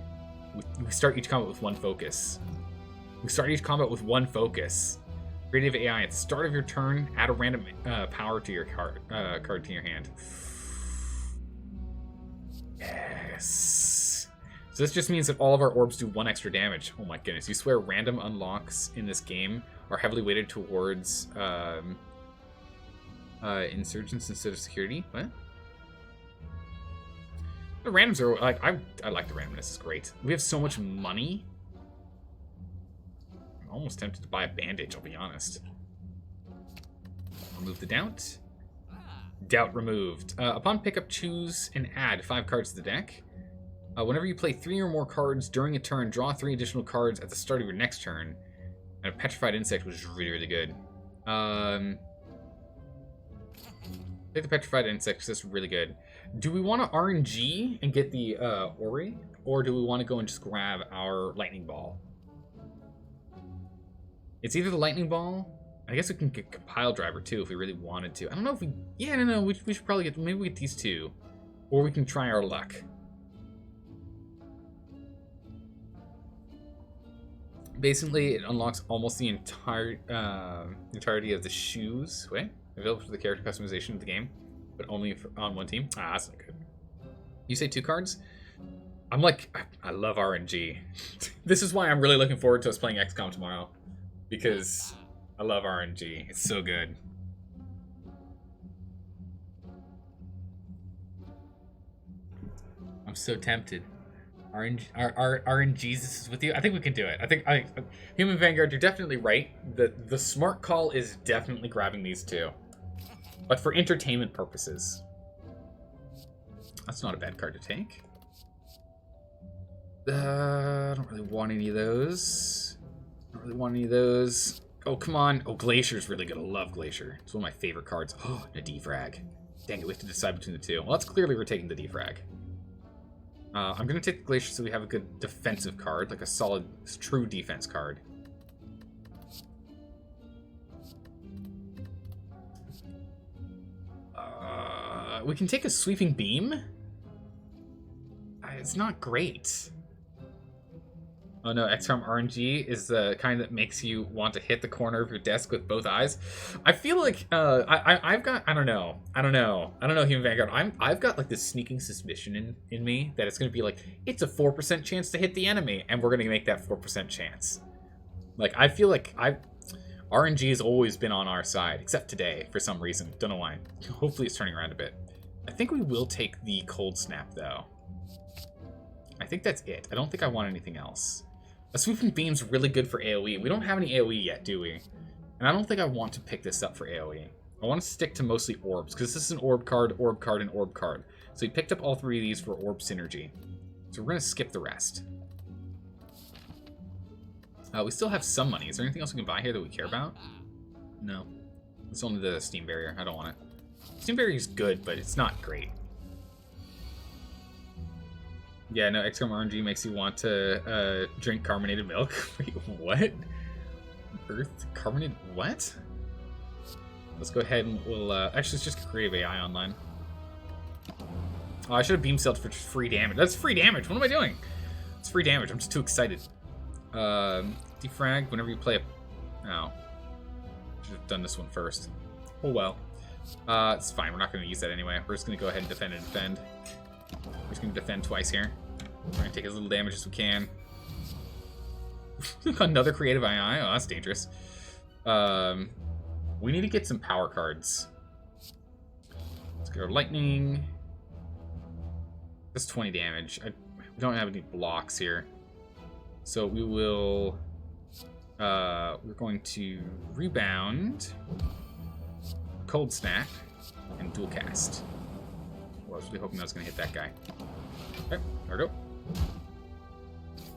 we start each combat with 1 focus. We start each combat with 1 focus. Creative AI, at the start of your turn, add a random power to your card to your hand. Yes. So this just means that all of our orbs do 1 extra damage. Oh my goodness. You swear random unlocks in this game are heavily weighted towards insurgents instead of security? What? The randoms are like I like the randomness. It's great. We have so much money. I'm almost tempted to buy a bandage, I'll be honest. Remove the doubt. Doubt removed. Upon pickup, choose and add 5 cards to the deck. Whenever you play 3 or more cards during a turn, draw 3 additional cards at the start of your next turn. And a Petrified Insect, which is really, really good. Take the Petrified Insect, because that's really good. Do we want to RNG and get the Ori? Or do we want to go and just grab our Lightning Ball? It's either the Lightning Ball. I guess we can get Compile Driver, too, if we really wanted to. I don't know if we... Yeah, no, we should probably get... Maybe we get these 2. Or we can try our luck. Basically, it unlocks almost the entirety of the shoes. Wait, available for the character customization of the game, but only on 1 team. Ah, that's not good. You say 2 cards? I'm like, I love RNG. This is why I'm really looking forward to us playing XCOM tomorrow, because I love RNG. It's so good. I'm so tempted. RNGs is with you. I think we can do it. I think Human Vanguard, you're definitely right. The smart call is definitely grabbing these 2, but for entertainment purposes. That's not a bad card to take. I don't really want any of those. Oh, come on. Oh, Glacier's really good. I love Glacier. It's one of my favorite cards. Oh, and a defrag. Dang it, we have to decide between the 2. Well, that's clearly we're taking the defrag. I'm going to take the Glacier so we have a good defensive card, like a solid, true defense card. We can take a Sweeping Beam. It's not great. Oh no, XCOM RNG is the kind that makes you want to hit the corner of your desk with both eyes. I feel like I've got I don't know Human Vanguard. I've got like this sneaking suspicion in me that it's gonna be like it's a 4% chance to hit the enemy, and we're gonna make that 4% chance. Like I feel like RNG has always been on our side, except today for some reason. Don't know why. Hopefully it's turning around a bit. I think we will take the Cold Snap though. I think that's it. I don't think I want anything else. A Sweeping Beam's really good for AoE. We don't have any AoE yet, do we? And I don't think I want to pick this up for AoE. I want to stick to mostly orbs, because this is an orb card, and orb card. So we picked up all 3 of these for orb synergy. So we're going to skip the rest. We still have some money. Is there anything else we can buy here that we care about? No. It's only the Steam Barrier. I don't want it. Steam Barrier is good, but it's not great. Yeah, no, XCOM RNG makes you want to drink carbonated milk. Wait, what? Earth carbonated what? Let's go ahead and we'll actually let's just get Creative AI online. Oh, I should have beam sealed for free damage. That's free damage. What am I doing? It's free damage. I'm just too excited. Defrag whenever you play a... Oh. Should have done this one first. Oh well. It's fine. We're not going to use that anyway. We're just going to go ahead and defend and defend. We're just going to defend twice here. We're going to take as little damage as we can. Another Creative AI? Oh, that's dangerous. We need to get some power cards. Let's go Lightning. That's 20 damage. We don't have any blocks here. So we will... we're going to rebound, cold snap, and dual cast. Well, I was really hoping I was going to hit that guy. Okay, there we go.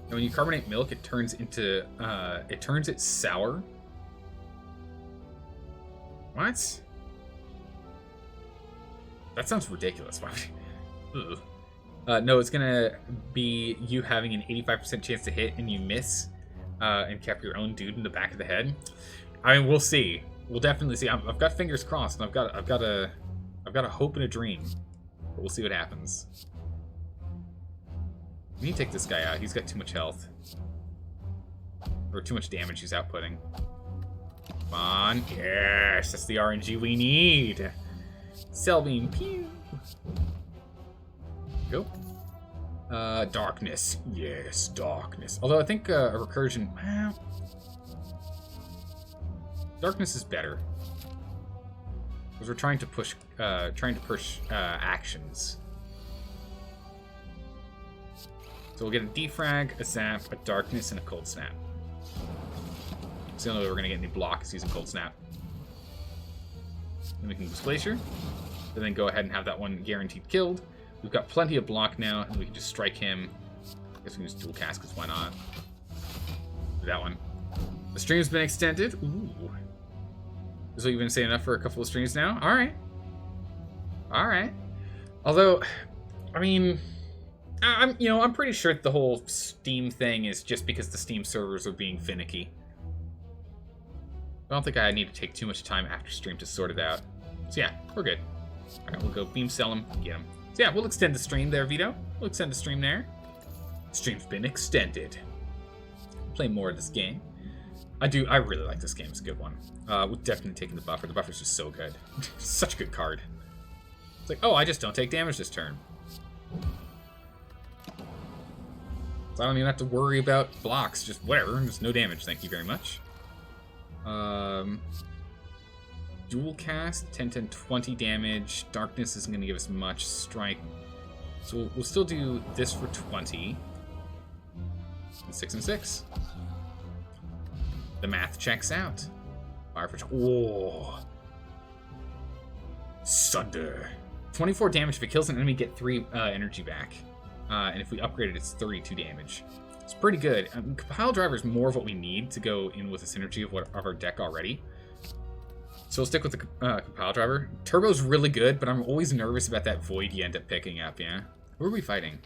And when you carbonate milk, it turns into, it turns it sour. What? That sounds ridiculous. No, it's gonna be you having an 85% chance to hit and you miss, and kept your own dude in the back of the head. I mean, we'll see. We'll definitely see. I've got fingers crossed, and I've got a hope and a dream. But we'll see what happens. We need to take this guy out. He's got too much health. Or too much damage he's outputting. Come on. Yes, that's the RNG we need. Cell beam. Pew. Go. Darkness. Yes, darkness. Although I think a recursion... Well, darkness is better. Because we're trying to push actions. So we'll get a defrag, a zap, a darkness, and a cold snap. It's the only way we're going to get any blocks using cold snap. Then we can use Glacier. And then go ahead and have that one guaranteed killed. We've got plenty of block now, and we can just strike him. I guess we can use dual cast, because why not? Do that one. The stream's been extended. Ooh. Is what you've been saying enough for a couple of streams now? Alright. Alright. Although, I mean... I'm pretty sure the whole Steam thing is just because the Steam servers are being finicky. I don't think I need to take too much time after stream to sort it out. So yeah, we're good. Alright, we'll go beam sell him, get him. So yeah, we'll extend the stream there, Vito. We'll extend the stream there. Stream's been extended. Play more of this game. I really like this game. It's a good one. We're definitely taking the buffer. The buffer's just so good. Such a good card. It's like, oh, I just don't take damage this turn. So I don't even have to worry about blocks. Just whatever. Just no damage. Thank you very much. Dual cast, 10, 10, 20 damage. Darkness isn't going to give us much. Strike. So we'll still do this for 20. And 6 and 6. The math checks out. Fire for... Oh. Sunder. 24 damage. If it kills an enemy, get 3 energy back. And if we upgrade it, it's 32 damage. It's pretty good. Compile Driver is more of what we need to go in with the synergy of our deck already. So we'll stick with the Compile Driver. Turbo's really good, but I'm always nervous about that Void you end up picking up, yeah? Who are we fighting?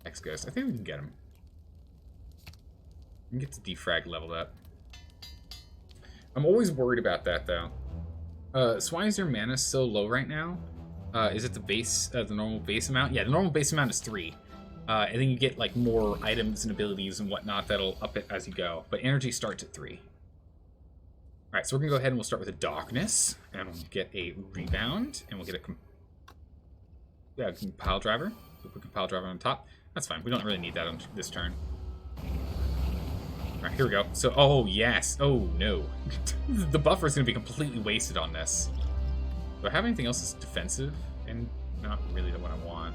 Hex Ghost. I think we can get him. We can get the defrag leveled up. I'm always worried about that, though. So why is your mana so low right now? Is it the base, the normal base amount? Yeah, the normal base amount is 3. And then you get like more items and abilities and whatnot that'll up it as you go. But energy starts at 3. Alright, so we're going to go ahead and we'll start with a Darkness. And we'll get a Rebound. And we'll get a Compile Driver. We'll put Compile Driver on top. That's fine. We don't really need that on this turn. Alright, here we go. So, oh, yes. Oh, no. The buffer is going to be completely wasted on this. Do I have anything else that's defensive? And not really what I want.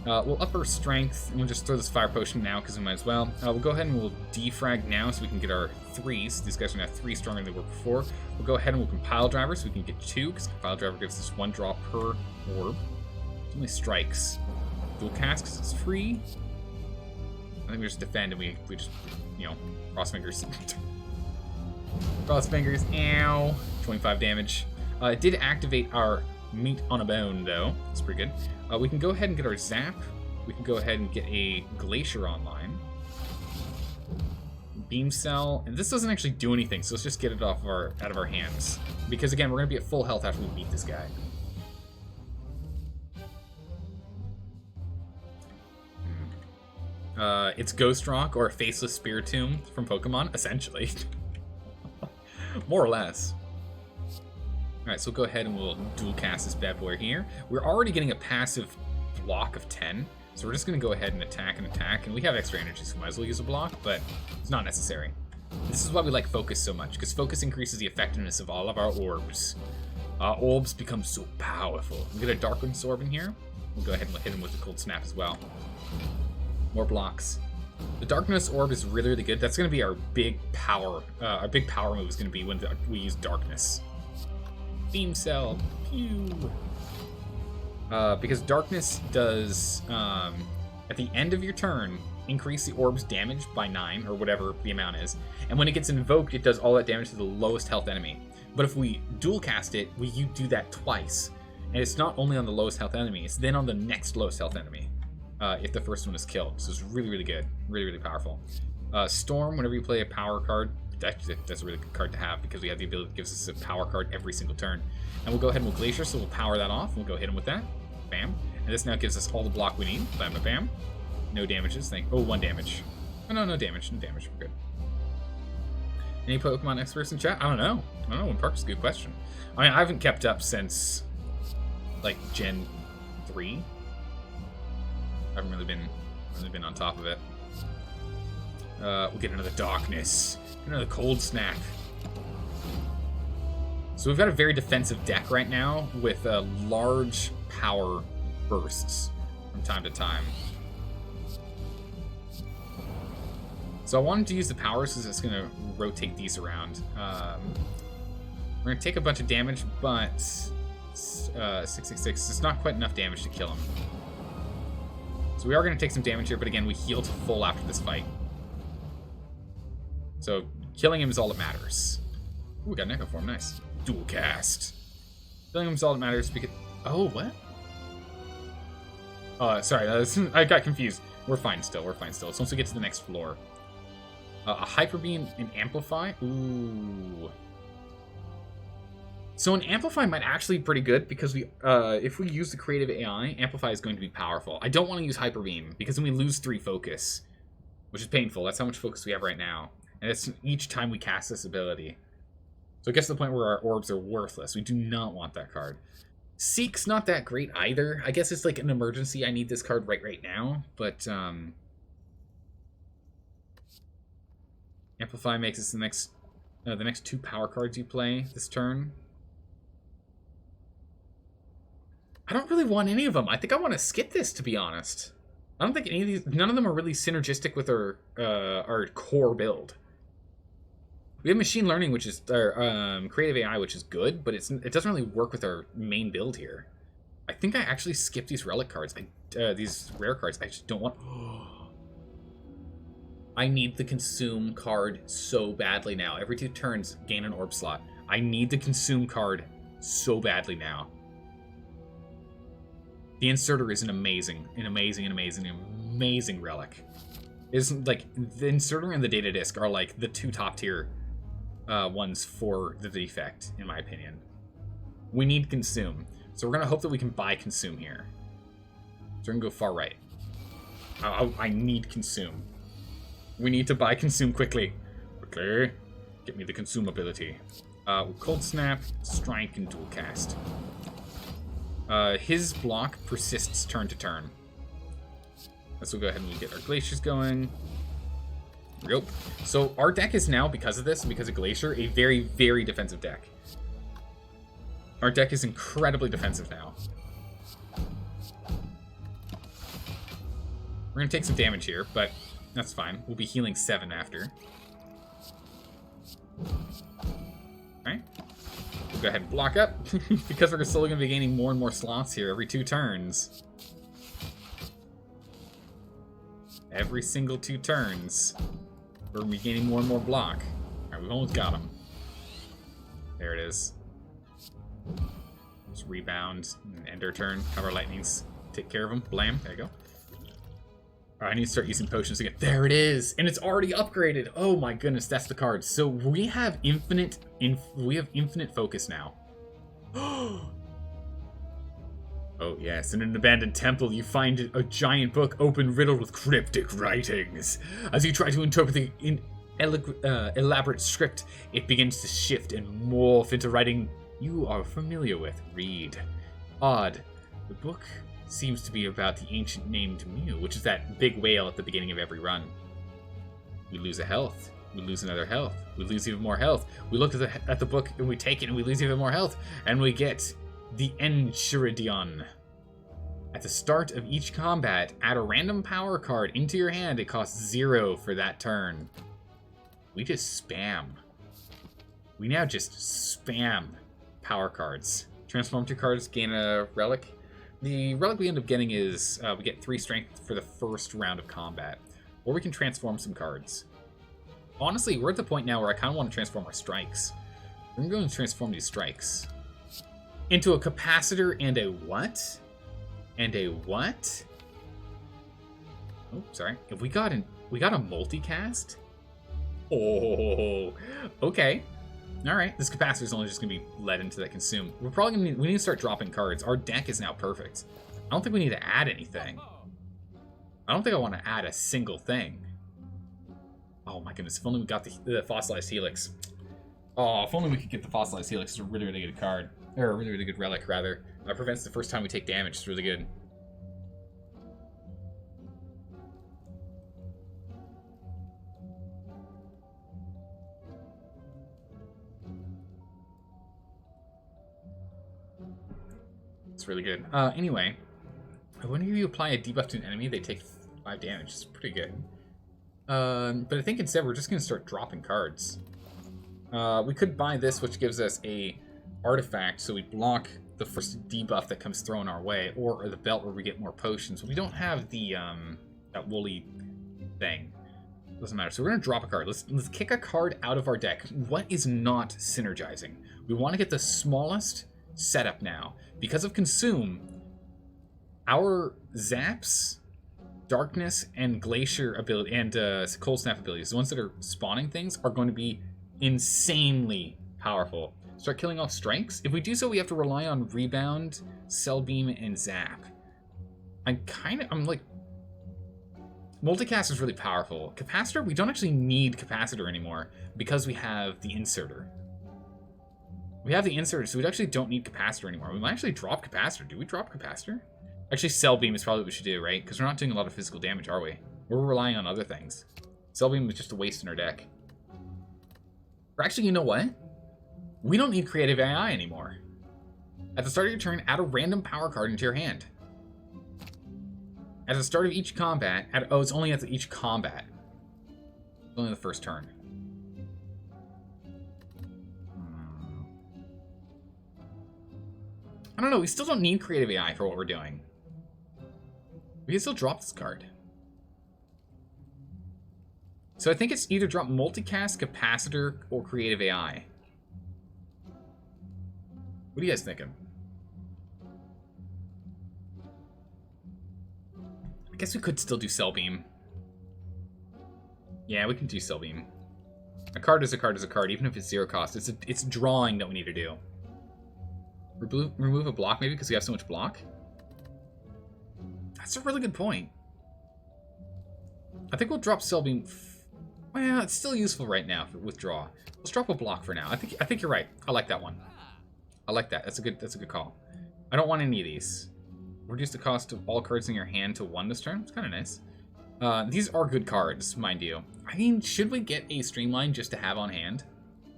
We'll up our strength, and we'll just throw this fire potion now, because we might as well. We'll go ahead and we'll defrag now, so we can get our 3s. These guys are now 3 stronger than they were before. We'll go ahead and we'll Compile Driver, so we can get 2, because Compile Driver gives us 1 draw per orb. It only strikes. Dual cast, because it's free. I think we just defend, and we just, cross fingers. Cross fingers, ow. 25 damage. It did activate our Meat on a Bone, though. That's pretty good. We can go ahead and get our Zap. We can go ahead and get a Glacier online. Beam Cell. And this doesn't actually do anything, so let's just get it out of our hands. Because, again, we're going to be at full health after we beat this guy. It's Ghost Rock or a Faceless Spiritomb from Pokemon, essentially. More or less. Alright, so we'll go ahead and we'll dual cast this bad boy here. We're already getting a passive block of 10, so we're just going to go ahead and attack, and we have extra energy, so we might as well use a block, but it's not necessary. This is why we like Focus so much, because Focus increases the effectiveness of all of our orbs. Our orbs become so powerful. We get a Darkness Orb in here. We'll go ahead and hit him with the Cold Snap as well. More blocks. The Darkness Orb is really, really good. That's going to be our big power. Our big power move is going to be when we use Darkness. Beam Cell. Pew! Because Darkness does, at the end of your turn, increase the orb's damage by 9, or whatever the amount is. And when it gets invoked, it does all that damage to the lowest health enemy. But if we dual cast it, you do that twice. And it's not only on the lowest health enemy, it's then on the next lowest health enemy. If the first one is killed. So it's really, really good. Really, really powerful. Storm, whenever you play a power card, that's a really good card to have because we have the ability that gives us a power card every single turn. And we'll go ahead and we'll Glacier, so we'll power that off. We'll go hit him with that. Bam. And this now gives us all the block we need. Bam, bam, bam. No damages. Oh, 1 damage. Oh, no damage. No damage. We're good. Any Pokemon experts in chat? I don't know. Parker's a good question. I mean, I haven't kept up since, like, Gen 3. I haven't really been on top of it. We'll get another Darkness. Another Cold Snap. So we've got a very defensive deck right now with large power bursts from time to time. So I wanted to use the powers because it's going to rotate these around. We're going to take a bunch of damage, but 666 is not quite enough damage to kill him. So we are going to take some damage here, but again, we heal to full after this fight. So killing him is all that matters. Ooh, we got an Echo Form, nice. Dual cast. Killing him is all that matters because... Oh, what? Oh, sorry, I got confused. We're fine still, It's once we get to the next floor. A Hyper Beam and Amplify? Ooh. So an Amplify might actually be pretty good because if we use the creative AI, Amplify is going to be powerful. I don't want to use Hyper Beam because then we lose 3 focus, which is painful. That's how much focus we have right now. And it's each time we cast this ability. So it gets to the point where our orbs are worthless. We do not want that card. Seek's not that great either. I guess it's like an emergency. I need this card right now. But Amplify makes us the next 2 power cards you play this turn. I don't really want any of them. I think I want to skip this, to be honest. I don't think any of these... None of them are really synergistic with our core build. We have Machine Learning, which is... Creative AI, which is good, but it doesn't really work with our main build here. I think I actually skipped these relic cards. These rare cards. I just don't want... I need the Consume card so badly now. Every 2 turns, gain an orb slot. I need the Consume card so badly now. The Inserter is an amazing relic. Isn't like the Inserter and the Data Disc are like the 2 top tier ones for the defect, in my opinion. We need Consume, so we're gonna hope that we can buy Consume here. So we're gonna go far right. I need Consume. We need to buy Consume quickly. Quickly, get me the Consume ability. Cold Snap, Strike, and Dual Cast. His block persists turn to turn. Let's go ahead and we get our Glaciers going. Yep. So our deck is now, because of this, because of Glacier, a very, very defensive deck. Our deck is incredibly defensive now. We're going to take some damage here, but that's fine. We'll be healing 7 after. Alright. We'll go ahead and block up, because we're slowly going to be gaining more and more slots here every 2 turns. Every single 2 turns, we're going to be gaining more and more block. Alright, we've almost got him. There it is. Just rebound and end our turn. Have our lightnings take care of him. Blam. There you go. Alright, I need to start using potions again. There it is! And it's already upgraded! Oh my goodness, that's the card. So we have infinite focus now. Oh yes, in an abandoned temple you find a giant book open riddled with cryptic writings. As you try to interpret the elaborate script, it begins to shift and morph into writing you are familiar with. Read. Odd. The book seems to be about the ancient named Mew, which is that big whale at the beginning of every run. We lose a health. We lose another health. We lose even more health. We look at the book and we take it and we lose even more health. And we get the Enchiridion. At the start of each combat, add a random power card into your hand. It costs 0 for that turn. We just spam. We now just spam power cards. Transform 2 cards, gain a relic. The relic we end up getting is we get 3 strength for the first round of combat. Or we can transform some cards. Honestly, we're at the point now where I kind of want to transform our strikes. We're going to go and transform these strikes. Into a capacitor and a what? And a what? Oh, sorry. If we got a multicast? Oh, okay. All right. This capacitor is only just going to be led into that consume. We're probably going to we need to start dropping cards. Our deck is now perfect. I don't think we need to add anything. I don't think I want to add a single thing. Oh my goodness! If only we got the fossilized helix. Oh, if only we could get the fossilized helix. It's a really, really good card. Or a really, really good relic, rather. Prevents the first time we take damage. It's really good. It's really good. Anyway, whenever you apply a debuff to an enemy, they take 5 damage. It's pretty good. But I think instead we're just going to start dropping cards. We could buy this, which gives us a artifact, so we block the first debuff that comes thrown our way, or the belt where we get more potions. We don't have the that woolly thing. Doesn't matter. So we're gonna drop a card. Let's kick a card out of our deck. What is not synergizing? We want to get the smallest setup now. Because of consume, our zaps, darkness, and glacier ability and cold snap abilities, the ones that are spawning things, are going to be insanely powerful. Start killing off strikes. If we do so, we have to rely on rebound, cell beam, and zap. I'm like, multicast is really powerful. Capacitor, we don't actually need capacitor anymore because we have the inserter. We have the inserter, so we actually don't need capacitor anymore. We might actually drop capacitor. Do we drop capacitor? Actually, cell beam is probably what we should do, right? Because we're not doing a lot of physical damage, are we? We're relying on other things. Cell beam is just a waste in our deck. Or actually, you know what? We don't need creative AI anymore. At the start of your turn, add a random power card into your hand. At the start of each combat, it's only at each combat. It's only the first turn. I don't know, we still don't need creative AI for what we're doing. We can still drop this card. So I think it's either drop multicast, capacitor, or creative AI. What are you guys thinking? I guess we could still do cell beam. Yeah, we can do cell beam. A card is a card is a card, even if it's 0 cost. It's drawing that we need to do. Remove a block, maybe, because we have so much block? That's a really good point. I think we'll drop cell beam. Well, it's still useful right now for withdraw. Let's drop a block for now. I think you're right. I like that one. I like that. That's a good call. I don't want any of these. Reduce the cost of all cards in your hand to 1 this turn. It's kind of nice. These are good cards, mind you. I mean, should we get a streamline just to have on hand?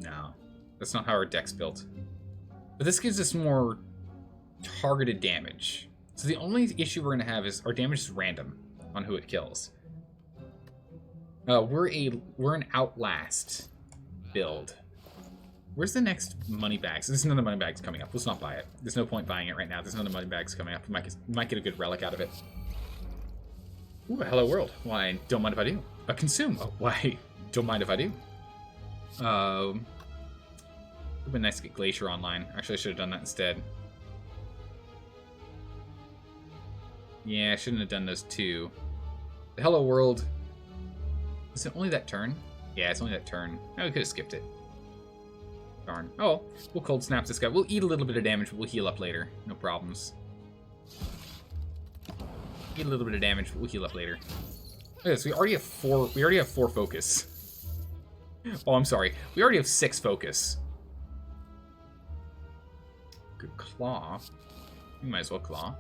No. That's not how our deck's built. But this gives us more targeted damage. So the only issue we're going to have is our damage is random on who it kills. We're an Outlast build. Where's the next money bags? There's another money bags coming up. Let's not buy it. There's no point buying it right now. There's another money bags coming up. We might get a good relic out of it. Ooh, hello world. Why, don't mind if I do. Consume. Oh, why, don't mind if I do. It would have been nice to get Glacier online. Actually, I should have done that instead. Yeah, I shouldn't have done those two. The hello world. Is it only that turn? Yeah, it's only that turn. Oh, we could have skipped it. Darn. Oh, we'll cold snap this guy. We'll eat a little bit of damage, but we'll heal up later. No problems. Eat a little bit of damage, but we'll heal up later. Look at this. We already have 4. We already have 4 focus. Oh, I'm sorry. We already have 6 focus. Good claw. We might as well claw.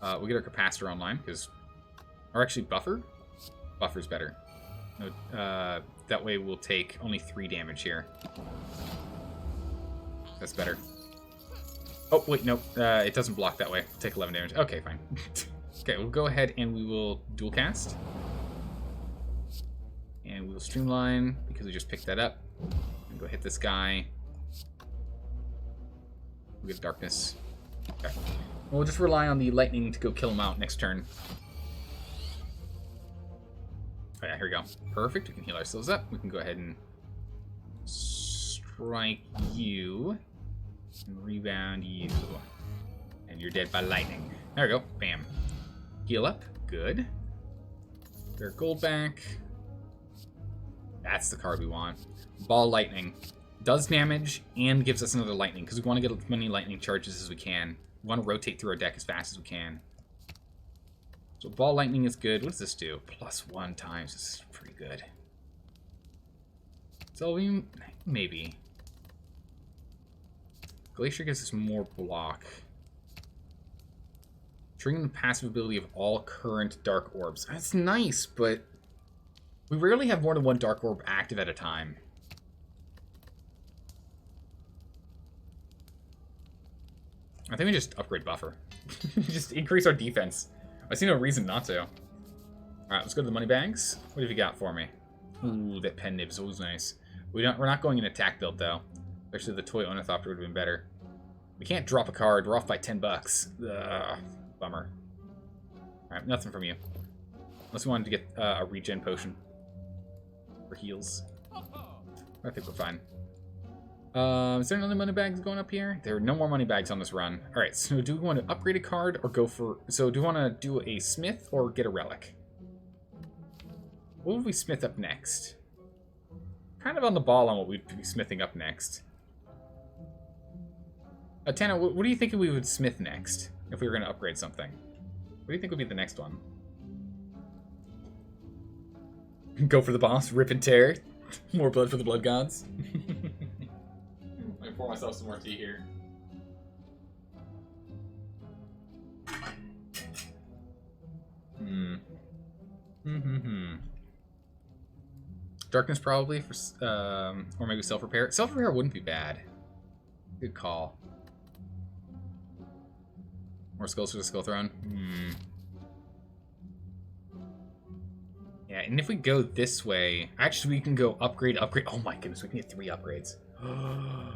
We'll get our capacitor online because, or actually buffer. Buffer's better. That way we'll take only 3 damage here. That's better. Oh, wait, nope. It doesn't block that way. Take 11 damage. Okay, fine. Okay, we'll go ahead and we will dual cast. And we will streamline because we just picked that up. And go hit this guy. We'll get darkness. Okay. We'll just rely on the lightning to go kill him out next turn. Oh yeah, here we go. Perfect. We can heal ourselves up. We can go ahead and strike you. And rebound you. And you're dead by lightning. There we go. Bam. Heal up. Good. Get our gold back. That's the card we want. Ball lightning. Does damage and gives us another lightning because we want to get as many lightning charges as we can. We want to rotate through our deck as fast as we can. So ball lightning is good. What does this do? +1 times. This is pretty good. So we maybe. Glacier gives us more block. Triggering the passive ability of all current dark orbs. That's nice, but we rarely have more than one dark orb active at a time. I think we just upgrade buffer. Just increase our defense. I see no reason not to. Alright, let's go to the money bags. What have you got for me? Ooh, that pen nib's always nice. We're not going in attack build, though. Especially the toy ornithopter would have been better. We can't drop a card. We're off by 10 bucks. Ugh, bummer. Alright, nothing from you. Unless we wanted to get a regen potion. For heals. I think we're fine. Is there another money bags going up here? There are no more money bags on this run. Alright, so do we want to upgrade a card or go for... So do we want to do a smith or get a relic? What would we smith up next? Kind of on the ball on what we'd be smithing up next. Tana, what do you think we would smith next? If we were going to upgrade something? What do you think would be the next one? Go for the boss, rip and tear. More blood for the blood gods. Let me pour myself some more tea here. Darkness probably for, or maybe self-repair. Self-repair wouldn't be bad. Good call. More skulls for the skull throne. Yeah, and if we go this way, actually we can go upgrade. Oh my goodness, we can get 3 upgrades. Oh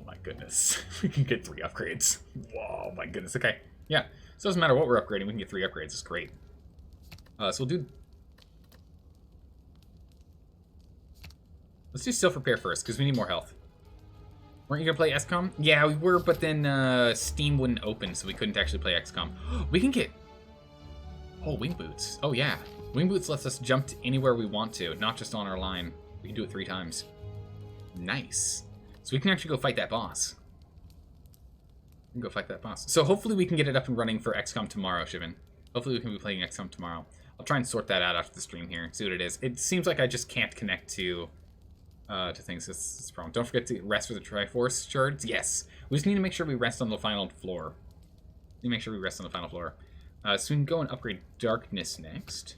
my goodness. We can get 3 upgrades. Whoa, my goodness. Okay. Yeah. So it doesn't matter what we're upgrading. We can get 3 upgrades. It's great. So we'll do... Let's do self-repair first, because we need more health. Weren't you going to play XCOM? Yeah, we were, but then Steam wouldn't open, so we couldn't actually play XCOM. We can get... Oh, wing boots. Oh, yeah. Wing boots lets us jump to anywhere we want to, not just on our line. We can do it 3 times. Nice. So we can actually go fight that boss. We can go fight that boss. So hopefully we can get it up and running for XCOM tomorrow, Shivan. Hopefully we can be playing XCOM tomorrow. I'll try and sort that out after the stream here, see what it is. It seems like I just can't connect to things. That's a problem. Don't forget to rest for the Triforce shards. Yes. We just need to make sure we rest on the final floor. We need to make sure we rest on the final floor. So we can go and upgrade Darkness next.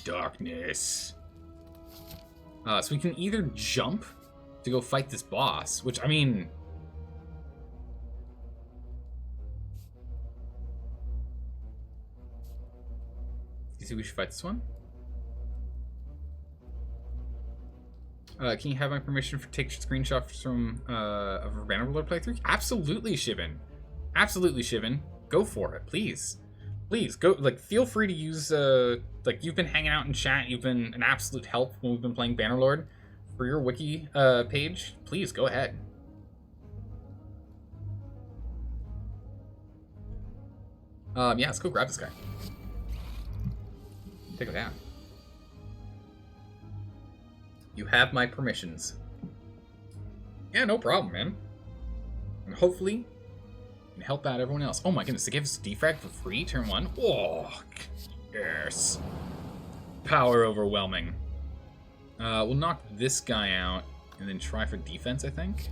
Darkness. So we can either jump to go fight this boss, which, I mean... Do you think we should fight this one? Can you have my permission for take screenshots from of a Banner Ruler playthrough? Absolutely, Shivan. Absolutely, Shivan. Go for it, please. Please, go, like, feel free to use, like, you've been hanging out in chat, you've been an absolute help when we've been playing Bannerlord. For your wiki page, please, go ahead. Yeah, let's go grab this guy. Take him down. You have my permissions. Yeah, no problem, man. And hopefully... and help out everyone else. Oh my goodness, they gave us a defrag for free, turn 1. Oh, yes. Power overwhelming. We'll knock this guy out and then try for defense, I think.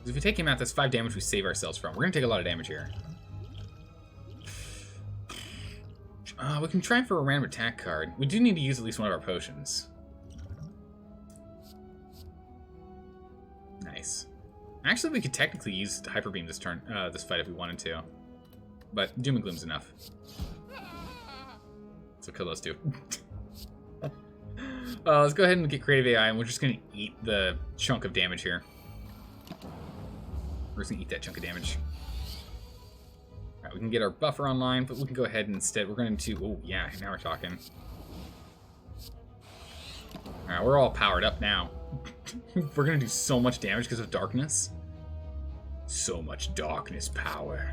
If we take him out, that's 5 damage we save ourselves from. We're going to take a lot of damage here. We can try for a random attack card. We do need to use at least one of our potions. Nice. Actually, we could technically use Hyper Beam this turn, this fight if we wanted to. But Doom and Gloom's enough. So kill those two. Let's go ahead and get Creative AI, and we're just going to eat the chunk of damage here. We're just going to eat that chunk of damage. Alright, we can get our buffer online, but we can go ahead and instead, we're going to... Oh, yeah, now we're talking. Alright, we're all powered up now. We're going to do so much damage because of darkness. So much darkness power.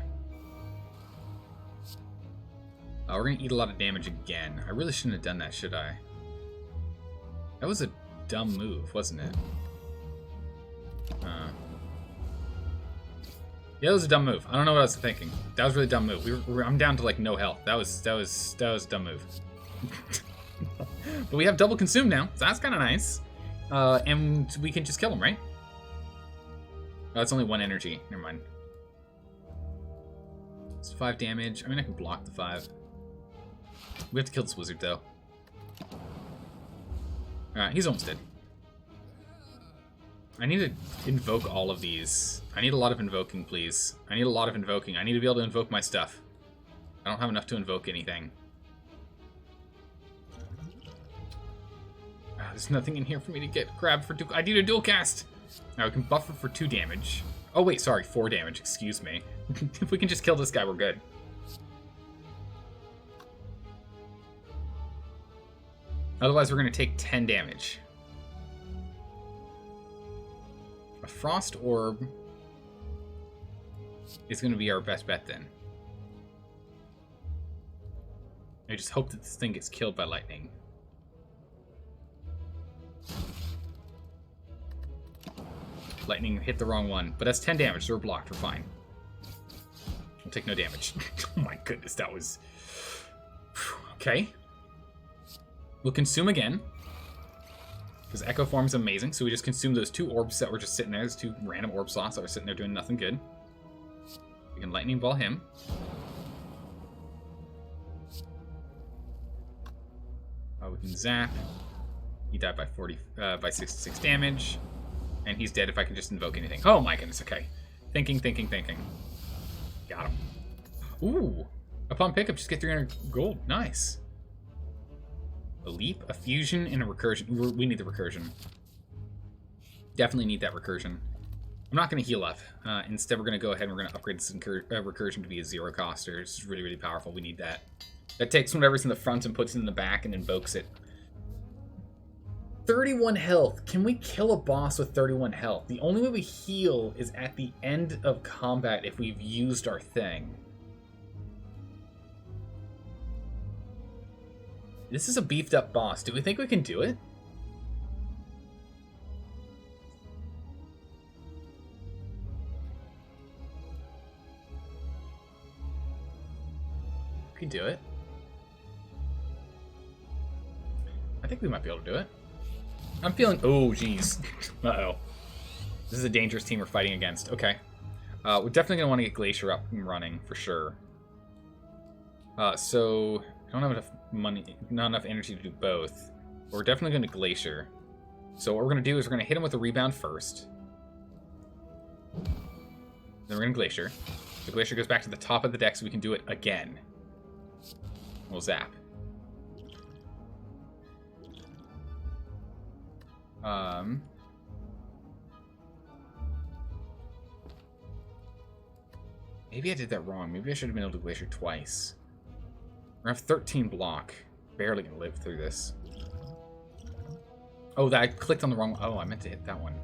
We're going to eat a lot of damage again. I really shouldn't have done that, should I? That was a dumb move, wasn't it? Yeah, that was a dumb move. I don't know what I was thinking. That was a really dumb move. I'm down to like no health. That was a dumb move. But we have double consume now, so that's kind of nice. And we can just kill him, right? Oh, it's only 1 energy. Never mind. It's 5 damage. I mean, I can block the 5. We have to kill this wizard, though. Alright, he's almost dead. I need to invoke all of these. I need a lot of invoking, please. I need a lot of invoking. I need to be able to invoke my stuff. I don't have enough to invoke anything. There's nothing in here for me to get grabbed for... I need a dual cast! Now we can buffer for 2 damage. Oh wait, sorry, 4 damage, excuse me. If we can just kill this guy, we're good. Otherwise, we're going to take 10 damage. A Frost Orb is going to be our best bet then. I just hope that this thing gets killed by lightning. Lightning hit the wrong one, but that's 10 damage, so we're blocked, we're fine. We'll take no damage. Oh my goodness, that was... Okay. We'll consume again. Because Echo Form's amazing, so we just consume those 2 orbs that were just sitting there. Those 2 random orb slots that were sitting there doing nothing good. We can lightning ball him. We can zap. He died by 66 damage. And he's dead if I can just invoke anything. Oh my goodness, okay. Thinking. Got him. Ooh. Upon pickup, just get 300 gold. Nice. A leap, a fusion, and a recursion. We need the recursion. Definitely need that recursion. I'm not going to heal up. Instead, we're going to go ahead and we're going to upgrade this recursion to be a 0 coster. It's really, really powerful. We need that. That takes whatever's in the front and puts it in the back and invokes it. 31 health. Can we kill a boss with 31 health? The only way we heal is at the end of combat if we've used our thing. This is a beefed up boss. Do we think we can do it? We can do it. I think we might be able to do it. I'm feeling... Oh, jeez. Uh-oh. This is a dangerous team we're fighting against. Okay. We're definitely going to want to get Glacier up and running, for sure. So... I don't have enough money, not enough energy to do both. But we're definitely going to Glacier. So what we're going to do is we're going to hit him with a rebound first. Then we're going to Glacier. The Glacier goes back to the top of the deck so we can do it again. We'll zap. Maybe I did that wrong. Maybe I should have been able to Glacier twice. We're gonna have 13 block. Barely gonna live through this. Oh, I clicked on the wrong... Oh, I meant to hit that one.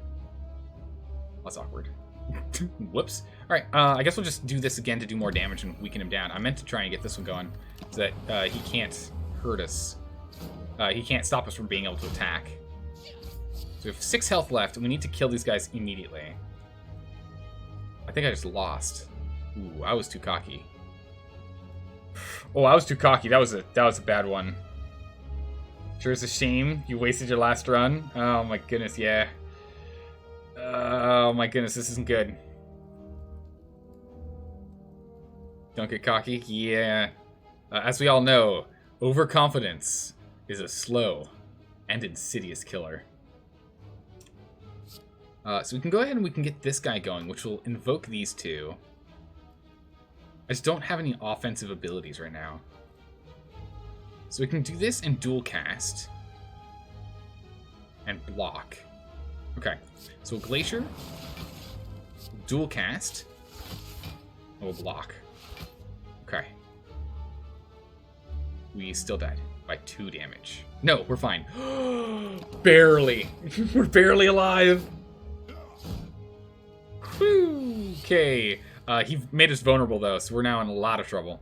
That's awkward. Whoops. Alright, I guess we'll just do this again to do more damage and weaken him down. I meant to try and get this one going so that he can't hurt us. He can't stop us from being able to attack. So we have 6 health left, and we need to kill these guys immediately. I think I just lost. Ooh, I was too cocky. Oh, I was too cocky. That was a bad one. Sure, it's a shame you wasted your last run. Oh my goodness, yeah. Oh my goodness, this isn't good. Don't get cocky. Yeah. As we all know, overconfidence is a slow and insidious killer. So we can go ahead and we can get this guy going, which will invoke these two. I just don't have any offensive abilities right now. So we can do this and dual cast. And block. Okay, so Glacier, dual cast, and we'll block. Okay. We still died by 2 damage. No, we're fine. Barely. We're barely alive. Whew. Okay. He made us vulnerable, though, so we're now in a lot of trouble.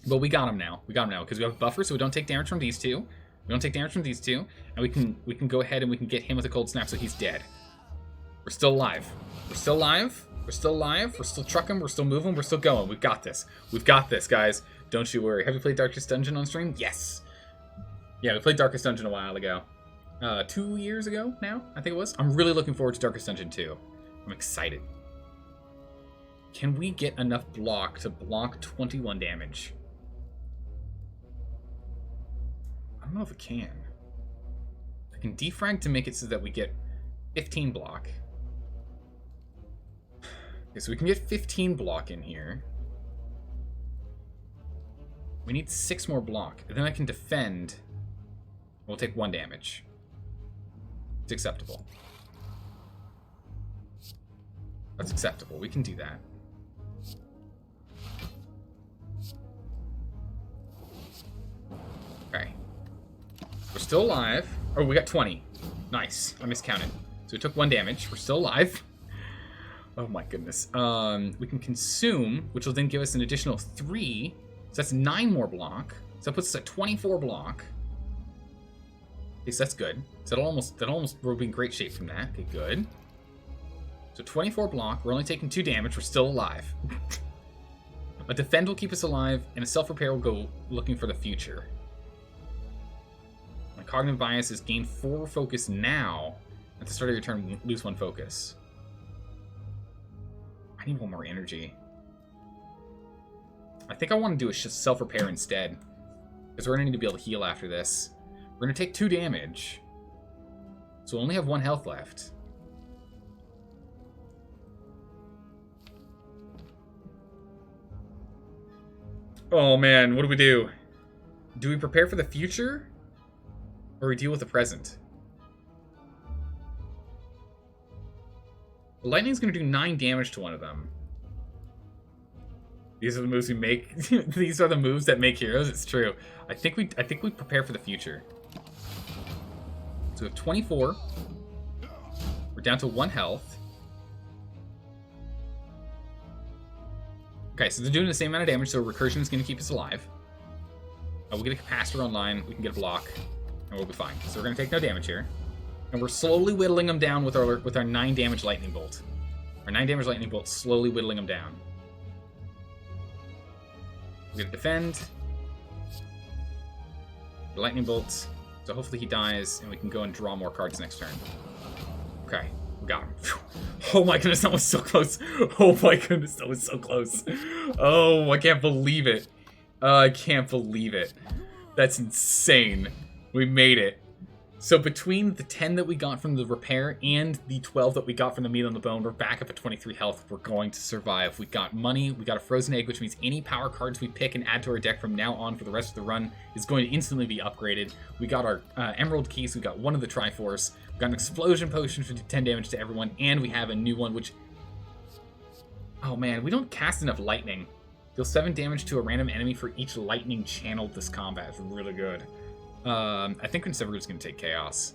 But we got him now. We got him now, because we have a buffer, so we don't take damage from these two. We don't take damage from these two, and we can go ahead and we can get him with a cold snap, so he's dead. We're still alive. We're still alive. We're still alive. We're still trucking. We're still moving. We're still going. We've got this. We've got this, guys. Don't you worry. Have you played Darkest Dungeon on stream? Yes. Yeah, we played Darkest Dungeon a while ago. 2 years ago now, I think it was. I'm really looking forward to Darkest Dungeon 2. I'm excited. Can we get enough block to block 21 damage? I don't know if it can. I can defrag to make it so that we get 15 block. Okay, so we can get 15 block in here. We need 6 more block. And then I can defend. We'll take 1 damage. It's acceptable. That's acceptable. We can do that. Okay. We're still alive. Oh, we got 20. Nice. I miscounted. So we took 1 damage. We're still alive. Oh my goodness. We can consume, which will then give us an additional 3. So that's 9 more block. So that puts us at 24 block. Okay, so that's good. So that almost we'll be in great shape from that. Okay, good. So 24 block. We're only taking 2 damage. We're still alive. A defend will keep us alive, and a self-repair will go looking for the future. My cognitive bias is gain 4 focus now. At the start of your turn, lose 1 focus. I need 1 more energy. I think I want to do a self-repair instead. Because we're going to need to be able to heal after this. We're going to take 2 damage. So we only have 1 health left. Oh man, what do we do? Do we prepare for the future? Or we deal with the present? Lightning's going to do 9 damage to one of them. These are the moves we make. These are the moves that make heroes. It's true. I think we prepare for the future. So we have 24. We're down to 1 health. Okay, so they're doing the same amount of damage, so recursion is going to keep us alive. We'll get a capacitor online. We can get a block, and we'll be fine. So we're going to take no damage here. And we're slowly whittling them down with our 9 damage lightning bolt. Our 9 damage lightning bolt, slowly whittling them down. We're gonna defend. The lightning bolt. So hopefully he dies, and we can go and draw more cards next turn. Okay, we got him. Oh my goodness, that was so close. Oh my goodness, that was so close. Oh, I can't believe it. I can't believe it. That's insane. We made it. So between the 10 that we got from the repair and the 12 that we got from the meat on the bone, we're back up at 23 health. We're going to survive. We got money. We got a frozen egg, which means any power cards we pick and add to our deck from now on for the rest of the run is going to instantly be upgraded. We got our emerald keys. We got one of the Triforce. We got an explosion potion for 10 damage to everyone, and we have a new one, which... Oh man, we don't cast enough lightning. Deal 7 damage to a random enemy for each lightning channeled this combat. It's really good. I think instead we're just going to take Chaos.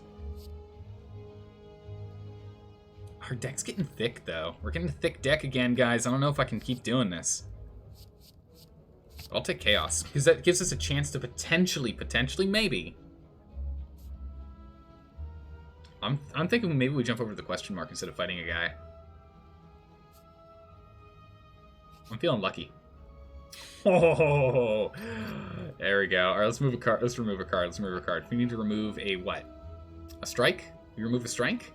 Our deck's getting thick, though. We're getting a thick deck again, guys. I don't know if I can keep doing this. But I'll take Chaos, because that gives us a chance to potentially, maybe. I'm thinking maybe we jump over the question mark instead of fighting a guy. I'm feeling lucky. Oh, there we go. All right, let's move a card. Let's remove a card. We need to remove a what? A strike? We remove a strike?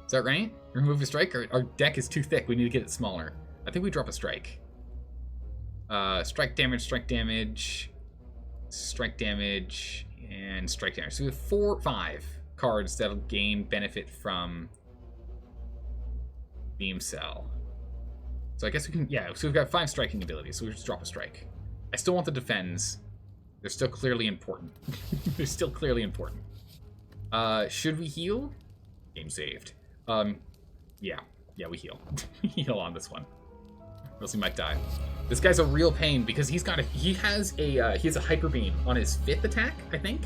Is that right? Remove a strike? Our deck is too thick. We need to get it smaller. I think we drop a strike. Strike damage, strike damage, strike damage, and strike damage. So we have 5 cards that'll gain benefit from Beam Cell. So I guess we can, yeah, so we've got 5 striking abilities, so we just drop a strike. I still want the defends. They're still clearly important. They're still clearly important. Should we heal? Game saved. Yeah, we heal. We heal on this one. Or else he might die. This guy's a real pain because he has a hyper beam on his 5th attack, I think.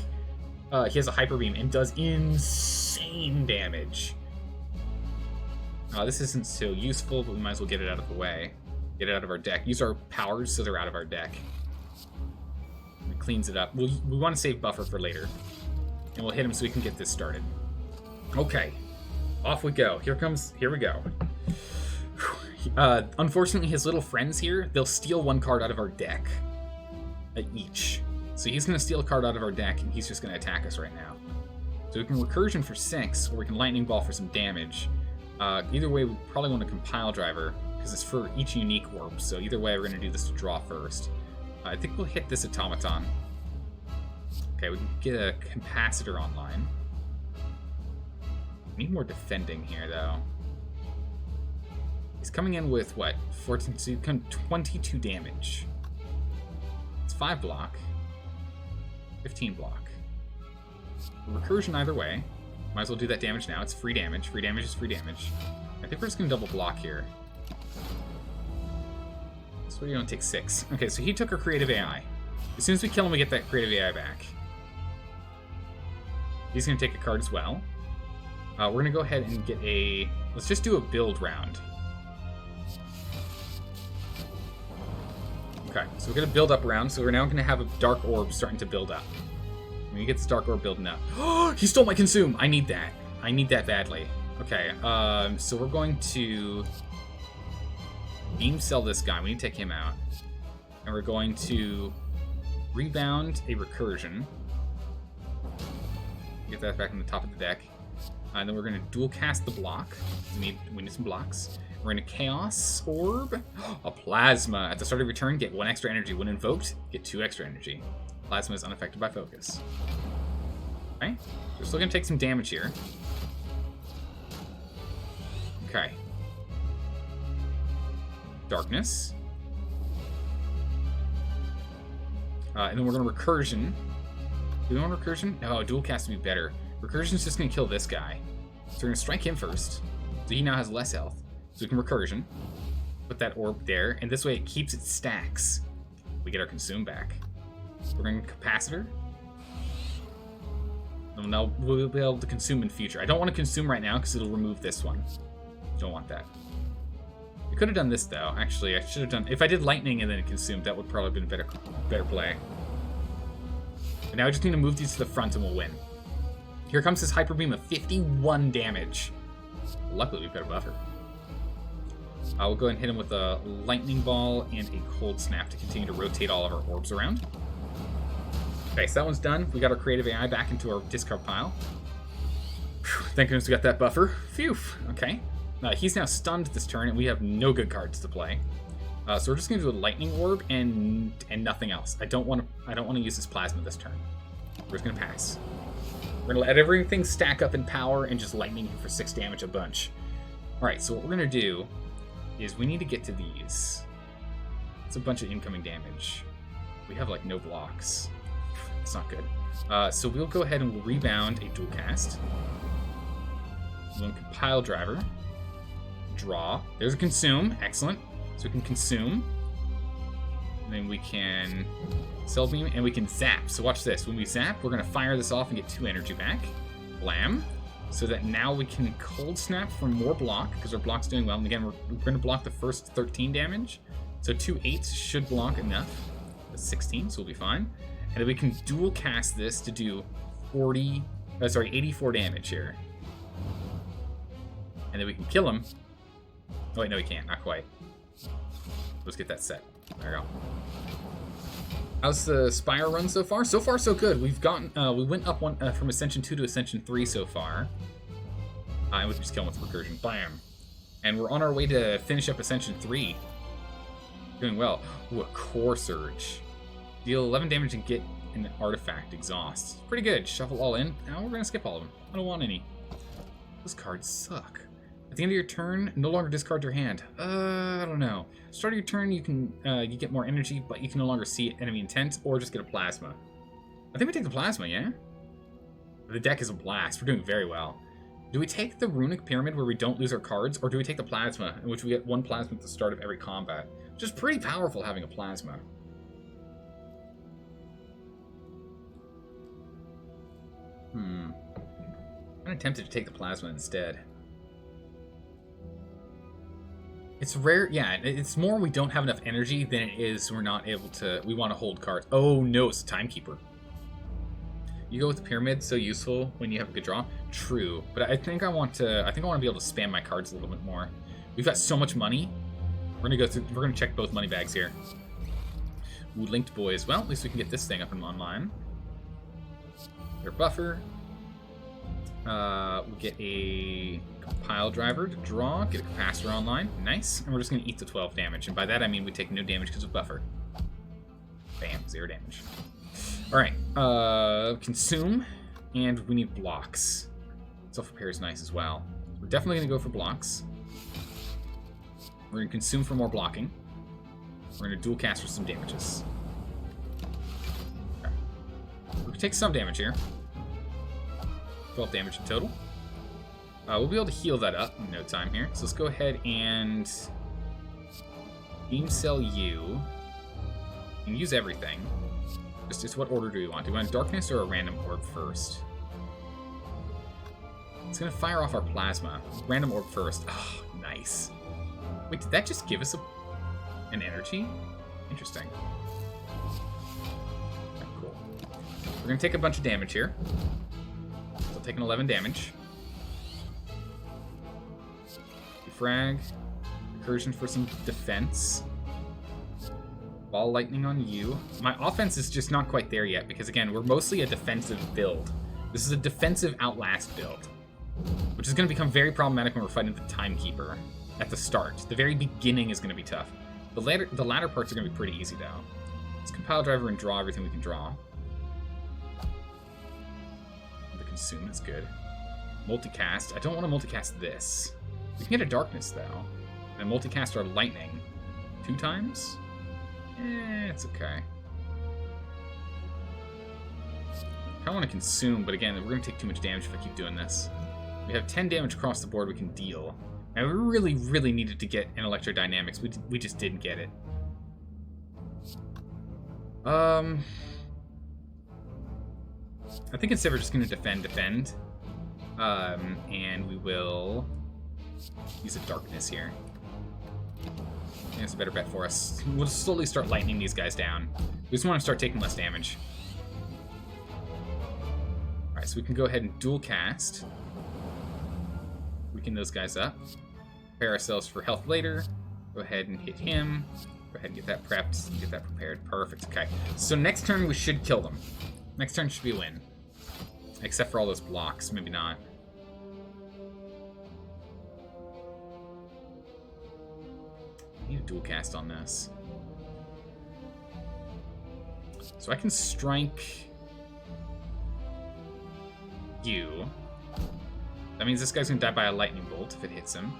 He has a hyper beam and does insane damage. This isn't so useful, but we might as well get it out of the way. Get it out of our deck. Use our powers so they're out of our deck. It cleans it up. We want to save buffer for later. And we'll hit him so we can get this started. Okay. Off we go. Here we go. Unfortunately, his little friends here, they'll steal 1 card out of our deck. Each. So he's going to steal a card out of our deck, and he's just going to attack us right now. So we can Recursion for 6, or we can Lightning Ball for some damage. Either way, we probably want a Compile Driver, because it's for each unique orb. So either way, we're going to do this to draw first. I think we'll hit this Automaton. Okay, we can get a Capacitor online. We need more defending here, though. He's coming in with, what, 14, so 22 damage. It's 5 block. 15 block. Recursion either way. Might as well do that damage now. It's free damage. Free damage is free damage. I think we're just going to double block here. So we don't take 6. Okay, so he took our creative AI. As soon as we kill him, we get that creative AI back. He's going to take a card as well. We're going to go ahead and get a... Let's just do a build round. Okay, so we're going to build up round. So we're now going to have a Dark Orb starting to build up. When you get this Dark Orb building up... Oh, he stole my Consume! I need that. I need that badly. Okay, so we're going to... Beam Cell this guy. We need to take him out. And we're going to rebound a Recursion. Get that back on the top of the deck. And then we're going to dual cast the block. We need some blocks. We're going to Chaos Orb. A Plasma. At the start of your turn, get 1 extra energy. When invoked, get 2 extra energy. Plasma is unaffected by focus. Okay. We're still going to take some damage here. Okay. Darkness. And then we're going to Recursion. Do we want Recursion? No, Dual Cast would be better. Recursion's just going to kill this guy. So we're going to strike him first. So he now has less health. So we can Recursion. Put that orb there. And this way it keeps its stacks. We get our Consume back. We're going to Capacitor. And now we'll be able to Consume in future. I don't want to Consume right now because it'll remove this one. Don't want that. I could have done this though. Actually, I should have done... If I did Lightning and then it Consumed, that would probably have been a better play. But now I just need to move these to the front and we'll win. Here comes his Hyper Beam of 51 damage. Luckily, we've got a buffer. We'll go ahead and hit him with a Lightning Ball and a Cold Snap to continue to rotate all of our orbs around. Okay, so that one's done. We got our creative AI back into our discard pile. Whew, thank goodness we got that buffer. Phew. Okay. He's now stunned this turn, and we have no good cards to play. So we're just going to do a Lightning Orb and nothing else. I don't want to use this Plasma this turn. We're just going to pass. We're going to let everything stack up in power and just lightning him for 6 damage a bunch. Alright, so what we're going to do is we need to get to these. It's a bunch of incoming damage. We have, like, no blocks. It's not good. So we'll go ahead and we'll rebound a Dual Cast. We'll Compile Driver. Draw. There's a Consume. Excellent. So we can Consume. And then we can Cell Beam, and we can Zap. So watch this. When we Zap, we're going to fire this off and get 2 energy back. Blam. So that now we can Cold Snap for more block, because our block's doing well. And again, we're going to block the first 13 damage. So 2 8s should block enough. That's 16, so we'll be fine. And then we can dual cast this to do 84 damage here. And then we can kill him. Oh wait, no we can't, not quite. Let's get that set. There we go. How's the Spire run so far? So far, so good. We've gotten, we went up one from Ascension 2 to Ascension 3 so far. And we can just kill him with Recursion. Bam. And we're on our way to finish up Ascension 3. Doing well. Ooh, a core surge. Deal 11 damage and get an artifact exhaust. Pretty good. Shuffle all in. Now we're gonna skip all of them. I don't want any. Those cards suck. At the end of your turn, no longer discard your hand. I don't know. Start of your turn, you can you get more energy, but you can no longer see enemy intent, or just get a plasma. I think we take the plasma, yeah? The deck is a blast. We're doing very well. Do we take the runic pyramid where we don't lose our cards, or do we take the plasma, in which we get one plasma at the start of every combat? Which is pretty powerful having a plasma. I'm kind of tempted to take the plasma instead. It's rare, yeah, it's more we don't have enough energy than it is we're not able to, we want to hold cards. Oh no, it's a timekeeper. You go with the pyramid, so useful when you have a good draw. True, but I think I want to be able to spam my cards a little bit more. We've got so much money. We're gonna check both money bags here. Ooh, linked boys. Well, at least we can get this thing up and online. Their buffer. We'll get a compile driver to draw, get a capacitor online. Nice. And we're just going to eat the 12 damage. And by that I mean we take no damage because of buffer. Bam, 0 damage. Alright, consume, and we need blocks. Self-repair is nice as well. We're definitely going to go for blocks. We're going to consume for more blocking. We're going to dual cast for some damages. Okay. We can take some damage here. 12 damage in total. We'll be able to heal that up in no time here. So let's go ahead and beam cell you. And use everything. Just what order do we want? Do we want darkness or a random orb first? It's gonna fire off our plasma. Random orb first. Oh, nice. Wait, did that just give us an energy? Interesting. Okay, cool. We're gonna take a bunch of damage here. So taking 11 damage. Frag. Recursion for some defense. Ball lightning on you. My offense is just not quite there yet because, again, we're mostly a defensive build. This is a defensive Outlast build, which is going to become very problematic when we're fighting the Timekeeper at the start. The very beginning is going to be tough. The latter parts are going to be pretty easy, though. Let's compile driver and draw everything we can draw. The consume is good. Multicast. I don't want to multicast this. We can get a darkness, though. And multicast our lightning 2 times? It's okay. I kind of want to consume, but again, we're going to take too much damage if I keep doing this. We have 10 damage across the board we can deal. And we really, really needed to get an electrodynamics. We just didn't get it. I think instead we're just going to defend. And we will use a darkness here. I think that's a better bet for us. We'll slowly start lightning these guys down. We just want to start taking less damage. Alright, so we can go ahead and dual cast. Weaken those guys up. Prepare ourselves for health later. Go ahead and hit him. Go ahead and get that prepped. Get that prepared. Perfect. Okay. So next turn we should kill them. Next turn should be a win. Except for all those blocks. Maybe not. I need a dual cast on this. So I can strike you. That means this guy's gonna die by a lightning bolt if it hits him.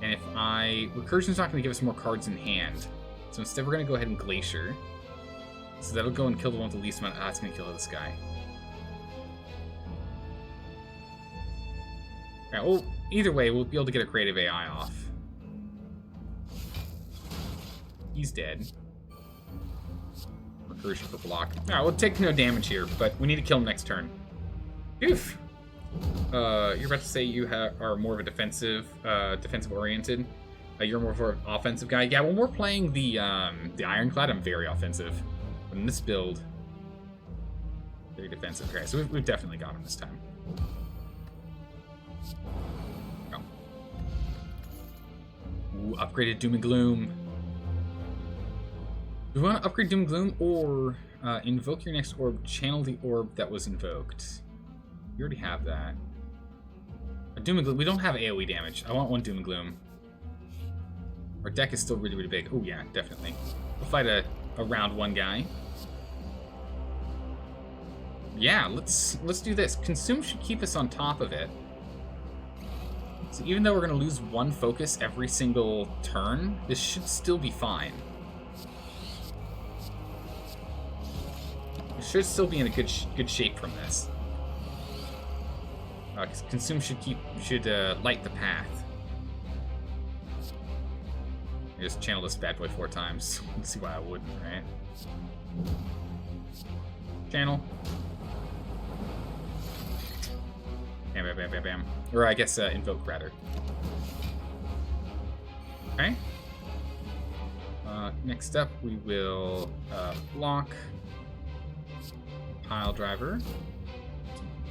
And if Recursion's not gonna give us more cards in hand. So instead we're gonna go ahead and Glacier. So that'll go and kill the one with the least amount. Ah, it's gonna kill this guy. Alright, well, either way, we'll be able to get a creative AI off. He's dead. Recursion for block. Alright, we'll take no damage here, but we need to kill him next turn. Oof! You're about to say you are more of a defensive-oriented. You're more of an offensive guy. Yeah, when we're playing the Ironclad, I'm very offensive. But in this build, very defensive. Okay, so we've definitely got him this time. Oh. Ooh, upgraded Doom and Gloom. Do we want to upgrade Doom and Gloom or invoke your next orb, channel the orb that was invoked? We already have that. A Doom and Gloom. We don't have AoE damage. I want one Doom and Gloom. Our deck is still really, really big. Oh, yeah, definitely. We'll fight a round 1 guy. Yeah, let's do this. Consume should keep us on top of it. So even though we're going to lose 1 focus every single turn, this should still be fine. We should still be in a good shape from this. Consume should light the path. I just channel this bad boy 4 times. Let's see why I wouldn't, right? Channel. Bam, bam, bam, bam, bam. Or I guess invoke, rather. Okay. Next up, we will block. Pile driver.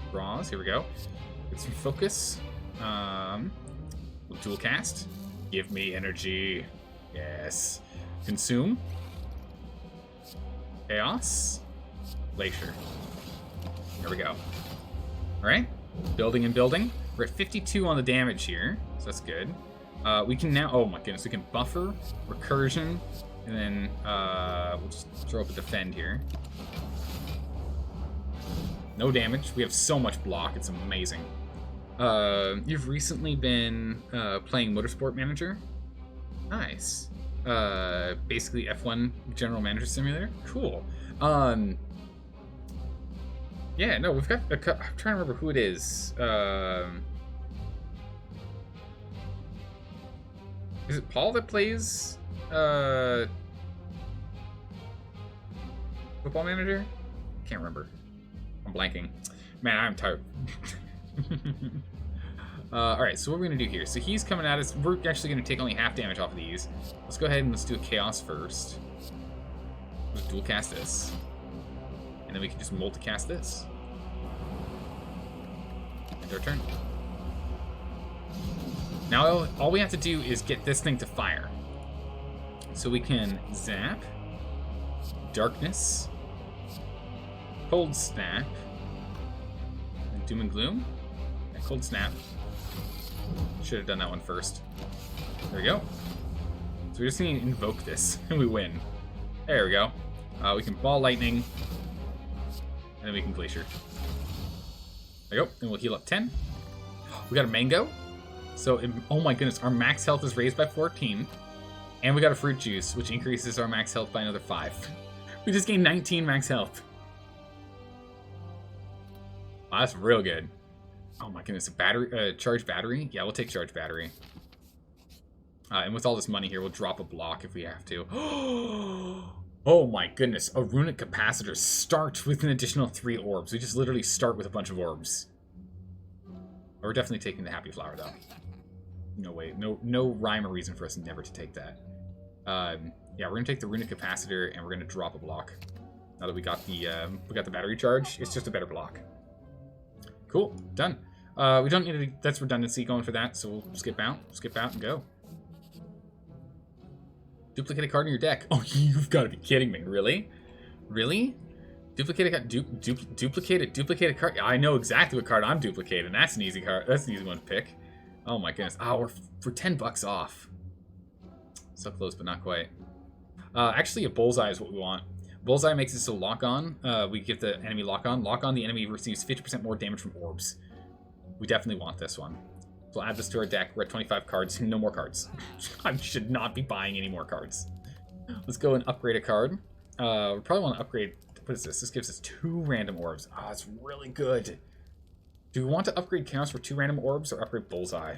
Draws. Here we go. Get some focus. We'll dual cast. Give me energy. Yes. Consume. Chaos. Glacier. There we go. Alright. Building and building. We're at 52 on the damage here, so that's good. We can now... Oh my goodness, we can buffer, recursion, and then we'll just throw up a defend here. No damage. We have so much block. It's amazing. You've recently been playing Motorsport Manager? Nice. Basically F1 General Manager Simulator? Cool. Yeah, no, we've got I'm trying to remember who it is. Is it Paul that plays Football Manager? Can't remember. I'm blanking. Man, I'm tired. Alright, so what we're going to do here. So he's coming at us. We're actually going to take only half damage off of these. Let's go ahead and let's do a Chaos first. Let's dual cast this. And then we can just multicast this. End our turn. Now all we have to do is get this thing to fire. So we can zap, darkness, cold snap, and doom and gloom. And cold snap. Should have done that one first. There we go. So we just need to invoke this, and we win. There we go. We can ball lightning, and then we can glacier. There we go. And we'll heal up 10. We got a mango. So, oh my goodness, our max health is raised by 14. And we got a fruit juice, which increases our max health by another 5. We just gained 19 max health. Wow, that's real good. Oh my goodness, a battery, charge battery? Yeah, we'll take charge battery. And with all this money here, we'll drop a block if we have to. Oh my goodness, a runic capacitor starts with an additional 3 orbs. We just literally start with a bunch of orbs. We're definitely taking the happy flower though. No way, no rhyme or reason for us never to take that. Yeah, we're gonna take the runic capacitor and we're gonna drop a block. Now that we got the battery charge, it's just a better block. Cool, done. We don't need that's redundancy going for that, so we'll skip out and go. Duplicate a card in your deck. Oh, you've got to be kidding me. Really? Really? Duplicate a card. Duplicate a card. I know exactly what card I'm duplicating. That's an easy card. That's an easy one to pick. Oh my goodness. Oh, we're $10 off. So close, but not quite. Actually, a bullseye is what we want. Bullseye makes it so lock on. We get the enemy lock on. Lock on. The enemy receives 50% more damage from orbs. We definitely want this one. So we'll add this to our deck. We're at 25 cards. No more cards. I should not be buying any more cards. Let's go and upgrade a card. We probably want to upgrade. What is this? This gives us 2 random orbs. Oh, it's really good. Do we want to upgrade Chaos for 2 random orbs or upgrade Bullseye?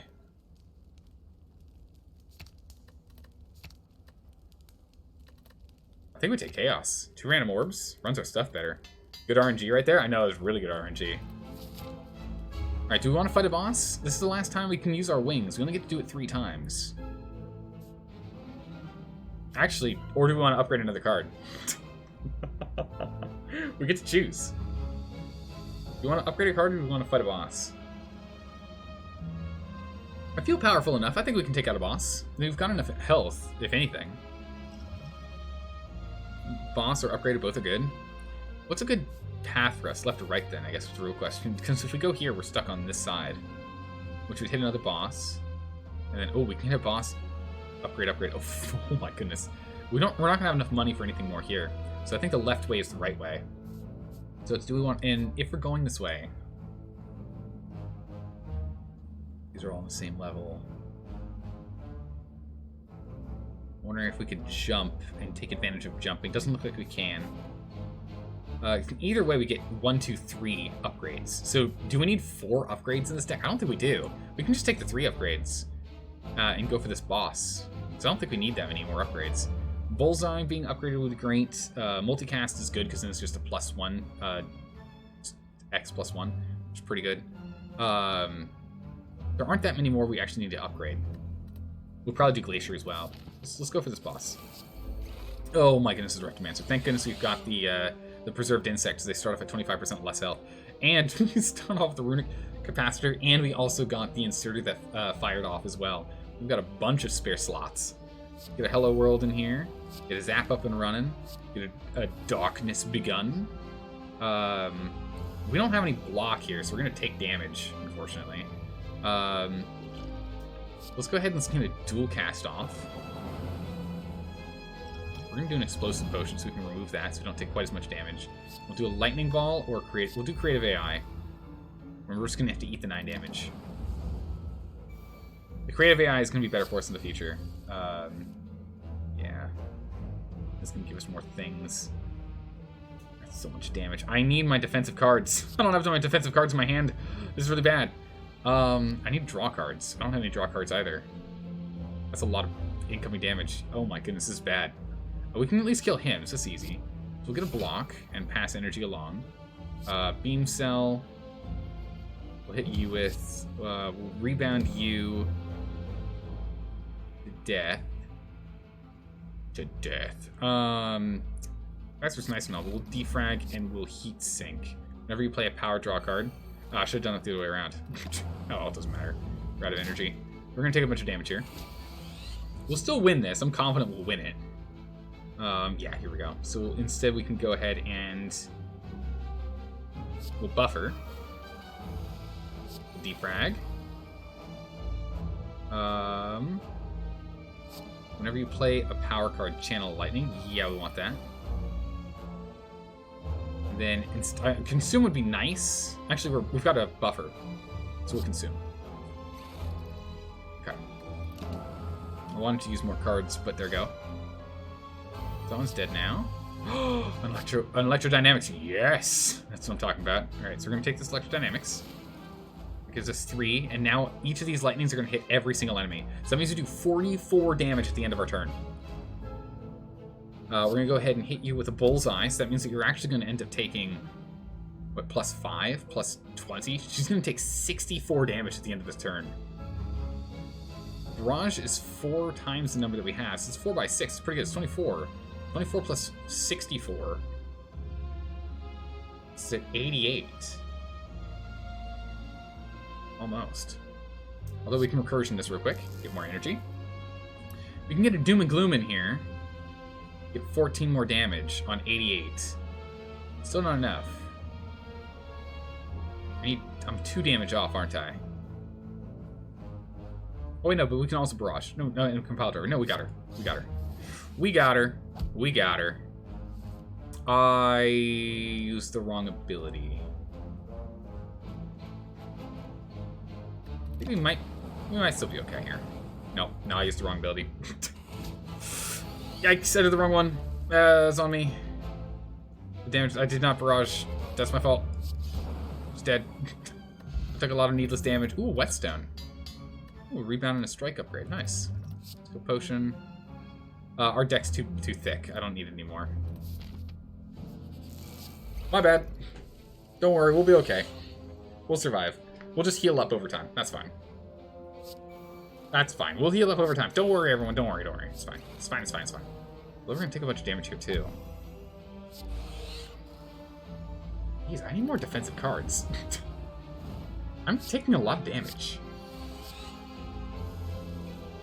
I think we take Chaos. 2 random orbs. Runs our stuff better. Good RNG right there. I know it's really good RNG. Alright, do we want to fight a boss? This is the last time we can use our wings. We only get to do it 3 times. Actually, or do we want to upgrade another card? We get to choose. Do we want to upgrade a card or do we want to fight a boss? I feel powerful enough. I think we can take out a boss. We've got enough health, if anything. Boss or upgrade, both are good. What's a good path for us? Left or right then, I guess is the real question. Because if we go here, we're stuck on this side. Which would hit another boss. And then, oh, we can hit a boss. upgrade. Oh, oh my goodness. We're not gonna have enough money for anything more here. So I think the left way is the right way. So it's, do we want, and if we're going this way, these are all on the same level. Wondering if we could jump and take advantage of jumping. Doesn't look like we can. Either way, we get 1, 2, 3 upgrades. So do we need 4 upgrades in this deck? I don't think we do. We can just take the 3 upgrades and go for this boss. So I don't think we need that many more upgrades. Bullseye being upgraded would be great. Multicast is good because then it's just a +1, X +1, which is pretty good. There aren't that many more we actually need to upgrade. We'll probably do Glacier as well. Let's go for this boss. Oh my goodness, it's Rectomancer. Thank goodness we've got the Preserved Insects. They start off at 25% less health. And we start off with the Runic Capacitor, and we also got the Inserter that fired off as well. We've got a bunch of spare slots. Get a Hello World in here. Get a Zap up and running. Get a Darkness Begun. We don't have any block here, so we're going to take damage, unfortunately. Let's go ahead and kind of dual cast off. We're going to do an Explosive Potion so we can remove that so we don't take quite as much damage. We'll do a Lightning Ball or we'll do Creative AI. We're just going to have to eat the 9 damage. The Creative AI is going to be better for us in the future. Yeah. It's going to give us more things. That's so much damage. I need my defensive cards. I don't have my defensive cards in my hand. This is really bad. I need draw cards. I don't have any draw cards either. That's a lot of incoming damage. Oh my goodness, this is bad. We can at least kill him, so it's easy. So we'll get a block and pass energy along. Beam Cell. We'll hit you with... we'll rebound you... to death. That's what's nice and all, but we'll defrag and we'll heat sink. Whenever you play a power draw card... I should have done it the other way around. Oh, it doesn't matter. We're out of energy. We're going to take a bunch of damage here. We'll still win this. I'm confident we'll win it. Yeah, here we go. So instead we can go ahead and... we'll buffer. We'll defrag. Whenever you play a power card, channel lightning. Yeah, we want that. Then consume would be nice. Actually, we've got a buffer, so we'll consume. Okay. I wanted to use more cards, but there we go. That one's dead now. Electrodynamics, yes! That's what I'm talking about. Alright, so we're going to take this Electrodynamics. It gives us 3, and now each of these lightnings are going to hit every single enemy. So that means we do 44 damage at the end of our turn. We're going to go ahead and hit you with a Bullseye, so that means that you're actually going to end up taking, what, +5, +20? She's going to take 64 damage at the end of this turn. Barrage is 4 times the number that we have, so it's 4 by 6. It's pretty good. It's 24. 24 plus 64. It's at 88. Almost. Although we can recursion this real quick, get more energy. We can get a Doom and Gloom in here. Get 14 more damage on 88. Still not enough. I'm 2 damage off, aren't I? Oh wait, no, but we can also barrage. No, and compile driver. No, we got her. We got her. I used the wrong ability. I think we might still be okay here. No, I used the wrong ability. Yikes, I did the wrong one. It's on me. The damage, I did not barrage. That's my fault. It's dead. I took a lot of needless damage. Ooh, Whetstone. Ooh, rebound and a strike upgrade. Nice. Let's go potion. Our deck's too thick. I don't need it anymore. My bad. Don't worry, we'll be okay. We'll survive. We'll just heal up over time. That's fine. That's fine. We'll heal up over time. Don't worry, everyone. Don't worry. It's fine. It's fine. Well, we're going to take a bunch of damage here, too. Jeez, I need more defensive cards. I'm taking a lot of damage.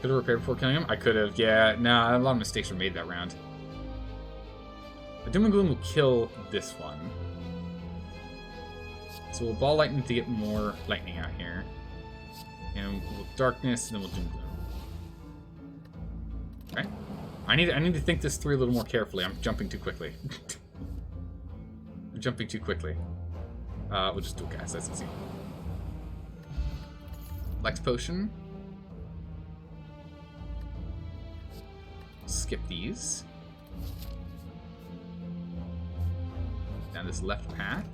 Could have repaired before killing him? I could have. Yeah, nah, a lot of mistakes were made that round. The Doom and Gloom will kill this one. So we'll Ball Lightning to get more lightning out here. And we'll Darkness, and then we'll Doom and I need to think this through a little more carefully. I'm jumping too quickly. I'm jumping too quickly. We'll just dual cast. That's easy. Lex Potion. Skip these. Down this left path.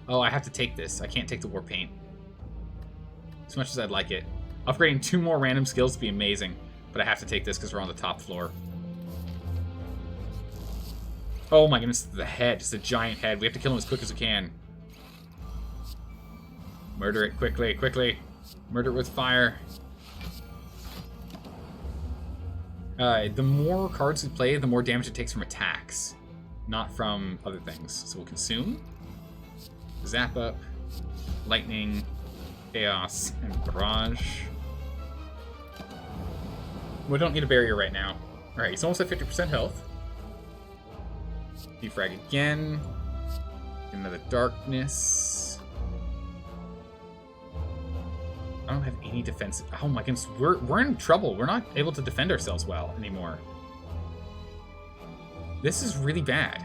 Oh, I have to take this. I can't take the War Paint. As much as I'd like it. Upgrading 2 more random skills would be amazing. But I have to take this because we're on the top floor. Oh my goodness, the head. It's a giant head. We have to kill him as quick as we can. Murder it quickly, quickly. Murder it with fire. The more cards we play, the more damage it takes from attacks. Not from other things. So we'll consume. Zap up. Lightning. Chaos. And barrage. We don't need a barrier right now. Alright, he's almost at 50% health. Defrag again. Another darkness. I don't have any defense. Oh my goodness, we're in trouble. We're not able to defend ourselves well anymore. This is really bad.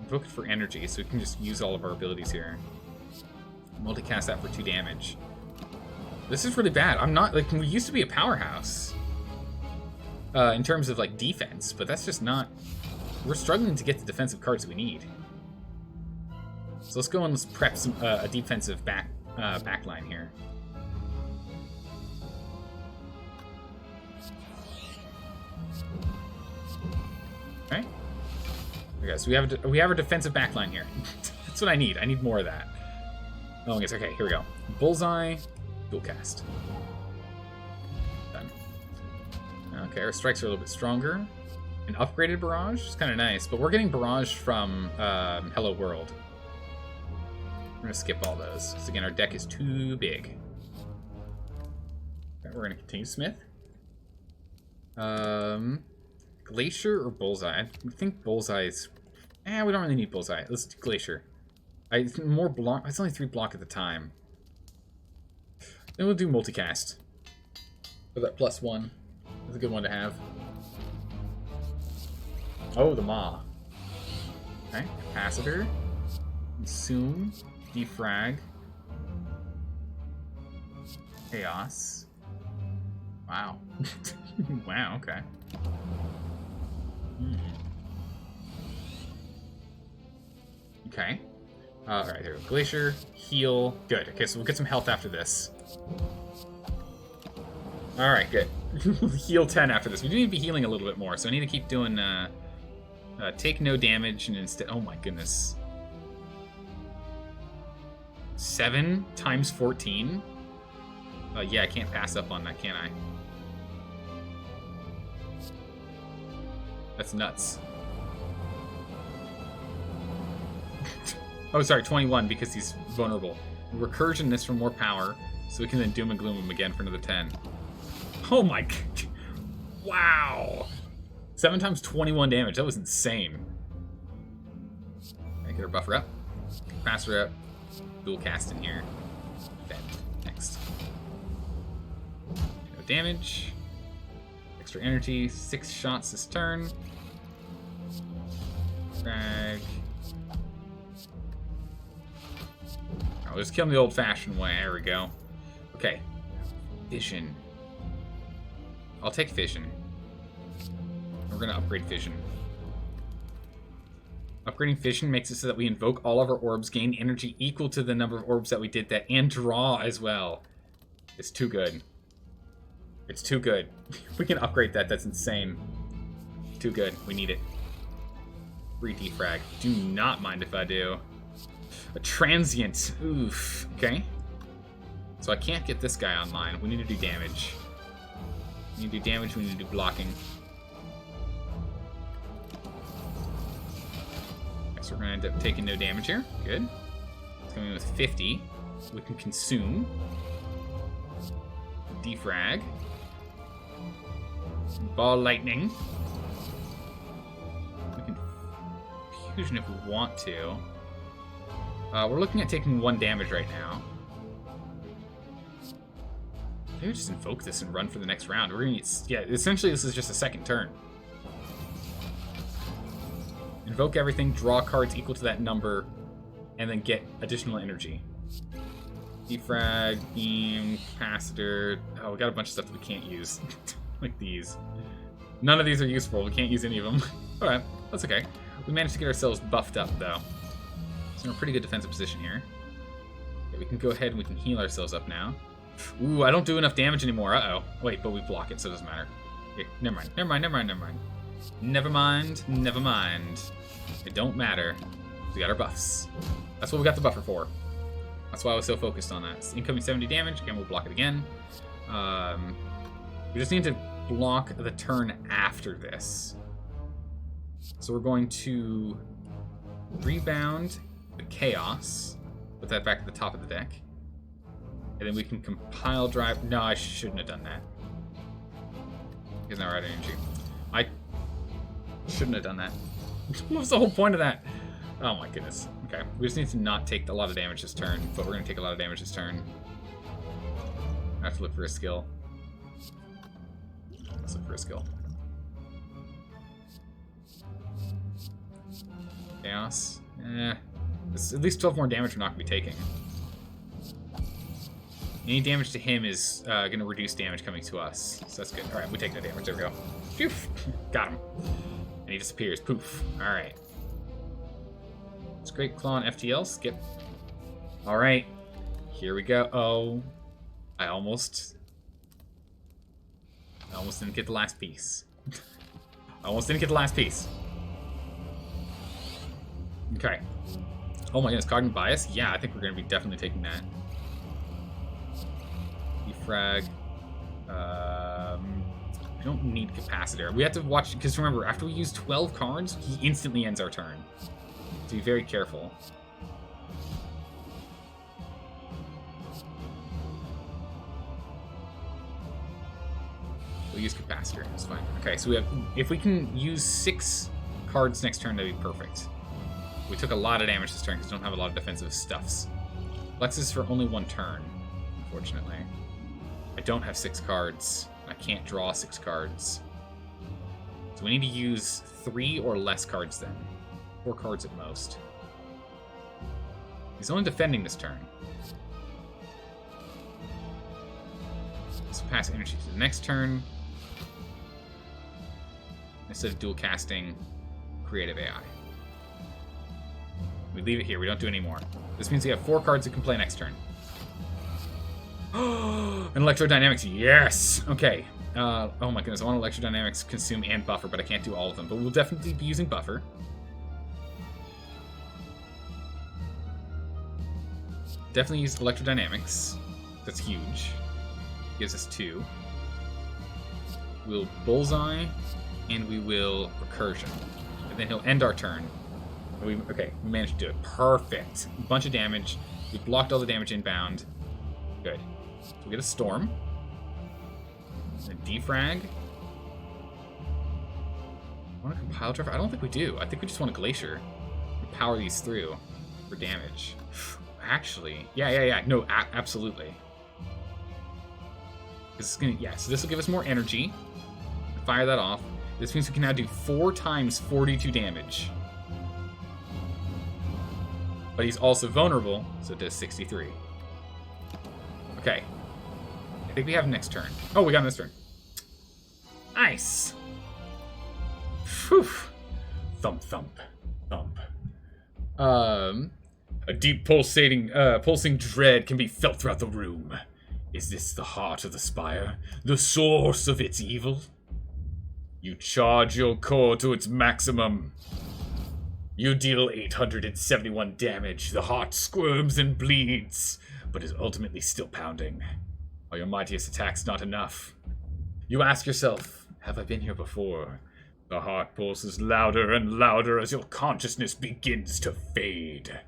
Invoke it for energy, so we can just use all of our abilities here. Multicast that for 2 damage. This is really bad. I'm not, like, we used to be a powerhouse. In terms of, like, defense, but that's just not... We're struggling to get the defensive cards we need. So let's go and let's prep some, a defensive backline here. Okay. Okay, so we have a defensive backline here. That's what I need. I need more of that. Oh, I guess, okay, here we go. Bullseye, dual cast. Done. Okay, our strikes are a little bit stronger. An upgraded barrage is kind of nice, but we're getting barrage from Hello World. We're going to skip all those, because again, our deck is too big. Okay, we're going to continue Smith. Glacier or Bullseye? I think Bullseye's... we don't really need Bullseye. Let's do Glacier. More block. It's only 3 block at the time. Then we'll do multicast. For that +1. That's a good one to have. Oh, the Maw. Okay. Capacitor. Consume. Defrag. Chaos. Wow. Wow, okay. Okay. Alright, there we go. Glacier, heal. Good. Okay, so we'll get some health after this. Alright, good. Heal 10 after this. We do need to be healing a little bit more, so I need to keep doing, take no damage, and instead... Oh my goodness. 7 times 14? Yeah, I can't pass up on that, can I? That's nuts. Oh, sorry, 21, because he's vulnerable. Recursion this for more power, so we can then Doom and Gloom him again for another 10. Oh my god. Wow. 7 times 21 damage. That was insane. Get our buffer up. Capacitor up. Dual cast in here. Then, next. No damage. Extra energy. 6 shots this turn. Drag. Oh, just kill him the old-fashioned way. There we go. Okay. Vision. I'll take Vision. We're going to upgrade Vision. Upgrading Vision makes it so that we invoke all of our orbs, gain energy equal to the number of orbs that we did that, and draw as well. It's too good. It's too good. If we can upgrade that, that's insane. Too good. We need it. Free defrag. Do not mind if I do. A transient. Oof. Okay. So I can't get this guy online. We need to do damage. We need to do damage. We need to do blocking. Okay, so we're going to end up taking no damage here. Good. It's coming in with 50. We can consume. Defrag. Ball lightning. We can fusion if we want to. We're looking at taking 1 damage right now. Maybe just invoke this and run for the next round. We're gonna need, yeah, essentially this is just a second turn. Invoke everything, draw cards equal to that number, and then get additional energy. Defrag, beam, capacitor. Oh, we got a bunch of stuff that we can't use. Like these. None of these are useful. We can't use any of them. Alright, that's okay. We managed to get ourselves buffed up, though. So we're in a pretty good defensive position here. Okay, we can go ahead and we can heal ourselves up now. Ooh, I don't do enough damage anymore. Uh-oh. Wait, but we block it, so it doesn't matter. Okay, never mind. Never mind, never mind, never mind. Never mind, never mind. It don't matter. We got our buffs. That's what we got the buffer for. That's why I was so focused on that. It's incoming 70 damage. Again, we'll block it again. We just need to block the turn after this. So we're going to rebound the chaos. Put that back at the top of the deck. And then we can compile drive. No, I shouldn't have done that. He's not right energy. I shouldn't have done that. What was the whole point of that? Oh my goodness. Okay. We just need to not take a lot of damage this turn, but we're going to take a lot of damage this turn. I have to look for a skill. Let's look for a skill. Chaos. It's at least 12 more damage we're not going to be taking. Any damage to him is going to reduce damage coming to us. So that's good. Alright, we take that damage. There we go. Phew! Got him. And he disappears. Poof. Alright. It's great claw on FTL. Skip. Alright. Here we go. Oh. I almost didn't get the last piece. I almost didn't get the last piece. Okay. Oh my goodness, cognitive bias? Yeah, I think we're going to be definitely taking that. Defrag. We don't need capacitor. We have to watch, because remember, after we use 12 cards, he instantly ends our turn. So be very careful. We'll use capacitor. That's fine. Okay, so we have. If we can use 6 cards next turn, that'd be perfect. We took a lot of damage this turn because we don't have a lot of defensive stuffs. Lex is for only 1 turn, unfortunately. I don't have 6 cards. I can't draw 6 cards. So we need to use 3 or less cards then. 4 cards at most. He's only defending this turn. Let's pass energy to the next turn. Instead of dual casting creative AI. We leave it here. We don't do any more. This means we have 4 cards that can play next turn. And electrodynamics, yes! Okay. Oh my goodness, I want electrodynamics, consume, and buffer, but I can't do all of them. But we'll definitely be using buffer. Definitely use electrodynamics. That's huge. Gives us 2. We'll bullseye, and we will recursion. And then he'll end our turn. Okay, we managed to do it. Perfect. A bunch of damage. We blocked all the damage inbound. Good. So we get a storm. A defrag. Want a compile driver? I don't think we do. I think we just want a glacier. We power these through for damage. Actually, yeah. No, absolutely. This is gonna, yeah. So this will give us more energy. Fire that off. This means we can now do 4 times 42 damage. But he's also vulnerable, so it does 63. Okay. I think we have next turn. Oh, we got him this turn. Nice! Phew. Thump, thump, thump. A deep pulsing dread can be felt throughout the room. Is this the heart of the Spire? The source of its evil? You charge your core to its maximum. You deal 871 damage. The heart squirms and bleeds, but is ultimately still pounding. Are your mightiest attacks not enough? You ask yourself, have I been here before? The heart pulses louder and louder as your consciousness begins to fade.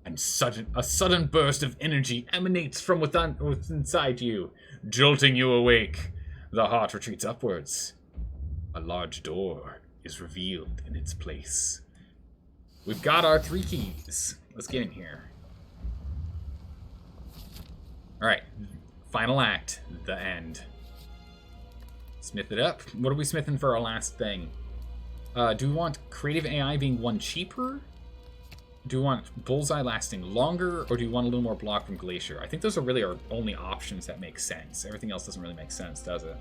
And a sudden burst of energy emanates from within inside you, jolting you awake. The heart retreats upwards. A large door is revealed in its place. We've got our 3 keys. Let's get in here. Alright, final act. the end. Smith it up. What are we smithing for our last thing? Do we want creative AI being 1 cheaper? Do we want bullseye lasting longer? Or do we want a little more block from glacier? I think those are really our only options that make sense. Everything else doesn't really make sense, does it?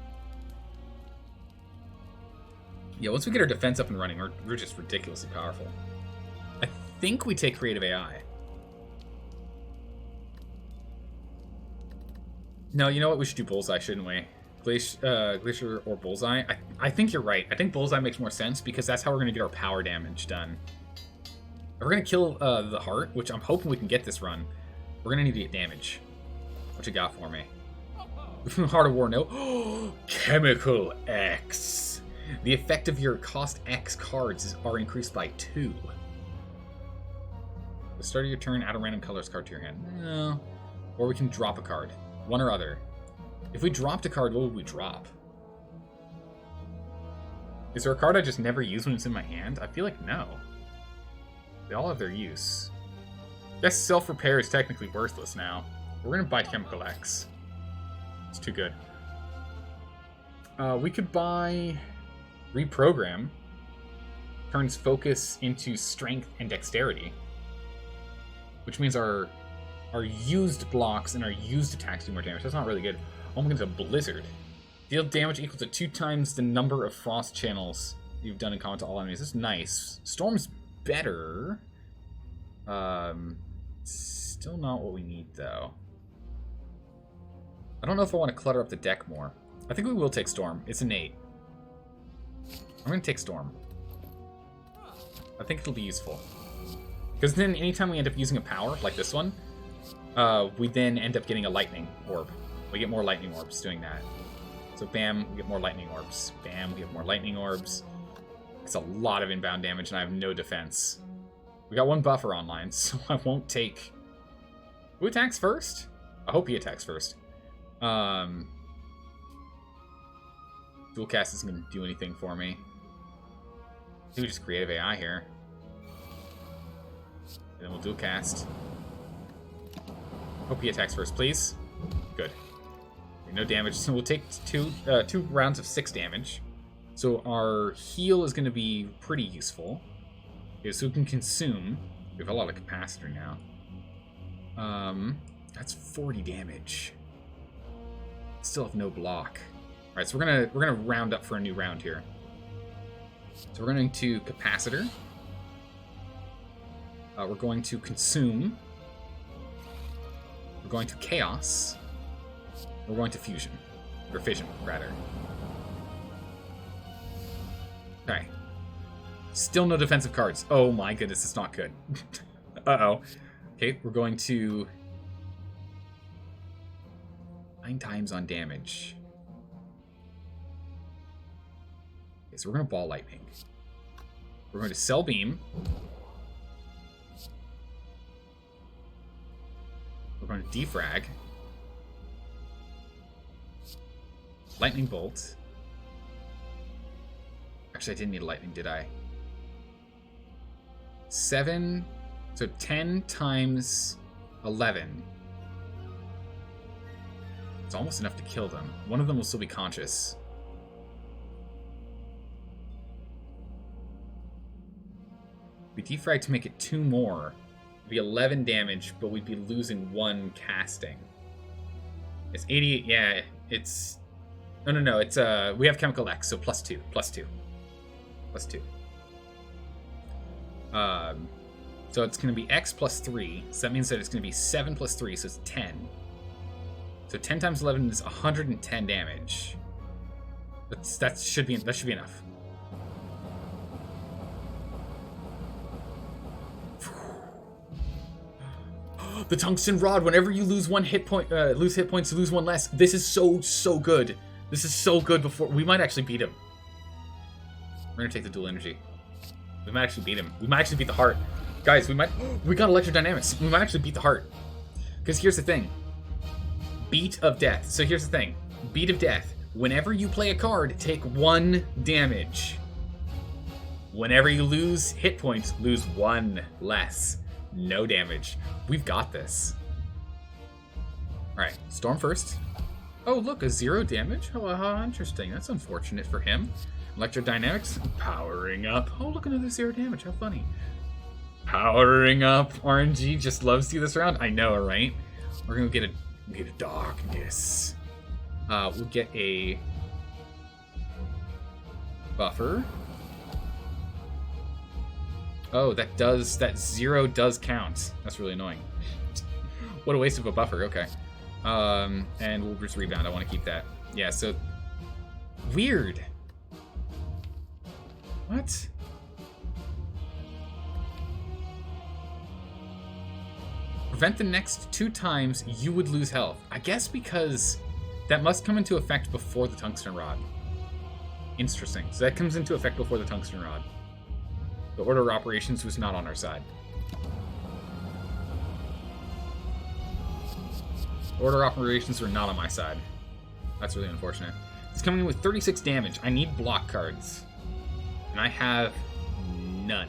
Yeah, once we get our defense up and running, we're just ridiculously powerful. I think we take creative AI. No, you know what? We should do bullseye, shouldn't we? Glacier or bullseye. I think you're right. I think bullseye makes more sense because that's how we're going to get our power damage done. If we're going to kill the heart, which I'm hoping we can get this run, we're going to need to get damage. What you got for me? Heart of War, no. Chemical X. The effect of your cost X cards are increased by 2. At the start of your turn, add a random colors card to your hand. No. Or we can drop a card. One or other. If we dropped a card, what would we drop? Is there a card I just never use when it's in my hand? I feel like no. They all have their use. Guess self-repair is technically worthless now. We're going to buy Chemical X. It's too good. We could buy Reprogram. Turns focus into strength and dexterity. Which means our used blocks and our used attacks do more damage. That's not really good. Oh my goodness, a Blizzard. Deal damage equal to 2 times the number of frost channels you've done in combat to all enemies. That's nice. Storm's better. Still not what we need, though. I don't know if I want to clutter up the deck more. I think we will take Storm. It's innate. I'm going to take Storm. I think it'll be useful. Because then anytime we end up using a power, like this one, we then end up getting a lightning orb. We get more lightning orbs doing that. So bam, we get more lightning orbs. Bam, we get more lightning orbs. It's a lot of inbound damage and I have no defense. We got 1 buffer online, so I won't take... Who attacks first? I hope he attacks first. Dual cast isn't going to do anything for me. I think we just creative AI here. And then we'll dual cast. Hope he attacks first, please. Good. No damage, so we'll take two rounds of 6 damage. So our heal is going to be pretty useful. Okay, so we can consume. We have a lot of capacitor now. That's 40 damage. Still have no block. All right, so we're gonna round up for a new round here. So we're going to capacitor. We're going to consume. We're going to chaos. We're going to fusion. Or fission, rather. Okay. Still no defensive cards. Oh my goodness, it's not good. Uh-oh. Okay, we're going to... 9 times on damage. Okay, so we're going to Ball Lightning. We're going to Cell Beam. We're going to Defrag. Lightning Bolt. Actually, I didn't need a lightning, did I? 7. So 10 times 11. It's almost enough to kill them. One of them will still be conscious. We defrag to make it 2 more. It'd be 11 damage, but we'd be losing 1 casting. It's 88. Yeah, it's... No. It's we have Chemical X, so +2. +2. +2. So it's going to be X +3. So that means that it's going to be 7 + 3, so it's 10. So 10 times 11 is 110 damage. That should be enough. The tungsten rod. Whenever you lose 1 hit point, lose hit points, you lose 1 less. This is so good. This is so good. Before we might actually beat him. We're gonna take the dual energy. We might actually beat him. We might actually beat the heart, guys. We got electrodynamics. We might actually beat the heart. Because here's the thing. Beat of death. So here's the thing. Beat of death. Whenever you play a card, take 1 damage. Whenever you lose hit points, lose 1 less. No damage. We've got this. Alright, Storm first. Oh, look, a 0 damage? Oh, how interesting. That's unfortunate for him. Electrodynamics, powering up. Oh, look, another 0 damage. How funny. Powering up. RNG just loves you this round. I know, right? We're gonna get a darkness. We'll get a buffer. Oh, that 0 does count. That's really annoying. What a waste of a buffer. Okay. And we'll just rebound. I want to keep that. Yeah, so weird. What? Prevent the next 2 times you would lose health. I guess because that must come into effect before the tungsten rod. Interesting. So that comes into effect before the tungsten rod. The order of operations was not on our side. Order of operations were not on my side. That's really unfortunate. It's coming in with 36 damage. I need block cards. And I have none.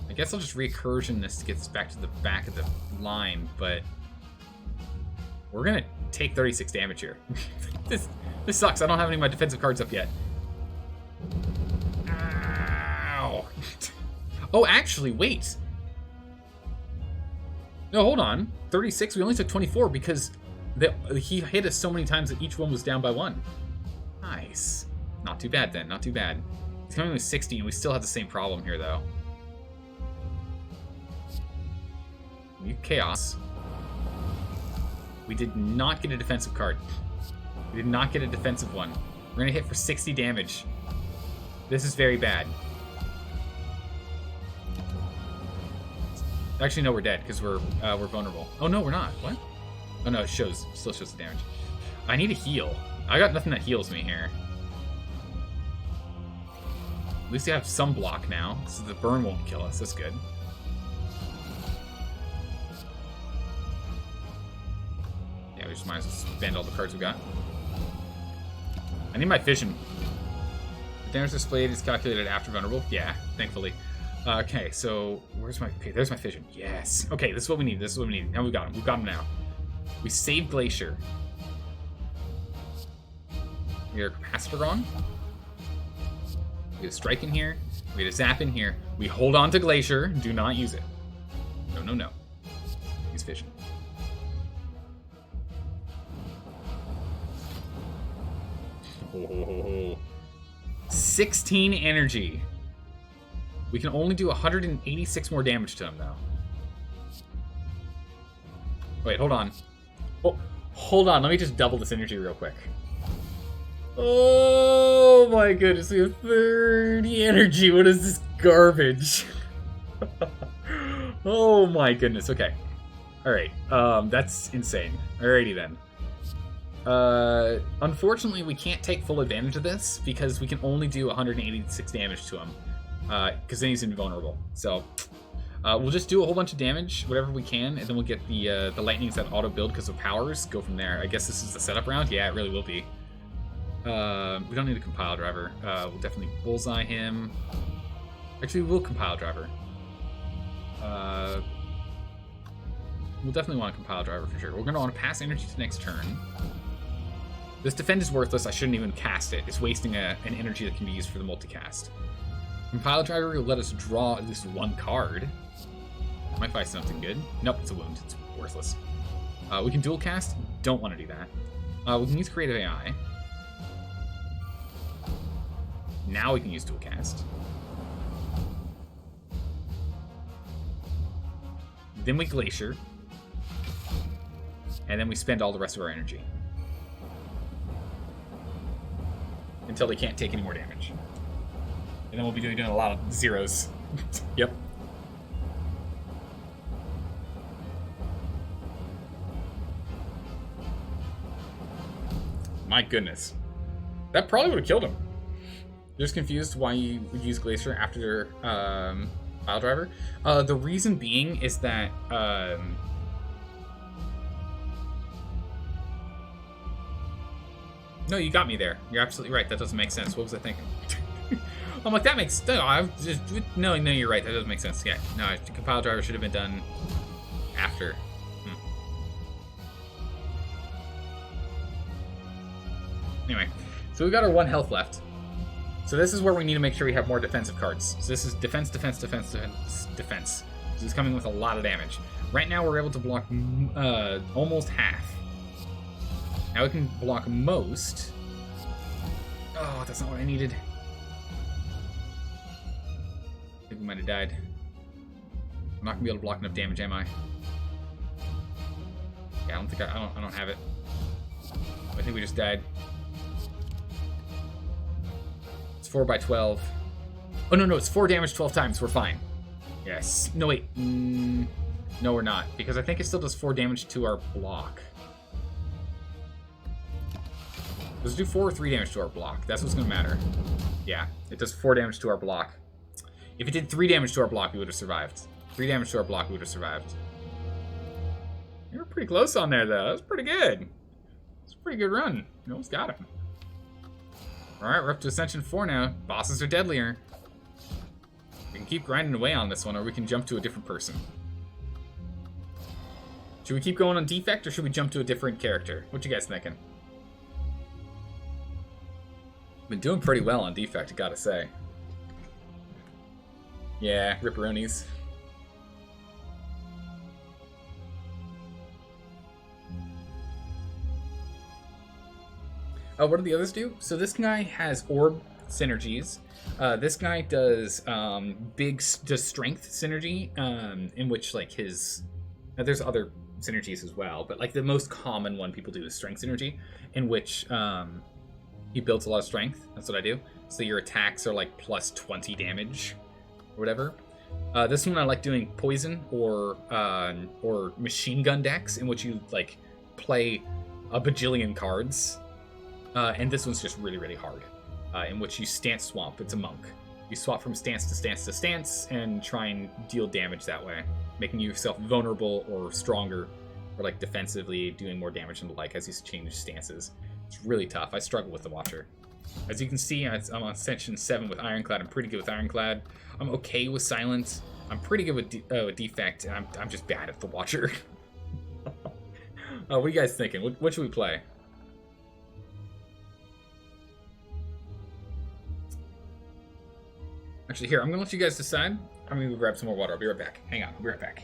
I guess I'll just recursion this to get this back to the back of the line, but we're gonna take 36 damage here. This sucks. I don't have any of my defensive cards up yet. Ow. Oh, actually, wait. No, hold on. 36, we only took 24 because he hit us so many times that each one was down by 1. Nice. Not too bad then, not too bad. He's coming with 60 and we still have the same problem here though. New chaos. We did not get a defensive card. We did not get a defensive one. We're gonna hit for 60 damage. This is very bad. Actually, no, we're dead because we're vulnerable. Oh no, we're not. What? Oh no, it still shows the damage. I need a heal. I got nothing that heals me here. At least I have some block now, so the burn won't kill us. That's good. Yeah, we just might as well spend all the cards we got. I need my vision. The damage displayed is calculated after vulnerable. Yeah, thankfully. Okay, so where's my... Okay, there's my fission. Yes. Okay, this is what we need. This is what we need. Now we got him. We've got him now. We saved Glacier. We got a capacitor on. We had a strike in here. We had a zap in here. We hold on to Glacier. Do not use it. No, no, no. Use fission. Oh, 16 energy. We can only do 186 more damage to him, though. Wait, hold on. Oh, hold on. Let me just double this energy real quick. Oh my goodness, we have 30 energy. What is this garbage? Oh my goodness. Okay. All right. That's insane. Alrighty then. Unfortunately, we can't take full advantage of this because we can only do 186 damage to him. Because then he's invulnerable. So we'll just do a whole bunch of damage, whatever we can, and then we'll get the lightnings that auto build because of powers. Go from there. I guess this is the setup round. Yeah, it really will be. We don't need a compile driver. We'll definitely bullseye him. Actually, we'll compile driver. We'll definitely want a compile driver for sure. We're going to want to pass energy to next turn. This defend is worthless. I shouldn't even cast it. It's wasting an energy that can be used for the multicast. Compile driver will let us draw at least 1 card. Might find something good. Nope, it's a wound. It's worthless. We can dual cast. Don't want to do that. We can use creative AI. Now we can use dual cast. Then we glacier. And then we spend all the rest of our energy. Until they can't take any more damage. And then we'll be doing a lot of zeros. Yep. My goodness. That probably would have killed him. Just confused why you would use Glacier after File Driver. The reason being is that no, you got me there. You're absolutely right. That doesn't make sense. What was I thinking? I'm like, that makes... No, you're right. That doesn't make sense. Yeah, no, the compile driver should have been done after. Anyway, so we got our 1 health left. So this is where we need to make sure we have more defensive cards. So this is defense, defense, defense, defense, defense. So he's coming with a lot of damage. Right now we're able to block almost half. Now we can block most. Oh, that's not what I needed. I think we might have died. I'm not gonna be able to block enough damage, am I? Yeah, I don't think I don't have it. I think we just died. It's 4 by 12. Oh no, it's 4 damage 12 times. We're fine. Yes. No wait. No, we're not, because I think it still does 4 damage to our block. Does it do 4 or 3 damage to our block? That's what's gonna matter. Yeah, it does 4 damage to our block. If it did 3 damage to our block, we would have survived. 3 damage to our block, we would have survived. You were pretty close on there, though. That was pretty good. It's a pretty good run. You almost got him. Alright, we're up to Ascension 4 now. Bosses are deadlier. We can keep grinding away on this one, or we can jump to a different person. Should we keep going on Defect, or should we jump to a different character? What you guys thinking? Been doing pretty well on Defect, I gotta say. Yeah, ripperonis. What do the others do? So this guy has orb synergies. This guy does does strength synergy, in which like his there's other synergies as well, but like the most common one people do is strength synergy, in which he builds a lot of strength. That's what I do. So your attacks are like plus 20 damage or whatever. This one I like doing poison or machine gun decks, in which you like play a bajillion cards. And this one's just really, really hard, in which you stance swap. It's a monk. You swap from stance to stance to stance and try and deal damage that way, making yourself vulnerable or stronger, or like defensively doing more damage and the like as you change stances. It's really tough. I struggle with the Watcher. As you can see, I'm on Ascension 7 with Ironclad. I'm pretty good with Ironclad. I'm okay with Silence. I'm pretty good with Defect, and I'm just bad at the Watcher. What are you guys thinking? What should we play? Actually, here, I'm going to let you guys decide. I'm going to go grab some more water. I'll be right back. Hang on, I'll be right back.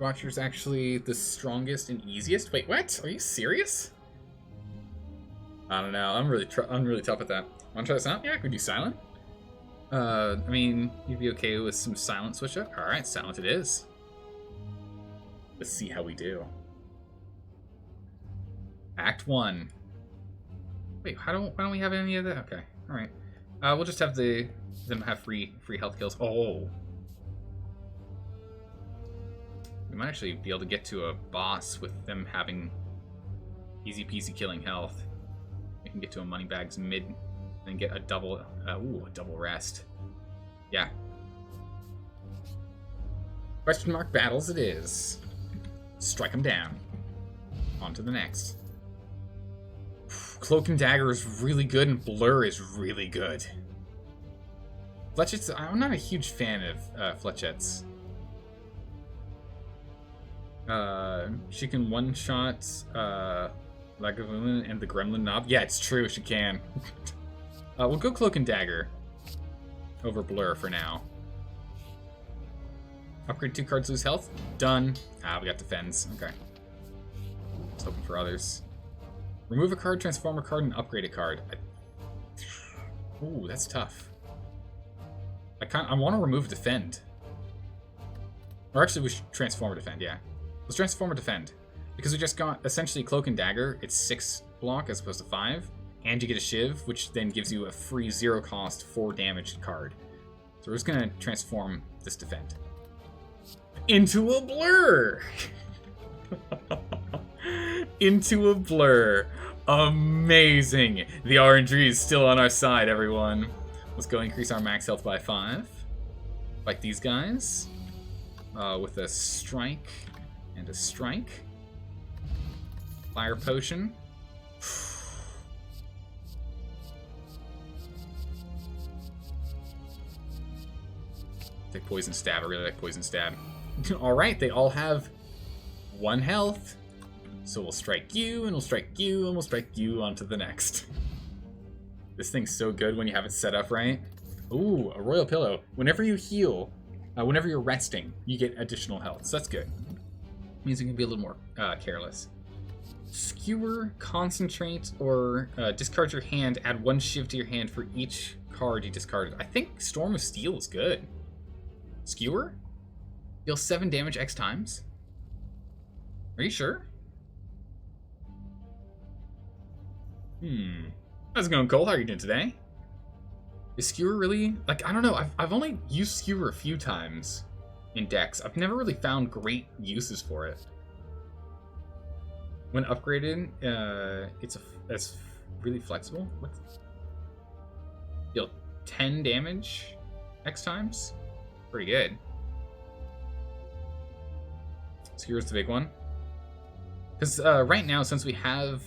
Watcher's actually the strongest and easiest. Wait, what? Are you serious? I don't know. I'm really tough at that. Want to try this out? Yeah, I could do Silent. I mean, you'd be okay with some Silent switch up? Alright, Silent it is. Let's see how we do. Act 1. Wait, why don't we have any of that? Okay, alright. We'll just have them have free health kills. Oh. We might actually be able to get to a boss with them having easy peasy killing health. We can get to a Moneybags mid and get a double, a double rest. Yeah. Question mark battles it is. Strike them down. On to the next. Cloak and Dagger is really good, and Blur is really good. Fletchettes, I'm not a huge fan of Fletchettes. She can one-shot Lagavulin and the Gremlin Knob. Yeah, it's true. She can. We'll go Cloak and Dagger over Blur for now. Upgrade 2 cards, lose health. Done. We got Defends. Okay. Just hoping for others. Remove a card, transform a card, and upgrade a card. Ooh, that's tough. I want to remove Defend. Or actually, we should transform or Defend, yeah. Let's transform or Defend. Because we just got, essentially, Cloak and Dagger. It's 6 block as opposed to 5. And you get a Shiv, which then gives you a free 0-cost 4 damage card. So we're just going to transform this Defend. Into a Blur! Into a Blur. Amazing! The RNG is still on our side, everyone. Let's go increase our max health by 5. Like these guys. With a Strike and a Strike. Fire Potion. Take Poison Stab. I really like Poison Stab. Alright, they all have 1 health. So we'll strike you, and we'll strike you, and we'll strike you onto the next. This thing's so good when you have it set up right. Ooh, a Royal Pillow. Whenever you heal, whenever you're resting, you get additional health. So that's good. Means you can be a little more careless. Skewer, Concentrate, or discard your hand. Add 1 Shiv to your hand for each card you discarded. I think Storm of Steel is good. Skewer? Deal 7 damage X times? Are you sure? How's it going, Cole? How are you doing today? Is Skewer really... Like, I don't know. I've only used Skewer a few times in decks. I've never really found great uses for it. When upgraded, it's really flexible. What? Deal 10 damage X times? Pretty good. Skewer's the big one. Because right now, since we have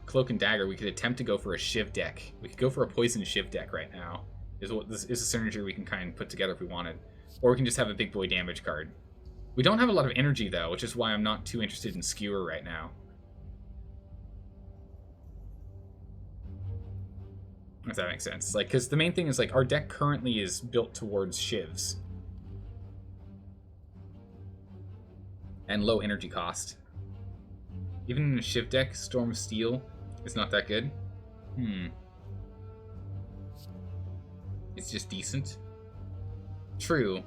Cloak and Dagger, we could attempt to go for a Shiv deck. We could go for a Poison Shiv deck right now. This is a synergy we can kind of put together if we wanted. Or we can just have a big boy damage card. We don't have a lot of energy, though, which is why I'm not too interested in Skewer right now. If that makes sense. Like, because the main thing is, like, our deck currently is built towards Shivs. And low energy cost. Even in a Shiv deck, Storm of Steel is not that good. It's just decent. True.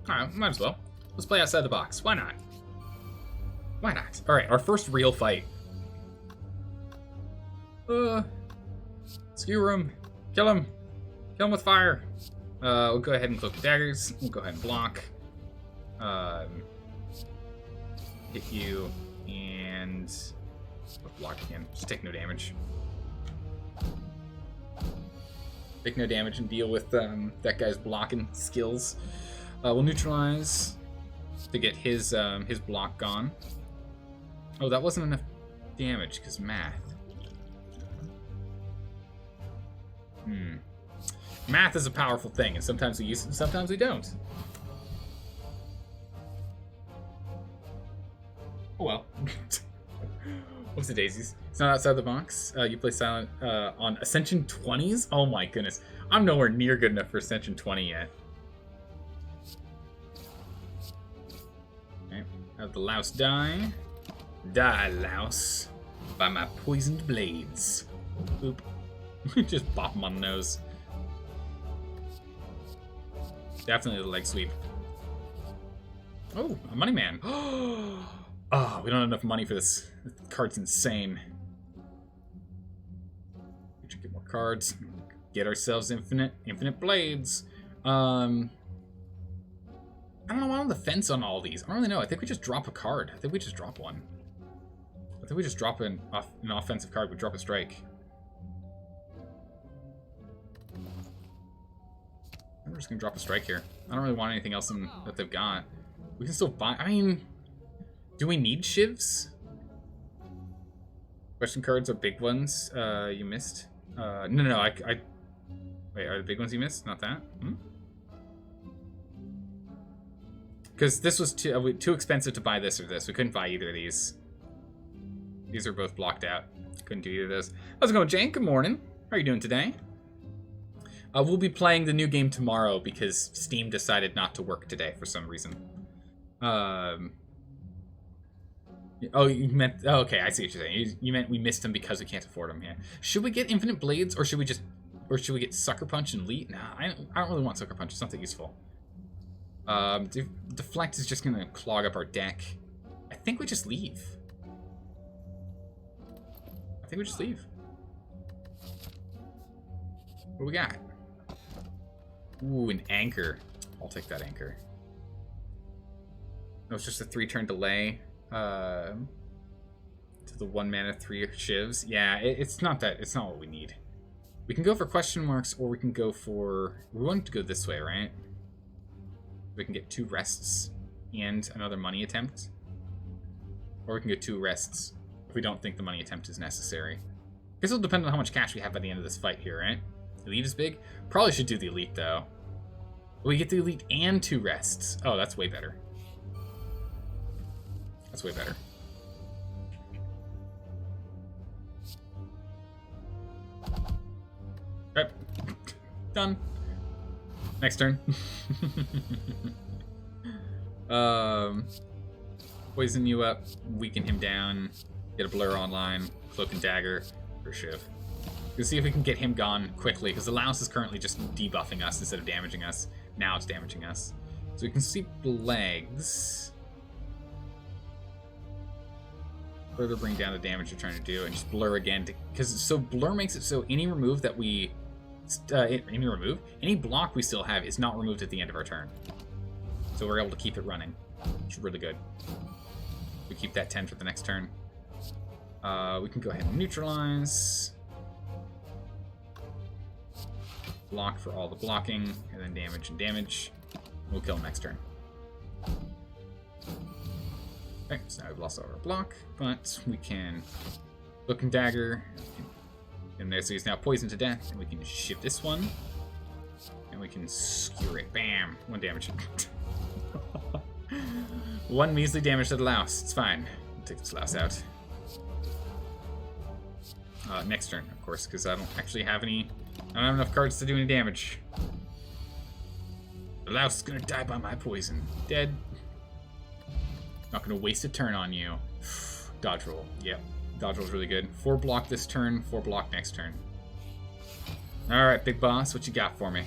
Alright, might as well. Let's play outside the box. Why not? Why not? Alright, our first real fight. Skewer him. Kill him. Kill him with fire. We'll go ahead and Cloak the Daggers. We'll go ahead and block. Hit you, and block again. Just take no damage. Take no damage and deal with that guy's blocking skills. We'll neutralize to get his block gone. Oh, that wasn't enough damage because math. Math is a powerful thing, and sometimes we use it and sometimes we don't. Oh well. What's the daisies? It's not outside the box. You play Silent on Ascension 20s? Oh my goodness. I'm nowhere near good enough for Ascension 20 yet. Okay. Have the louse die. Die, louse. By my poisoned blades. Boop. Just bop him on the nose. Definitely the leg sweep. Oh, a money man. Oh, we don't have enough money for this. This card's insane. We should get more cards. Get ourselves infinite blades. I don't know why on the fence on all these. I don't really know. I think we just drop a card. I think we just drop one. I think we just drop an offensive card. We drop a strike. We're just gonna drop a strike here. I don't really want anything else that they've got. We can still buy. I mean, do we need shivs? Question cards are big ones. You missed. No. Wait, are the big ones you missed? Not that. Because this was too expensive to buy this or this. We couldn't buy either of these. These are both blocked out. Couldn't do either of those. How's it going, Jane? Good morning. How are you doing today? We'll be playing the new game tomorrow because Steam decided not to work today for some reason. Oh, you meant... Oh, okay, I see what you're saying. You meant we missed them because we can't afford them. Yeah. Should we get Infinite Blades, or should we just... Or should we get Sucker Punch and Lead? Nah, I don't really want Sucker Punch. It's not that useful. Deflect is just going to clog up our deck. I think we just leave. What do we got? Ooh, an Anchor. I'll take that Anchor. No, it's just a 3-turn delay. To the 1 mana 3 shivs. Yeah, it's not what we need. We can go for question marks, or we can go for... We want to go this way, right? We can get 2 rests and another money attempt. Or we can get 2 rests if we don't think the money attempt is necessary. I guess it'll depend on how much cash we have by the end of this fight here, right? Elite is big. Probably should do the Elite, though. We get the Elite and 2 rests. Oh, that's way better. That's way better. Yep. Done. Next turn. Poison you up, weaken him down, get a blur online, cloak and dagger, for Shiv. We'll see if we can get him gone quickly, because the Laos is currently just debuffing us instead of damaging us. Now it's damaging us. So we can sweep the legs. Further bring down the damage you're trying to do, and just blur again. Because so blur makes it so any remove that we... any block we still have is not removed at the end of our turn. So we're able to keep it running, which is really good. We keep that 10 for the next turn. We can go ahead and neutralize. Block for all the blocking, and then damage and damage. We'll kill next turn. Okay, so now we've lost our block, but we can Cloak and Dagger. And there, so he's now poisoned to death, and we can shift this one. And we can skewer it. Bam! 1 damage. 1 measly damage to the Louse. It's fine. We'll take this Louse out. Next turn, of course, because I don't actually have any... I don't have enough cards to do any damage. The Louse is gonna die by my poison. Dead. Not gonna waste a turn on you. Dodge roll. Yep. Dodge roll's really good. 4 block this turn, 4 block next turn. Alright, big boss, what you got for me?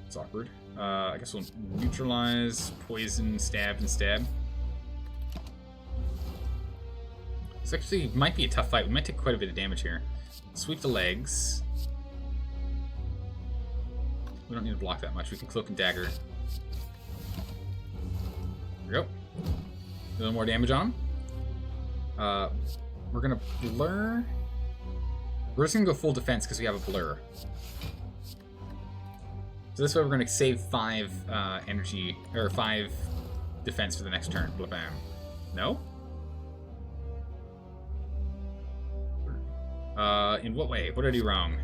It's awkward. I guess we'll neutralize, poison, stab, and stab. This actually might be a tough fight. We might take quite a bit of damage here. Sweep the legs. We don't need to block that much. We can Cloak and Dagger. There we go. A little more damage on him. We're gonna blur. We're just gonna go full defense because we have a blur. So this way we're gonna save 5 energy, or 5 defense for the next turn. Blam. No? In what way? What did I do wrong?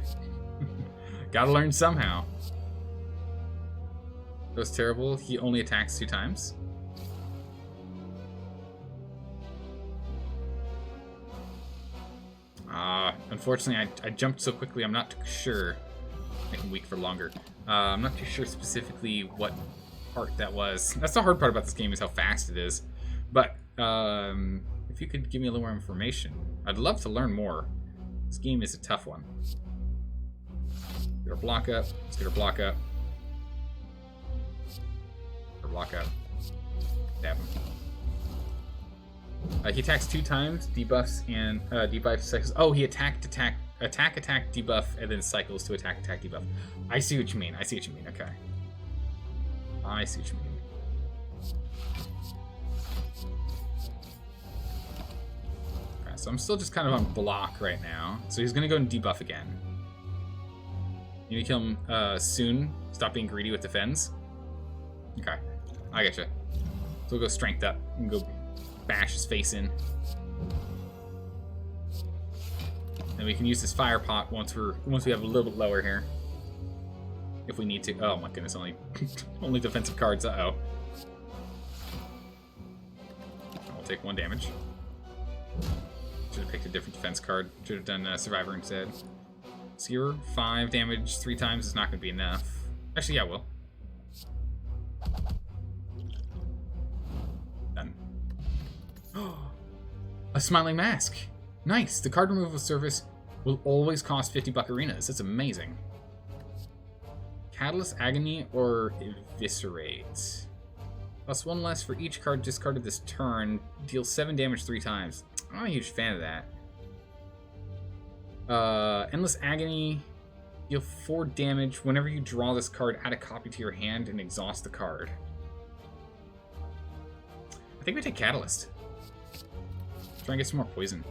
Gotta learn somehow. That was terrible. He only attacks 2 times. Unfortunately, I jumped so quickly, I'm not too sure. Make him weak for longer. I'm not too sure specifically what part that was. That's the hard part about this game, is how fast it is. But, if you could give me a little more information, I'd love to learn more. This game is a tough one. Get our block up. Let's get our block up. Get our block up. Stab him. He attacks 2 times, debuffs, and debuff cycles. Oh, he attack, debuff, and then cycles to attack, debuff. I see what you mean. Okay. I see what you mean. Okay, so I'm still just kind of on block right now. So he's gonna go and debuff again. You need to kill him soon. Stop being greedy with defense. Okay, I getcha. So we'll go strength up and go bash his face in. And we can use this fire pot once we have a little bit lower here. if we need to. Oh my goodness, only only defensive cards. Uh-oh. I'll take 1 damage. Should have picked a different defense card. Should have done Survivor instead. Skewer, 5 damage 3 times is not going to be enough. Actually, yeah, I will. Done. A Smiling Mask. Nice. The card removal service will always cost 50 buccarinas. That's amazing. Catalyst, Agony, or Eviscerate. +1 less for each card discarded this turn. Deal 7 damage 3 times. I'm not a huge fan of that. Endless Agony. Deal 4 damage whenever you draw this card, add a copy to your hand and exhaust the card. I think we take Catalyst. Try and get some more poison.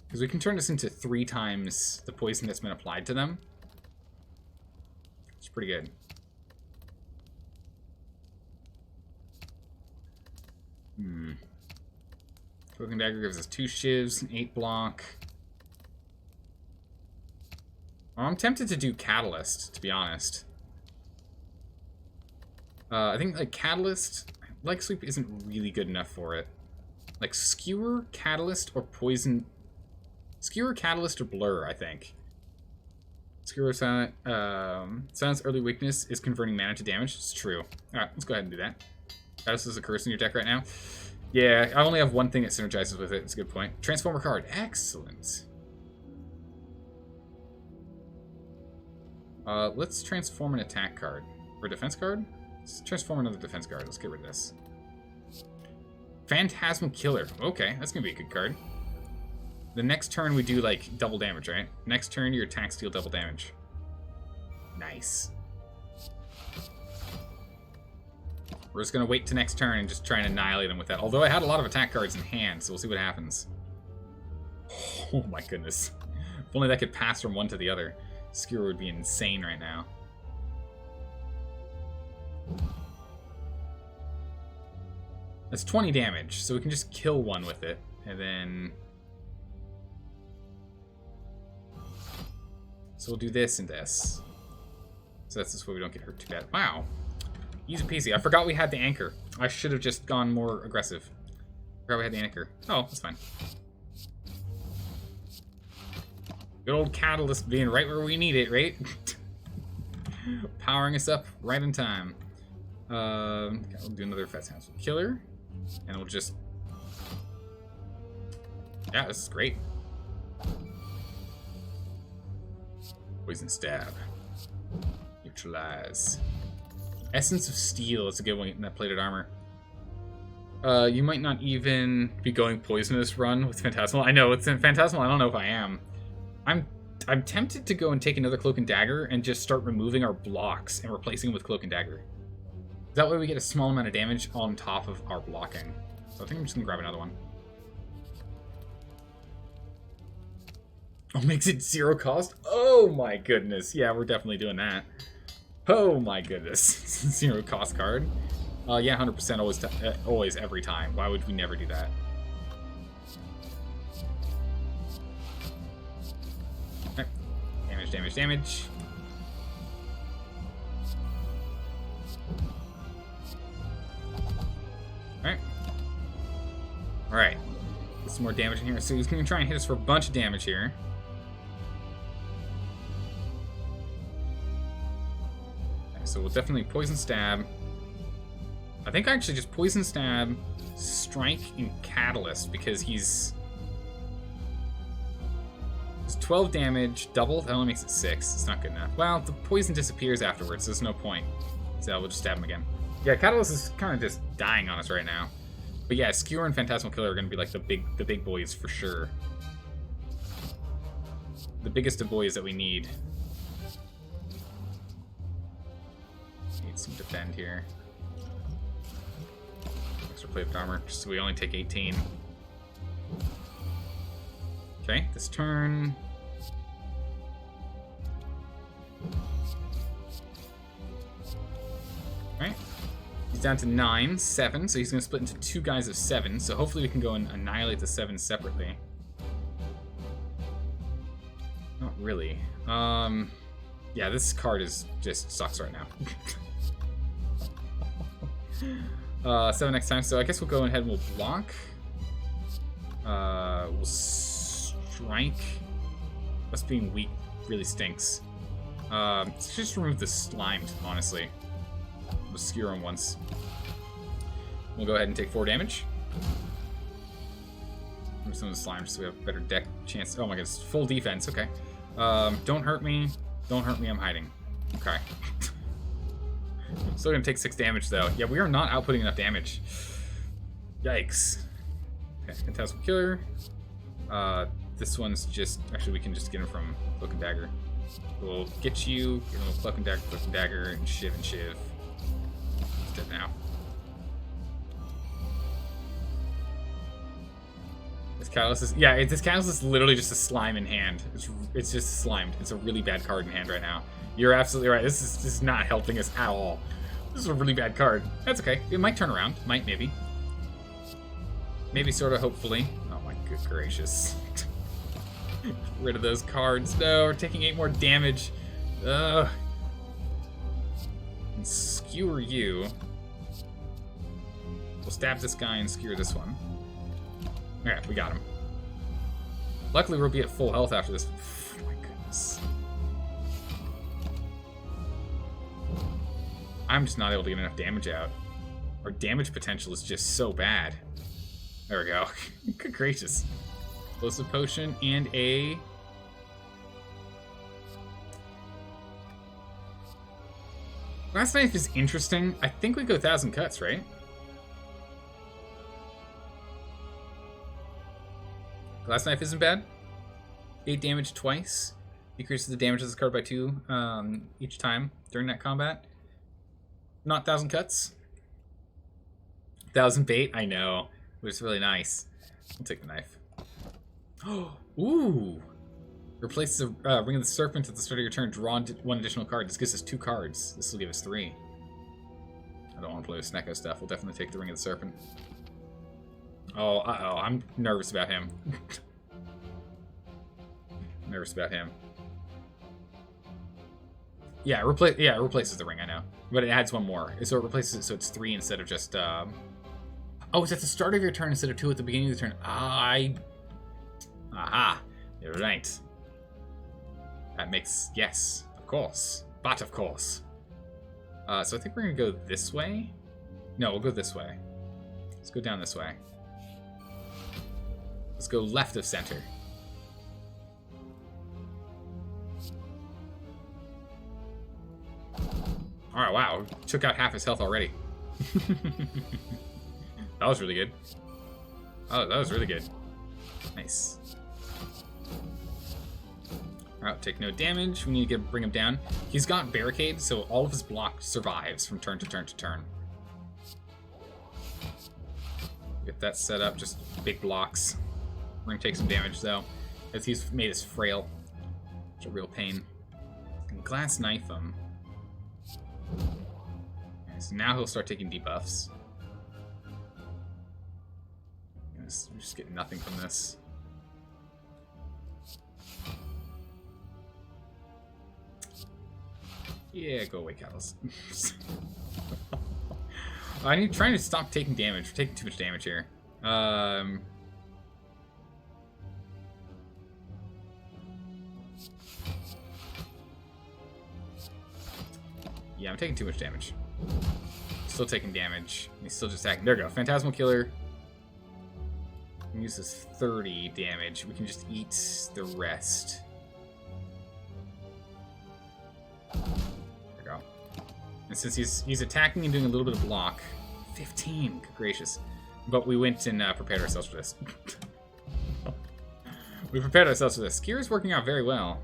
Because we can turn this into 3 times the poison that's been applied to them. It's pretty good. Cloaking Dagger gives us 2 shivs, an 8 block. Well, I'm tempted to do Catalyst, to be honest. I think like Catalyst, Leg Sweep isn't really good enough for it. Like Skewer, Catalyst, or Poison. Skewer, Catalyst, or Blur, I think. Skewer Silence early weakness is converting mana to damage. It's true. Alright, let's go ahead and do that. Catalyst is a curse in your deck right now. Yeah, I only have one thing that synergizes with it. It's a good point. Transformer card. Excellent. Let's transform an attack card. Or a defense card? Let's transform another defense card. Let's get rid of this. Phantasmal Killer. Okay, that's going to be a good card. The next turn we do, like, double damage, right? Next turn, your attacks deal double damage. Nice. We're just going to wait to next turn and just try and annihilate them with that. Although I had a lot of attack cards in hand, so we'll see what happens. Oh my goodness. If only that could pass from one to the other. Skewer would be insane right now. That's 20 damage, so we can just kill one with it. And then... So we'll do this and this. So that's this way we don't get hurt too bad. Wow. Easy peasy. I forgot we had the anchor. I should have just gone more aggressive. Forgot we had the anchor. Oh, that's fine. Good old Catalyst being right where we need it, right? Powering us up right in time. Okay, we'll do another Phantasmal Killer. And we'll just... Yeah, this is great. Poison Stab. Neutralize. Essence of Steel is a good one in that plated armor. You might not even be going Poisonous Run with Phantasmal. I know, it's in Phantasmal, I don't know if I am. I'm tempted to go and take another Cloak and Dagger and just start removing our blocks and replacing them with Cloak and Dagger. That way we get a small amount of damage on top of our blocking. So I think I'm just going to grab another one. Oh, makes it 0 cost? Oh my goodness. Yeah, we're definitely doing that. Oh my goodness. 0 cost card. Yeah, 100% always every time. Why would we never do that? Okay. Damage, damage, damage. Alright. Alright. Get some more damage in here. So he's going to try and hit us for a bunch of damage here. Okay, so we'll definitely Poison Stab. I think I actually just Poison Stab, Strike, and Catalyst because he's 12 damage, double, that only makes it 6. It's not good enough. Well, the poison disappears afterwards, so there's no point. So we'll just stab him again. Yeah, Catalyst is kind of just dying on us right now. But yeah, Skewer and Phantasmal Killer are going to be like the big boys for sure. The biggest of boys that we need. Need some defend here. Extra plate of armor, just so we only take 18. Okay, this turn. Alright. He's down to 9, 7, so he's going to split into 2 guys of 7, so hopefully we can go and annihilate the 7 separately. Not really. Yeah, this card is just sucks right now. 7 next time, so I guess we'll go ahead and we'll block. We'll strike. Us being weak really stinks. Let's just remove the slimed, honestly. We'll skewer him once. We'll go ahead and take 4 damage. Remove some of the slimed so we have a better deck chance. Oh my goodness, full defense, okay. Don't hurt me. Don't hurt me, I'm hiding. Okay. Still gonna take 6 damage though. Yeah, we are not outputting enough damage. Yikes. Okay, Phantasmal Killer. This one's just... Actually, we can just get him from Cloak and Dagger. We'll get you, get him with Cloak and Dagger, and Shiv and Shiv. He's dead now. This Catalyst is... Yeah, this Catalyst is literally just a slime in hand. It's just slimed. It's a really bad card in hand right now. You're absolutely right. This is not helping us at all. This is a really bad card. That's okay. It might turn around. Might, maybe. Maybe, sort of, hopefully. Oh my good gracious. Rid of those cards. No, we're taking 8 more damage. Ugh. And skewer you. We'll stab this guy and skewer this one. Okay, we got him. Luckily, we'll be at full health after this. Oh my goodness. I'm just not able to get enough damage out. Our damage potential is just so bad. There we go. Good gracious. Explosive potion and a... Last Knife is interesting. I think we go 1,000 cuts, right? Last Knife isn't bad. 8 damage twice. Decreases the damage of this card by 2 each time during that combat. Not 1,000 cuts. 1,000 bait, I know. But it's really nice. I'll take the knife. Ooh! Replace the Ring of the Serpent at the start of your turn. Draw 1 additional card. This gives us 2 cards. This will give us 3. I don't want to play with Snecko stuff. We'll definitely take the Ring of the Serpent. Oh, uh-oh. I'm nervous about him. Nervous about him. Yeah, it replaces the ring, I know. But it adds 1 more. So it replaces it so it's 3 instead of just... Oh, it's at the start of your turn instead of 2 at the beginning of the turn. Aha! You're right. That makes... Yes, of course. But of course. So I think we're going to go this way. No, we'll go this way. Let's go down this way. Let's go left of center. Alright, wow. Took out half his health already. That was really good. Oh, that was really good. Nice. Alright, take no damage. We need to bring him down. He's got Barricade, so all of his block survives from turn to turn to turn. Get that set up, just big blocks. We're gonna take some damage though, as he's made us frail. It's a real pain. And Glass Knife him. Okay, so now he'll start taking debuffs. We just get nothing from this. Yeah, go away, Catalyst. I'm trying to stop taking damage. We're taking too much damage here. Yeah, I'm taking too much damage. Still taking damage. He's still just acting. There we go. Phantasmal Killer. Uses 30 damage. We can just eat the rest. There we go. And since he's attacking and doing a little bit of block, 15. Good gracious. But we went and prepared ourselves for this. We prepared ourselves for this. Gear is working out very well.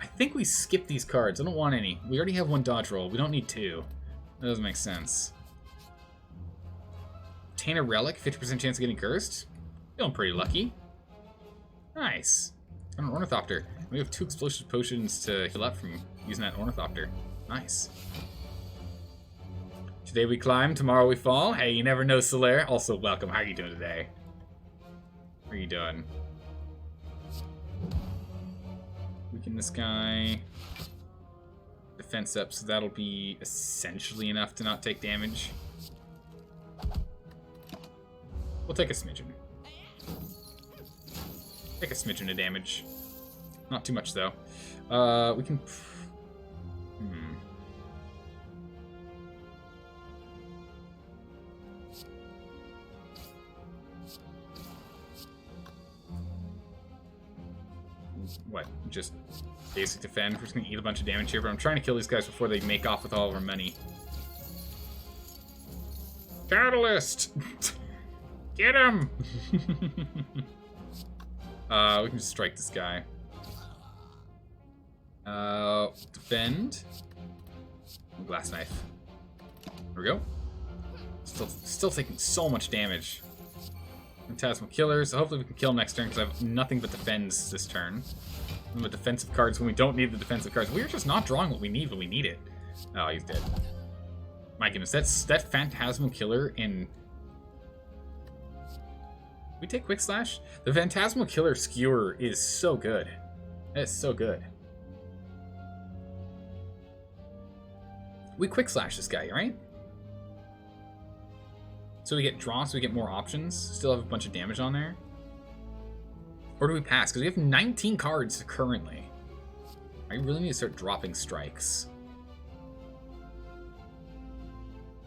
I think we skipped these cards. I don't want any. We already have 1 dodge roll. We don't need 2. That doesn't make sense. Obtain a relic, 50% chance of getting cursed. Feeling pretty lucky. Nice. And an Ornithopter. We have 2 explosive potions to heal up from using that Ornithopter. Nice. Today we climb, tomorrow we fall. Hey, you never know, Solaire. Also, welcome. How are you doing today? How are you doing? Weaken this guy. Defense up, so that'll be essentially enough to not take damage. We'll take a smidgen. Take a smidgen of damage. Not too much, though. We can... What? Just basic defend. We're just gonna eat a bunch of damage here, but I'm trying to kill these guys before they make off with all of our money. Catalyst! Get him! We can just strike this guy. Defend. Glass knife. There we go. Still taking so much damage. Phantasmal Killers. So hopefully we can kill him next turn because I have nothing but defends this turn. And with defensive cards when we don't need the defensive cards. We're just not drawing what we need when we need it. Oh, he's dead. My goodness, that Phantasmal Killer in... We take Quick Slash? The Phantasmal Killer Skewer is so good. That is so good. We Quick Slash this guy, right? So we get draw, so we get more options. Still have a bunch of damage on there. Or do we pass? Because we have 19 cards currently. I really need to start dropping strikes.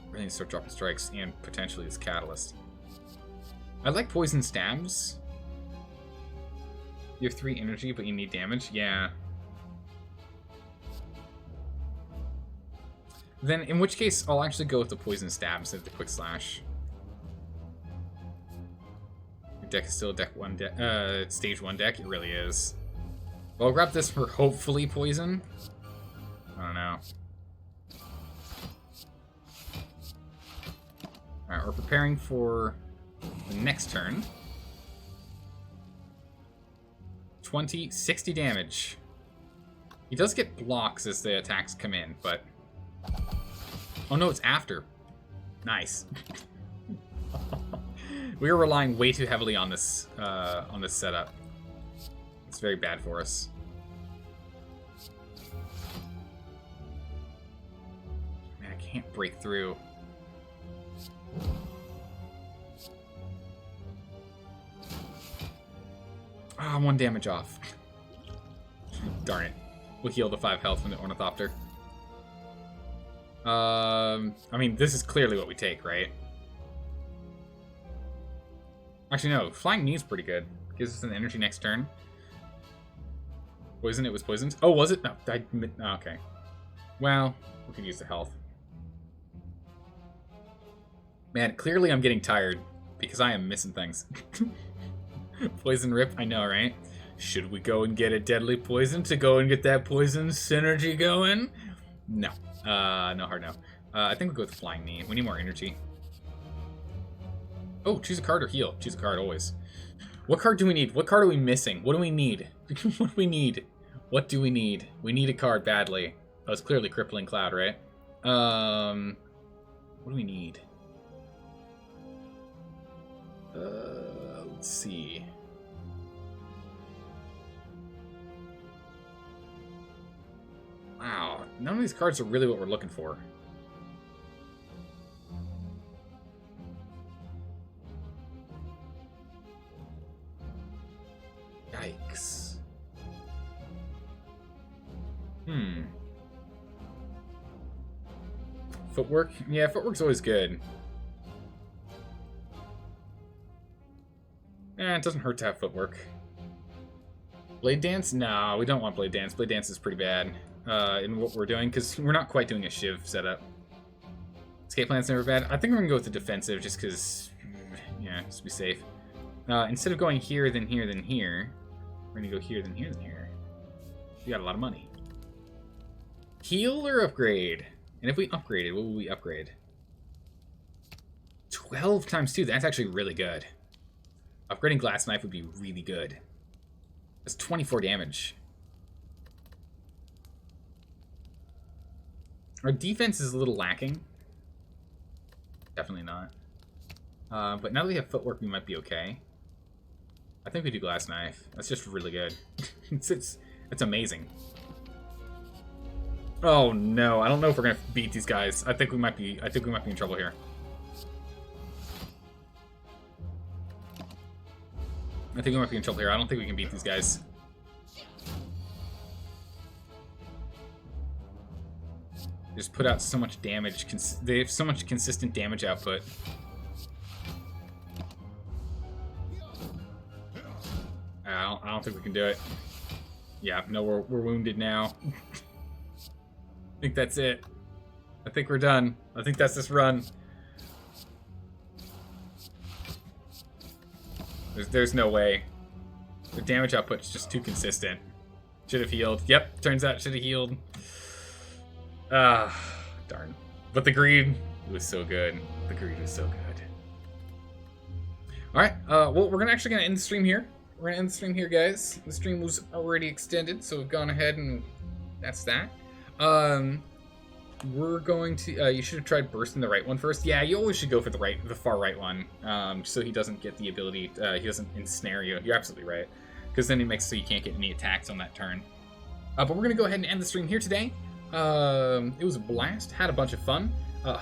Really need to start dropping strikes and potentially this Catalyst. I like Poison Stabs. You have 3 energy, but you need damage? Yeah. Then, in which case, I'll actually go with the Poison Stabs instead of the Quick Slash. Your deck is still a stage 1 deck? It really is. Well, I'll grab this for hopefully poison. I don't know. Alright, we're preparing for the next turn. 60 damage. He does get blocks as the attacks come in, but... Oh no, it's after. Nice. We are relying way too heavily on this setup. It's very bad for us. Man, I can't break through. Ah, 1 damage off. Darn it. We'll heal the 5 health from the Ornithopter. I mean, this is clearly what we take, right? Actually, no. Flying Knee is pretty good. Gives us an energy next turn. Poison, it was poisoned. Oh, was it? No, okay. Well, we can use the health. Man, clearly I'm getting tired because I am missing things. Poison Rip, I know, right? Should we go and get a deadly poison to go and get that poison synergy going? No. No hard no. I think we'll go with Flying Knee. We need more energy. Oh, choose a card or heal. Choose a card always. What card do we need? What card are we missing? What do we need? What do we need? What do we need? We need a card badly. Oh, it's clearly Crippling Cloud, right? What do we need? Let's see. Wow, none of these cards are really what we're looking for. Yikes. Footwork? Yeah, footwork's always good. It doesn't hurt to have footwork. Blade Dance? No, we don't want Blade Dance. Blade Dance is pretty bad in what we're doing, because we're not quite doing a Shiv setup. Escape Plan's never bad. I think we're going to go with the defensive, just because, yeah, just to be safe. Instead of going here, then here, then here, we're going to go here, then here, then here. We got a lot of money. Heal or upgrade? And if we upgraded, what would we upgrade? 12 times 2, that's actually really good. Upgrading Glass Knife would be really good. That's 24 damage. Our defense is a little lacking. Definitely not. But now that we have footwork, we might be okay. I think we do Glass Knife. That's just really good. It's amazing. Oh no, I don't know if we're gonna beat these guys. I think we might be in trouble here. I think we might be in trouble here. I don't think we can beat these guys. They just put out so much damage. They have so much consistent damage output. I don't think we can do it. Yeah, no, we're wounded now. I think that's it. I think we're done. I think that's this run. There's no way. The damage output's just too consistent. Should have healed. Yep, turns out should have healed. Ah, darn. But the greed was so good. The greed was so good. Alright, well, we're actually gonna end the stream here. We're gonna end the stream here, guys. The stream was already extended, so we've gone ahead and that's that. We're going to, you should have tried bursting the right one first. Yeah, you always should go for the far right one, so he doesn't get the ability, he doesn't ensnare you. You're absolutely right. Because then it makes so you can't get any attacks on that turn. But we're going to go ahead and end the stream here today. It was a blast, had a bunch of fun.